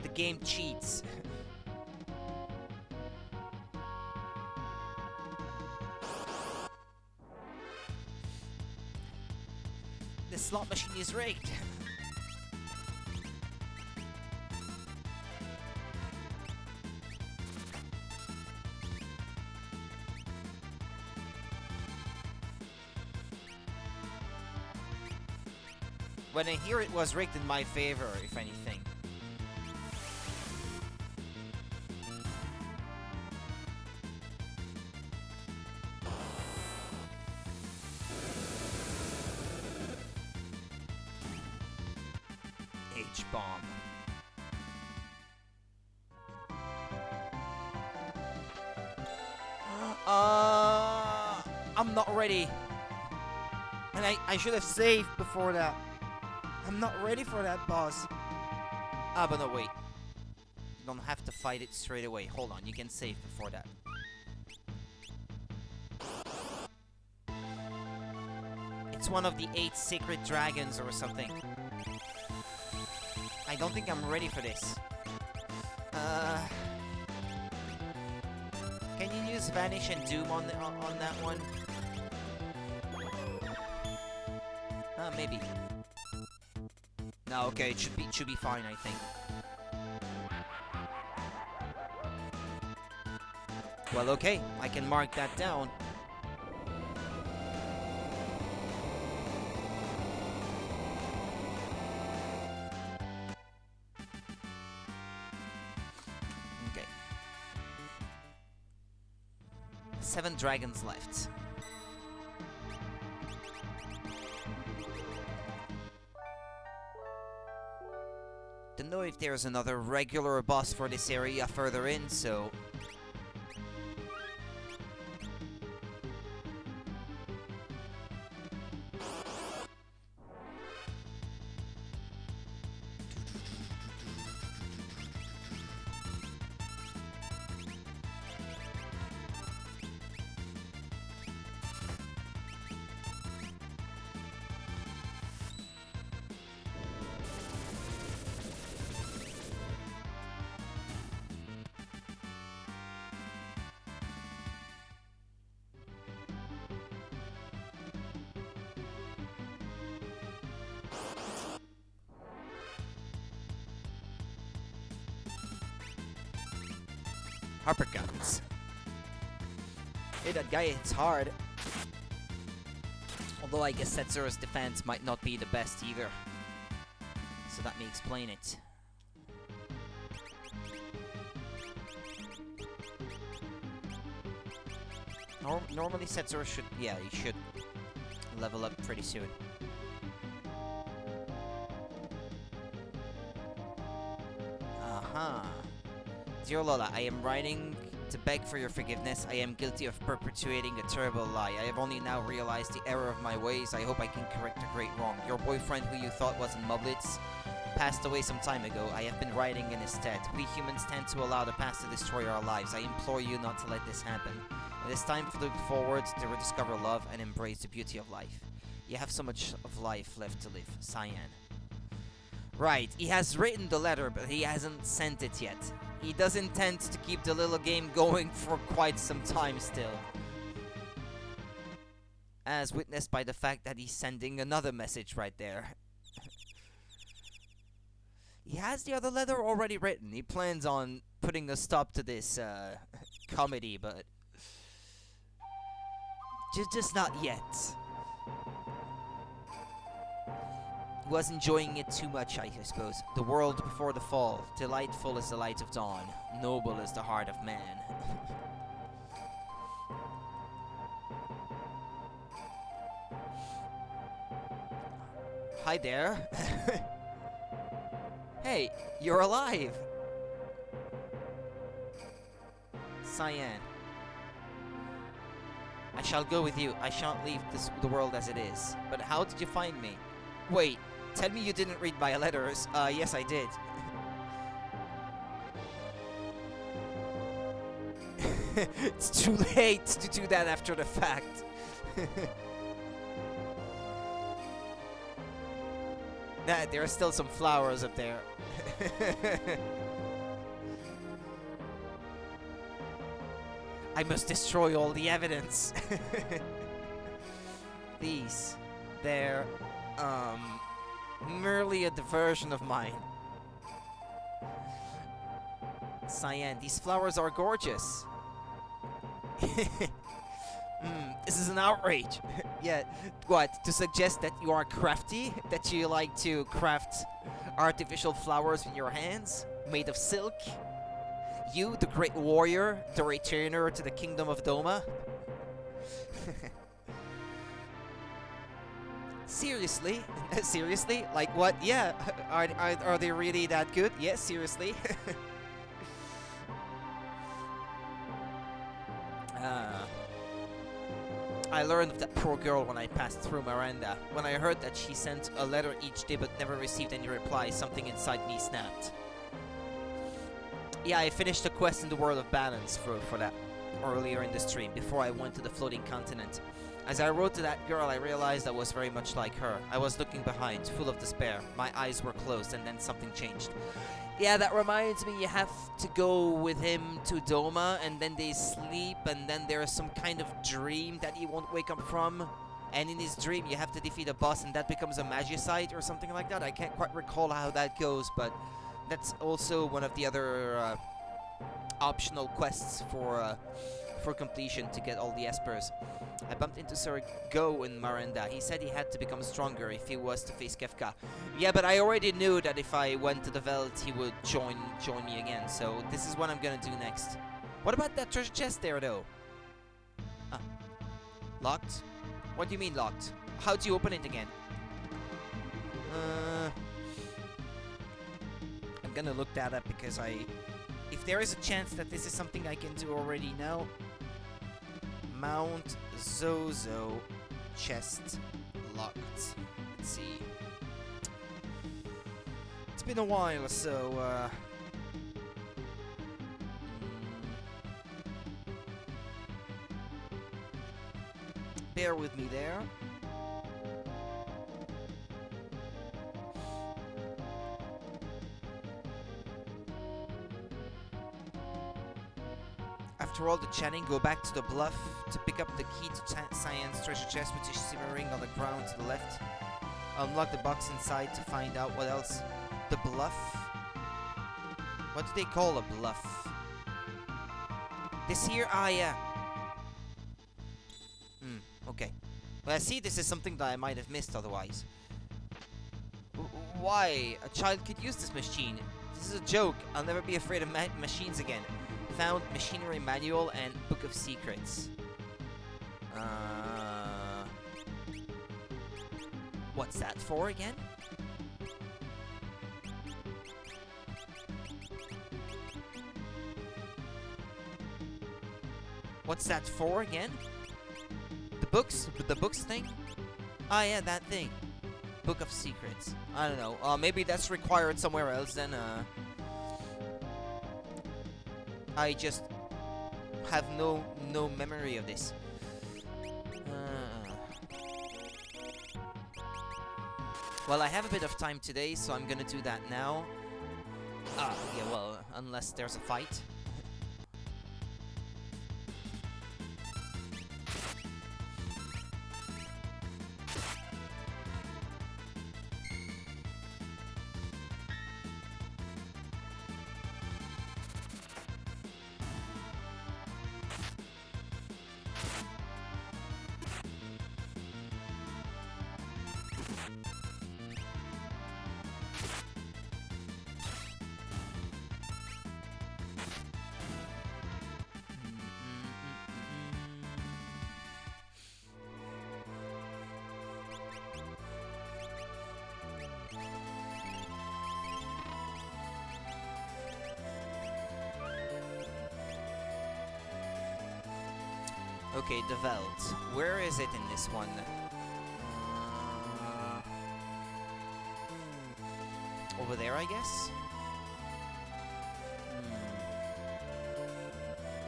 The game cheats. The slot machine is rigged. When I hear it was rigged in my favor, if anything. H-bomb. I'm not ready. And I should have saved before that. I'm not ready for that boss. Ah, but no, wait. You don't have to fight it straight away. Hold on, you can save before that. It's one of the 8 secret dragons or something. I don't think I'm ready for this. Can you use Vanish and Doom on that one? Maybe. No, okay, it should be fine, I think. Well, okay, I can mark that down. Okay. 7 dragons left. Don't know if there's another regular boss for this area further in, so... Harper guns. Hey, that guy hits hard. Oh Although I guess Setsuro's defense might not be the best either. So that may explain it. Normally Setsuro should... Yeah, he should level up pretty soon. Dear Lola, I am writing to beg for your forgiveness. I am guilty of perpetuating a terrible lie. I have only now realized the error of my ways. I hope I can correct a great wrong. Your boyfriend, who you thought was in Mublitz, passed away some time ago. I have been writing in his stead. We humans tend to allow the past to destroy our lives. I implore you not to let this happen. It is time to look forward, to rediscover love, and embrace the beauty of life. You have so much of life left to live. Cyan. Right, he has written the letter, but he hasn't sent it yet. He does intend to keep the little game going for quite some time still. As witnessed by the fact that he's sending another message right there. He has the other letter already written. He plans on putting a stop to this comedy, but just not yet. He was enjoying it too much, I suppose. The world before the fall. Delightful is the light of dawn. Noble is the heart of man. Hi there. Hey, you're alive. Cyan. I shall go with you. I shan't leave the world as it is. But how did you find me? Wait. Tell me you didn't read my letters. Yes, I did. It's too late to do that after the fact. There are still some flowers up there. I must destroy all the evidence. These. They're, merely a diversion of mine. Cyan, these flowers are gorgeous. This is an outrage. Yeah, what? To suggest that you are crafty? That you like to craft artificial flowers with your hands? Made of silk? You, the great warrior, the returner to the kingdom of Doma? Seriously? Seriously? Like what? Yeah. Are they really that good? Yes, seriously. I learned of that poor girl when I passed through Miranda. When I heard that she sent a letter each day but never received any reply, something inside me snapped. Yeah, I finished the quest in the World of Balance for that earlier in the stream, before I went to the floating continent. As I wrote to that girl, I realized I was very much like her. I was looking behind, full of despair. My eyes were closed, and then something changed. Yeah, that reminds me, you have to go with him to Doma, and then they sleep, and then there's some kind of dream that he won't wake up from. And in his dream, you have to defeat a boss, and that becomes a magicite or something like that. I can't quite recall how that goes, but that's also one of the other optional quests for completion to get all the espers. I bumped into Sir Go in Miranda. He said he had to become stronger if he was to face Kefka. Yeah, but I already knew that if I went to the Veld, he would join me again. So this is what I'm gonna do next. What about that treasure chest there, though? Locked? What do you mean locked? How do you open it again? I'm gonna look that up because if there is a chance that this is something I can do already now. Mount Zozo chest locked. Let's see. It's been a while, so bear with me there. After all the chatting, go back to the bluff to pick up the key to Cyan's treasure chest, which is simmering on the ground to the left. Unlock the box inside to find out what else. The bluff? What do they call a bluff? This here? Ah, yeah. Okay. Well, see, this is something that I might have missed otherwise. Why? A child could use this machine. This is a joke. I'll never be afraid of machines again. Found machinery manual and book of secrets. What's that for again? What's that for again? The books thing? Oh yeah, that thing. Book of secrets. I don't know. Maybe that's required somewhere else then. I just have no memory of this. Well, I have a bit of time today, so I'm gonna do that now. Yeah, well, unless there's a fight. Okay, the Veld. Where is it in this one? Over there, I guess?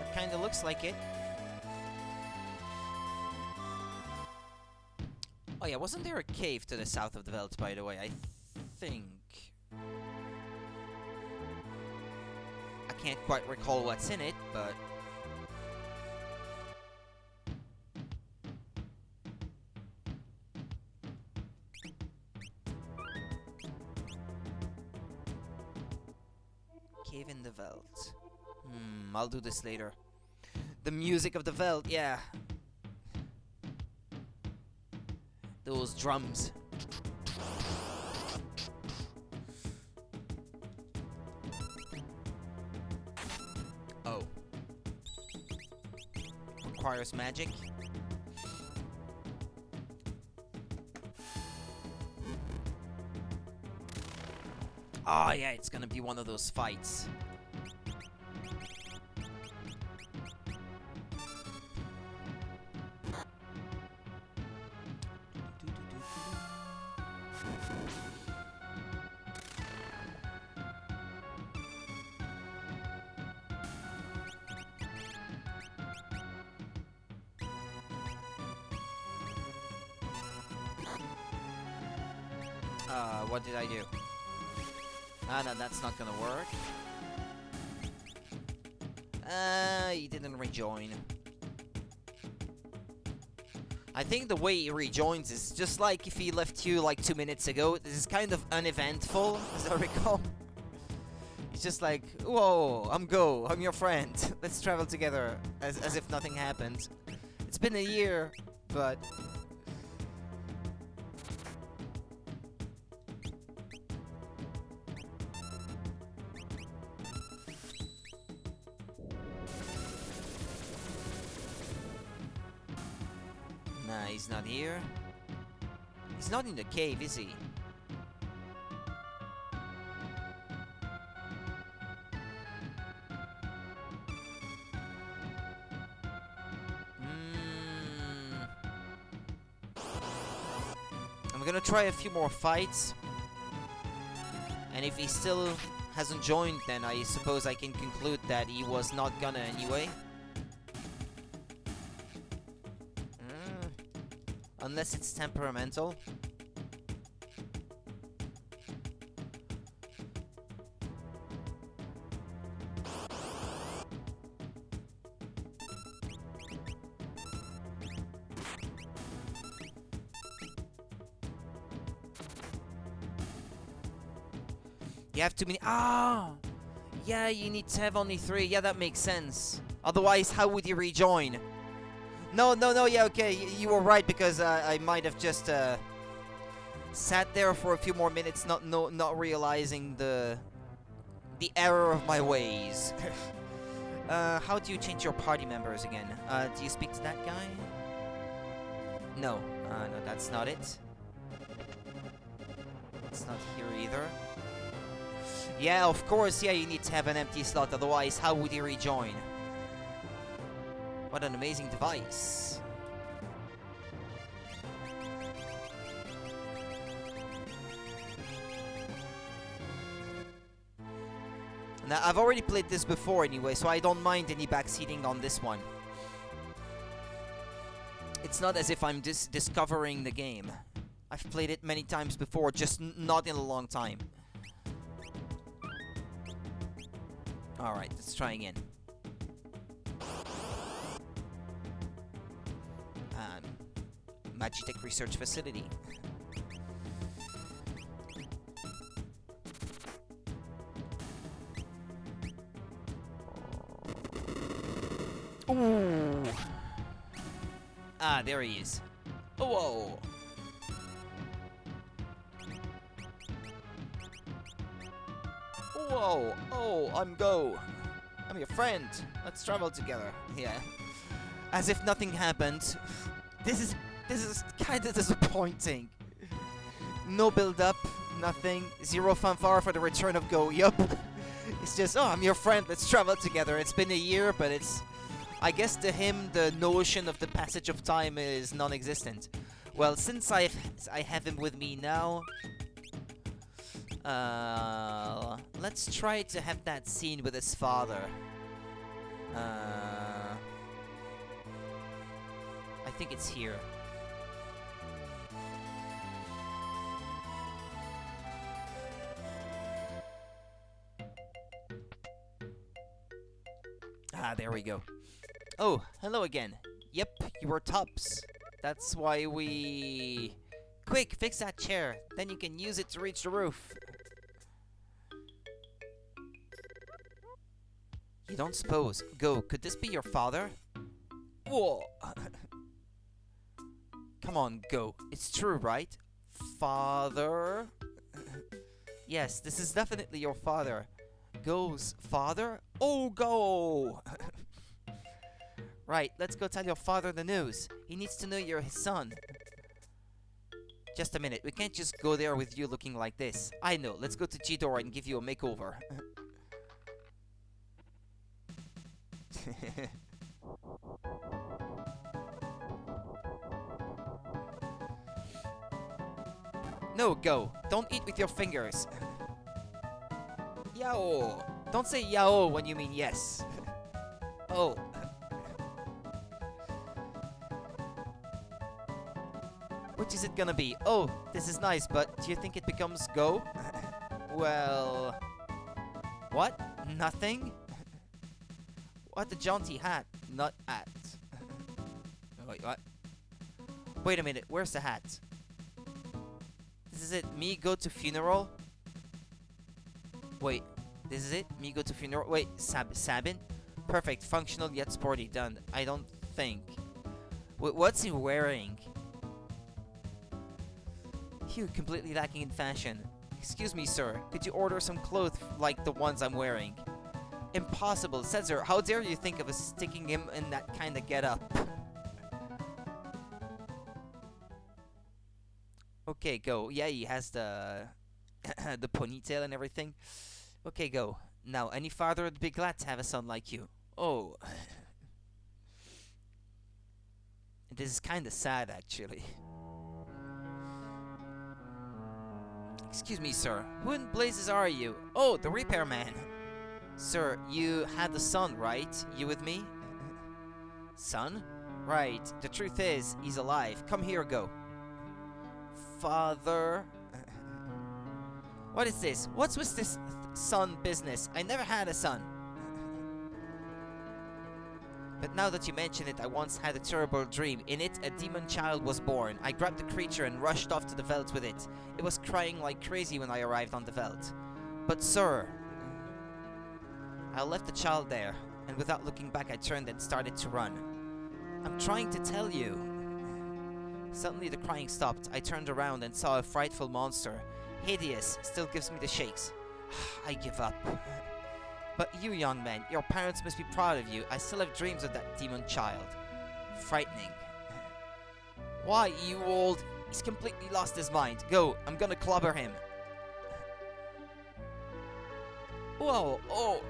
It kinda looks like it. Oh yeah, wasn't there a cave to the south of the Veld, by the way? I think. I can't quite recall what's in it, but... Cave in the Veld. I'll do this later. The music of the Veld, yeah. Those drums. Oh. Requires magic. Oh yeah, it's gonna be one of those fights. What did I do? No, that's not gonna work. He didn't rejoin. I think the way he rejoins is just like if he left you like 2 minutes ago. This is kind of uneventful, as I recall. He's just like, whoa, I'm your friend. Let's travel together, as if nothing happened. It's been a year, but... Nah, he's not here. He's not in the cave, is he? I'm gonna try a few more fights. And if he still hasn't joined, then I suppose I can conclude that he was not gonna anyway. Unless it's temperamental. You have too many. Ah! Yeah, you need to have only 3. Yeah, that makes sense. Otherwise, how would you rejoin? No, no, no, yeah, okay, you were right, because I might have just sat there for a few more minutes, not realizing the error of my ways. How do you change your party members again? Do you speak to that guy? No, no, that's not it. It's not here either. Yeah, of course, yeah, you need to have an empty slot, otherwise how would you rejoin? What an amazing device. Now, I've already played this before anyway, so I don't mind any backseating on this one. It's not as if I'm discovering the game. I've played it many times before, just not in a long time. Alright, let's try again. Magitech Research Facility. Ooh. Ah, there he is. Whoa. Whoa. Oh, I'm Go. I'm your friend. Let's travel together. Yeah. As if nothing happened. This is kind of disappointing. No build-up, nothing. Zero fanfare for the return of Go. Yup. It's just, oh, I'm your friend. Let's travel together. It's been a year, but it's... I guess to him, the notion of the passage of time is non-existent. Well, since I have him with me now... let's try to have that scene with his father. I think it's here. Ah, there we go. Oh, hello again. Yep, you were tops. That's why we... Quick, fix that chair. Then you can use it to reach the roof. You don't suppose. Go, could this be your father? Whoa. Come on, Go. It's true, right? Father? Yes, this is definitely your father. Go's father? Oh, Go! Right, let's go tell your father the news. He needs to know you're his son. Just a minute, we can't just go there with you looking like this. I know, let's go to G-Door and give you a makeover. No, Go. Don't eat with your fingers. Yao. Don't say yao when you mean yes. Oh. Which is it gonna be? Oh, this is nice, but do you think it becomes Go? Well... What? Nothing? What a jaunty hat. Not at. Wait, what? Wait a minute, where's the hat? This is it, me go to funeral? Wait, this is it? Me go to funeral? Wait, Sabin? Perfect, functional yet sporty, done. I don't think. Wait, what's he wearing? Phew, completely lacking in fashion. Excuse me, sir. Could you order some clothes like the ones I'm wearing? Impossible, said sir. How dare you think of us sticking him in that kind of get-up? Okay, Go. Yeah, he has the the ponytail and everything. Okay, Go. Now, any father would be glad to have a son like you. Oh. This is kind of sad, actually. Excuse me, sir. Who in blazes are you? Oh, the repairman. Sir, you had a son, right? You with me? Son? Right. The truth is, he's alive. Come here, Go. Father? What is this? What's with this son business? I never had a son. But now that you mention it, I once had a terrible dream. In it, a demon child was born. I grabbed the creature and rushed off to the veldt with it. It was crying like crazy when I arrived on the veldt. But sir... I left the child there, and without looking back I turned and started to run. I'm trying to tell you. Suddenly the crying stopped. I turned around and saw a frightful monster. Hideous, still gives me the shakes. I give up. But you, young man, your parents must be proud of you. I still have dreams of that demon child. Frightening. Why, you old... He's completely lost his mind. Go, I'm gonna clobber him. Whoa, oh.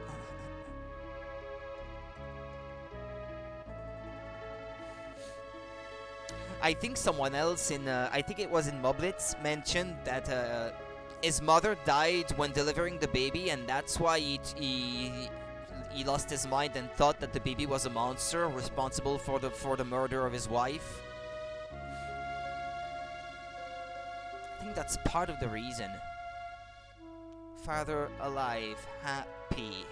I think someone else in, I think it was in Moblitz, mentioned that his mother died when delivering the baby, and that's why he lost his mind and thought that the baby was a monster responsible for the murder of his wife. I think that's part of the reason. Father alive, happy.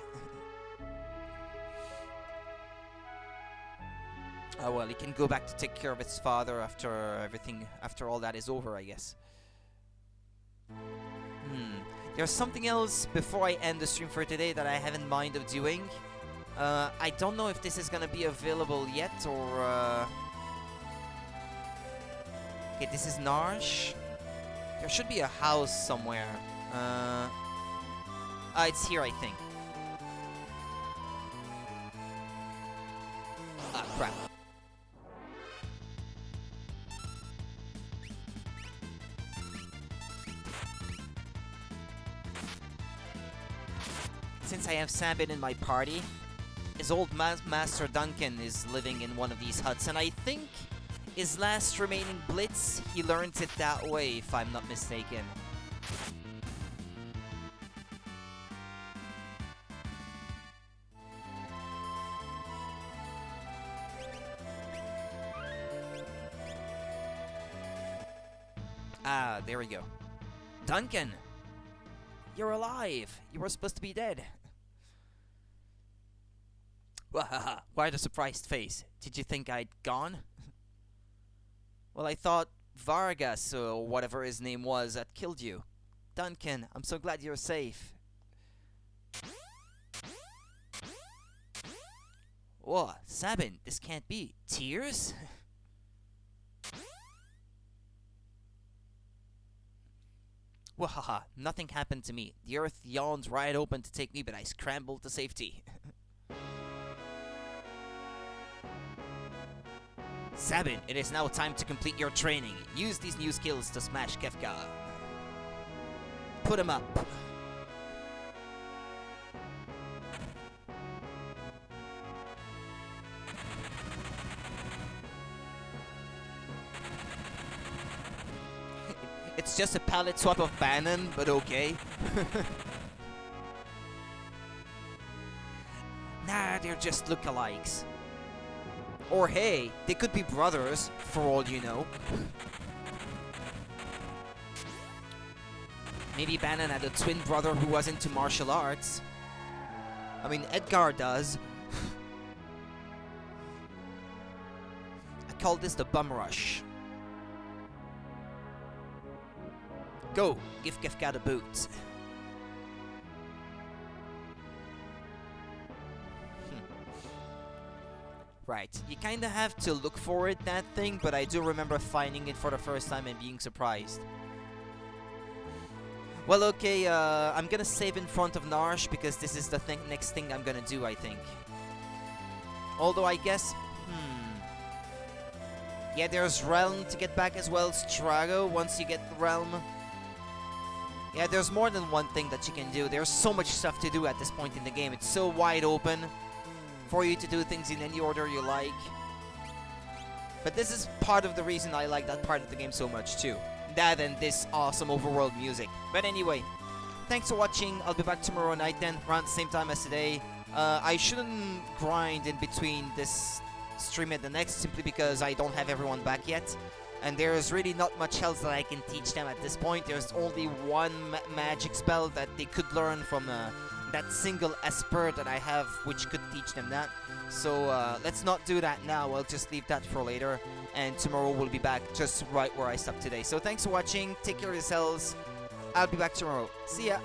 Oh well, he can go back to take care of his father after all that is over, I guess. There's something else before I end the stream for today that I have in mind of doing. I don't know if this is gonna be available yet or... Okay, this is Narsh. There should be a house somewhere. It's here, I think. Ah, crap. Since I have Sabin in my party, his old master Duncan is living in one of these huts, and I think his last remaining blitz, he learned it that way, if I'm not mistaken. Ah, there we go. Duncan! You're alive! You were supposed to be dead. Wahaha, why the surprised face? Did you think I'd gone? Well, I thought Vargas, or whatever his name was, had killed you. Duncan, I'm so glad you're safe. Whoa, Sabin, this can't be. Tears? Wahaha, nothing happened to me. The earth yawned right open to take me, but I scrambled to safety. Sabin, it is now time to complete your training. Use these new skills to smash Kefka. Put him up. It's just a palette swap of Bannon, but okay. Nah, they're just lookalikes. Or hey, they could be brothers, for all you know. Maybe Bannon had a twin brother who was into martial arts. I mean, Edgar does. I call this the bum rush. Go, give Kefka the boot. Right, you kinda have to look for it, that thing, but I do remember finding it for the first time and being surprised. Well, okay, I'm gonna save in front of Narsh because this is the next thing I'm gonna do, I think. Although I guess, yeah, there's Realm to get back as well, Strago, once you get the Realm. Yeah, there's more than one thing that you can do. There's so much stuff to do at this point in the game. It's so wide open for you to do things in any order you like. But this is part of the reason I like that part of the game so much too. That and this awesome overworld music. But anyway, thanks for watching. I'll be back tomorrow night then, around the same time as today. I shouldn't grind in between this stream and the next, simply because I don't have everyone back yet. And there's really not much else that I can teach them at this point. There's only one magic spell that they could learn from that single Esper that I have, which could teach them that. So let's not do that now. I'll just leave that for later. And tomorrow we'll be back just right where I stopped today. So thanks for watching. Take care of yourselves. I'll be back tomorrow. See ya.